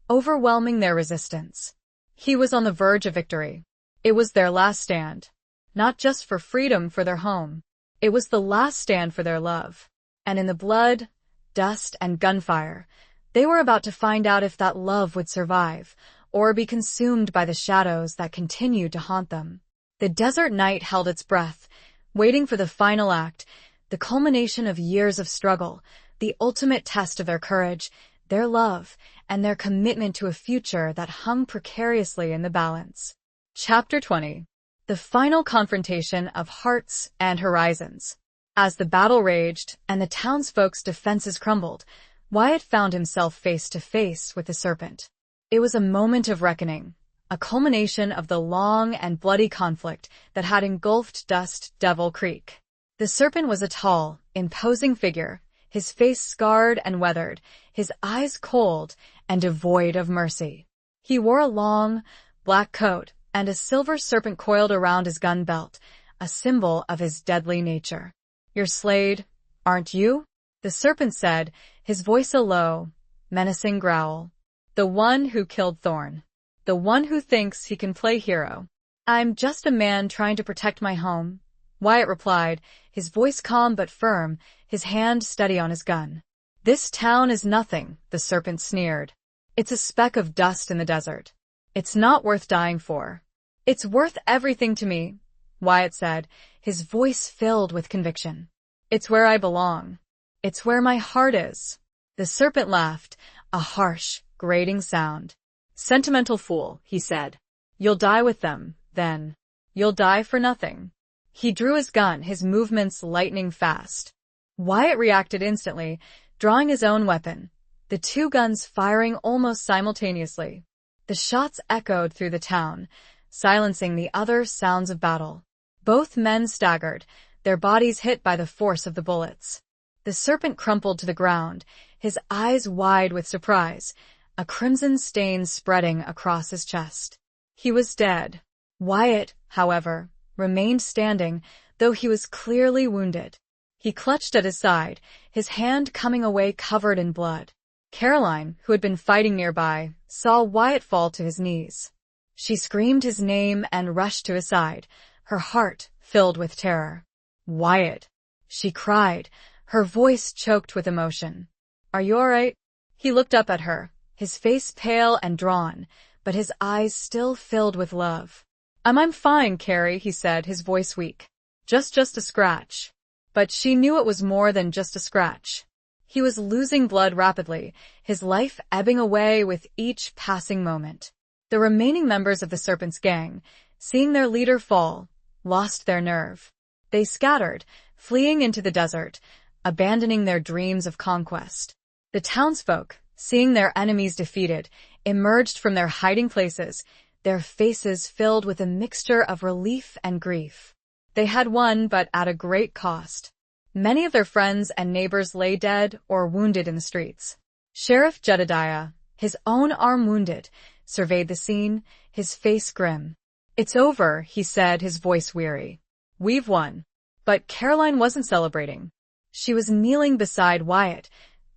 overwhelming their resistance. He was on the verge of victory. It was their last stand. Not just for freedom for their home. It was the last stand for their love. And in the blood, dust, and gunfire, they were about to find out if that love would survive, or be consumed by the shadows that continued to haunt them. The desert night held its breath, waiting for the final act, the culmination of years of struggle, the ultimate test of their courage, their love, and their commitment to a future that hung precariously in the balance. Chapter 20. The final confrontation of hearts and horizons. As the battle raged and the townsfolk's defenses crumbled, Wyatt found himself face to face with the serpent. It was a moment of reckoning, a culmination of the long and bloody conflict that had engulfed Dust Devil Creek. The serpent was a tall, imposing figure, his face scarred and weathered, his eyes cold and devoid of mercy. He wore a long, black coat and a silver serpent coiled around his gun belt, a symbol of his deadly nature. "You're Slade, aren't you?" the serpent said, his voice a low, menacing growl. "The one who killed Thorn. The one who thinks he can play hero." "I'm just a man trying to protect my home," Wyatt replied, his voice calm but firm, his hand steady on his gun. "This town is nothing," the serpent sneered. "It's a speck of dust in the desert. It's not worth dying for." "It's worth everything to me," Wyatt said, his voice filled with conviction. "It's where I belong. It's where my heart is." The serpent laughed, a harsh, grating sound. "Sentimental fool," he said. "You'll die with them, then. You'll die for nothing." He drew his gun, his movements lightning fast. Wyatt reacted instantly, drawing his own weapon, the two guns firing almost simultaneously. The shots echoed through the town, silencing the other sounds of battle. Both men staggered, their bodies hit by the force of the bullets. The serpent crumpled to the ground, his eyes wide with surprise, a crimson stain spreading across his chest. He was dead. Wyatt, however, remained standing, though he was clearly wounded. He clutched at his side, his hand coming away covered in blood. Caroline, who had been fighting nearby, saw Wyatt fall to his knees. She screamed his name and rushed to his side, her heart filled with terror. "Wyatt," she cried, her voice choked with emotion. "Are you all right?" He looked up at her, his face pale and drawn, but his eyes still filled with love. I'm fine, Carrie," he said, his voice weak. Just a scratch." But she knew it was more than just a scratch. He was losing blood rapidly, his life ebbing away with each passing moment. The remaining members of the Serpent's gang, seeing their leader fall, lost their nerve. They scattered, fleeing into the desert, abandoning their dreams of conquest. The townsfolk, seeing their enemies defeated, emerged from their hiding places, their faces filled with a mixture of relief and grief. They had won, but at a great cost. Many of their friends and neighbors lay dead or wounded in the streets. Sheriff Jedediah, his own arm wounded, surveyed the scene, his face grim. "It's over," he said, his voice weary. "We've won." But Caroline wasn't celebrating. She was kneeling beside Wyatt,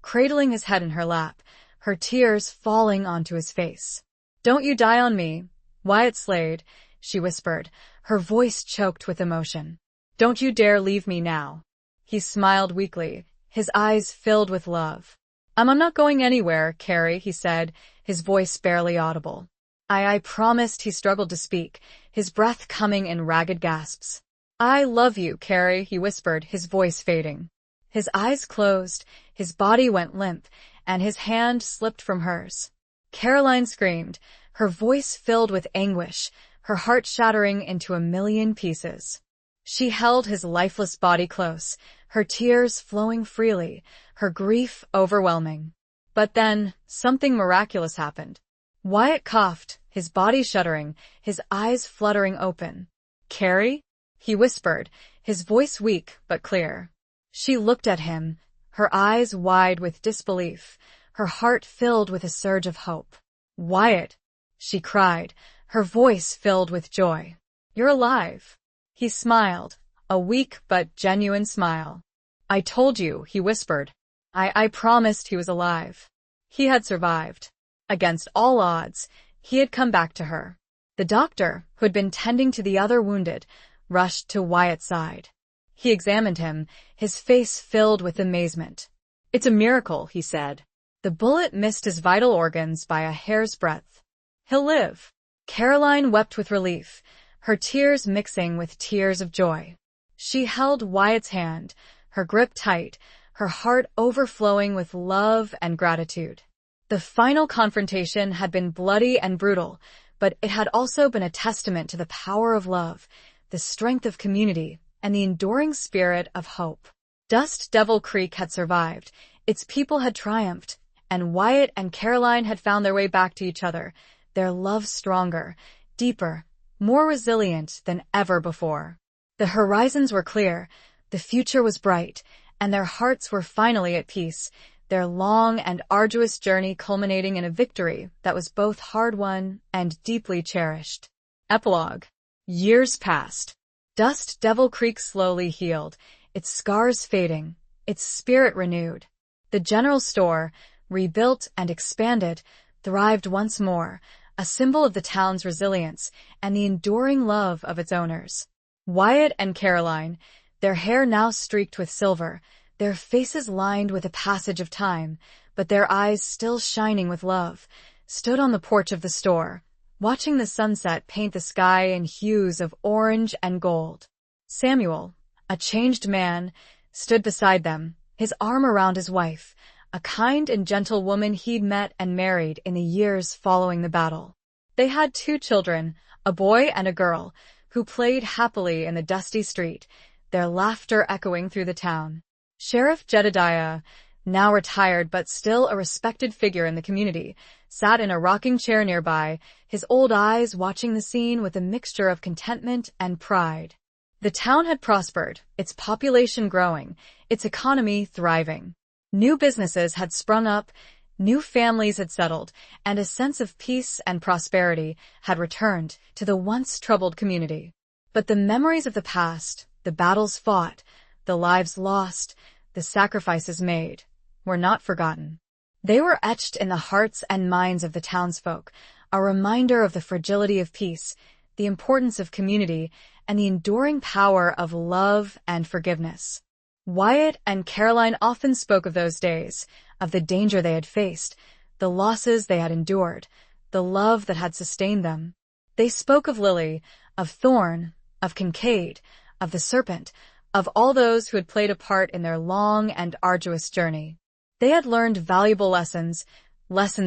cradling his head in her lap, her tears falling onto his face. "Don't you die on me, Wyatt Slade," she whispered, her voice choked with emotion. "Don't you dare leave me now." He smiled weakly, his eyes filled with love. I'm not going anywhere, Carrie," he said, his voice barely audible. I promised. He struggled to speak, his breath coming in ragged gasps. I love you, Carrie, he whispered, his voice fading. His eyes closed, his body went limp, and his hand slipped from hers. Caroline screamed, her voice filled with anguish, her heart shattering into a million pieces. She held his lifeless body close, her tears flowing freely, her grief overwhelming. But then, something miraculous happened. Wyatt coughed, his body shuddering, his eyes fluttering open. Carrie? He whispered, his voice weak but clear. She looked at him, her eyes wide with disbelief, her heart filled with a surge of hope. Wyatt, she cried, her voice filled with joy. You're alive. He smiled, a weak but genuine smile. I told you, he whispered. I promised he was alive. He had survived. Against all odds, he had come back to her. The doctor, who had been tending to the other wounded, rushed to Wyatt's side. He examined him, his face filled with amazement. It's a miracle, he said. The bullet missed his vital organs by a hair's breadth. He'll live. Caroline wept with relief, her tears mixing with tears of joy. She held Wyatt's hand, her grip tight, her heart overflowing with love and gratitude. The final confrontation had been bloody and brutal, but it had also been a testament to the power of love, the strength of community, and the enduring spirit of hope. Dust Devil Creek had survived, its people had triumphed, and Wyatt and Caroline had found their way back to each other, their love stronger, deeper, more resilient than ever before. The horizons were clear, the future was bright, and their hearts were finally at peace, their long and arduous journey culminating in a victory that was both hard-won and deeply cherished. Epilogue. Years passed. Dust Devil Creek slowly healed, its scars fading, its spirit renewed. The general store, rebuilt and expanded, thrived once more, a symbol of the town's resilience and the enduring love of its owners. Wyatt and Caroline, their hair now streaked with silver, their faces lined with the passage of time, but their eyes still shining with love, stood on the porch of the store, watching the sunset paint the sky in hues of orange and gold. Samuel, a changed man, stood beside them, his arm around his wife, a kind and gentle woman he'd met and married in the years following the battle. They had 2 children, a boy and a girl, who played happily in the dusty street, their laughter echoing through the town. Sheriff Jedediah, now retired but still a respected figure in the community, sat in a rocking chair nearby, his old eyes watching the scene with a mixture of contentment and pride. The town had prospered, its population growing, its economy thriving. New businesses had sprung up, new families had settled, and a sense of peace and prosperity had returned to the once troubled community. But the memories of the past, the battles fought, the lives lost, the sacrifices made, were not forgotten. They were etched in the hearts and minds of the townsfolk, a reminder of the fragility of peace, the importance of community, and the enduring power of love and forgiveness. Wyatt and Caroline often spoke of those days, of the danger they had faced, the losses they had endured, the love that had sustained them. They spoke of Lily, of Thorn, of Kincaid, of the Serpent, of all those who had played a part in their long and arduous journey. They had learned valuable lessons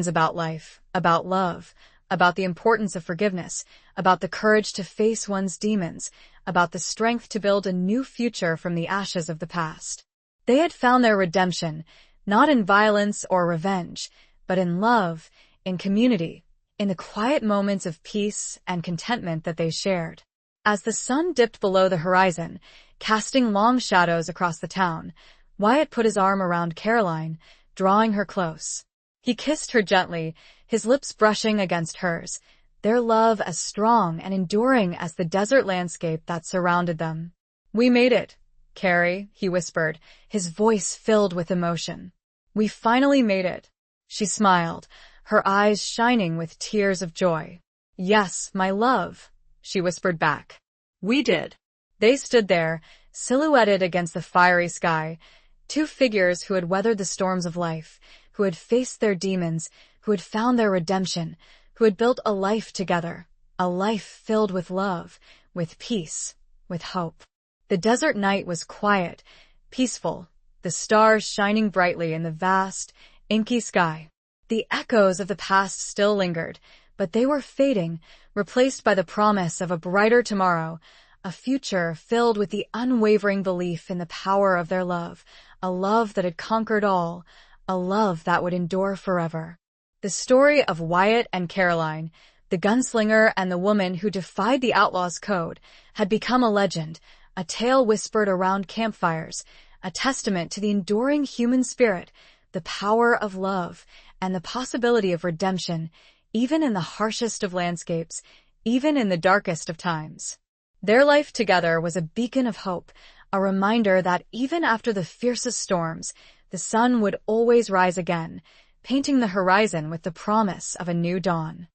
about life, about love, about the importance of forgiveness, about the courage to face one's demons, about the strength to build a new future from the ashes of the past. They had found their redemption, not in violence or revenge, but in love, in community, in the quiet moments of peace and contentment that they shared. As the sun dipped below the horizon, casting long shadows across the town, Wyatt put his arm around Caroline, drawing her close. He kissed her gently, his lips brushing against hers, their love as strong and enduring as the desert landscape that surrounded them. We made it, Carrie, he whispered, his voice filled with emotion. We finally made it. She smiled, her eyes shining with tears of joy. Yes, my love, she whispered back. We did. They stood there, silhouetted against the fiery sky, 2 figures who had weathered the storms of life, who had faced their demons, who had found their redemption, who had built a life together, a life filled with love, with peace, with hope. The desert night was quiet, peaceful, the stars shining brightly in the vast, inky sky. The echoes of the past still lingered, but they were fading, replaced by the promise of a brighter tomorrow, a future filled with the unwavering belief in the power of their love, a love that had conquered all, a love that would endure forever. The story of Wyatt and Caroline, the gunslinger and the woman who defied the outlaw's code, had become a legend, a tale whispered around campfires, a testament to the enduring human spirit, the power of love, and the possibility of redemption, even in the harshest of landscapes, even in the darkest of times. Their life together was a beacon of hope, a reminder that even after the fiercest storms, the sun would always rise again, painting the horizon with the promise of a new dawn.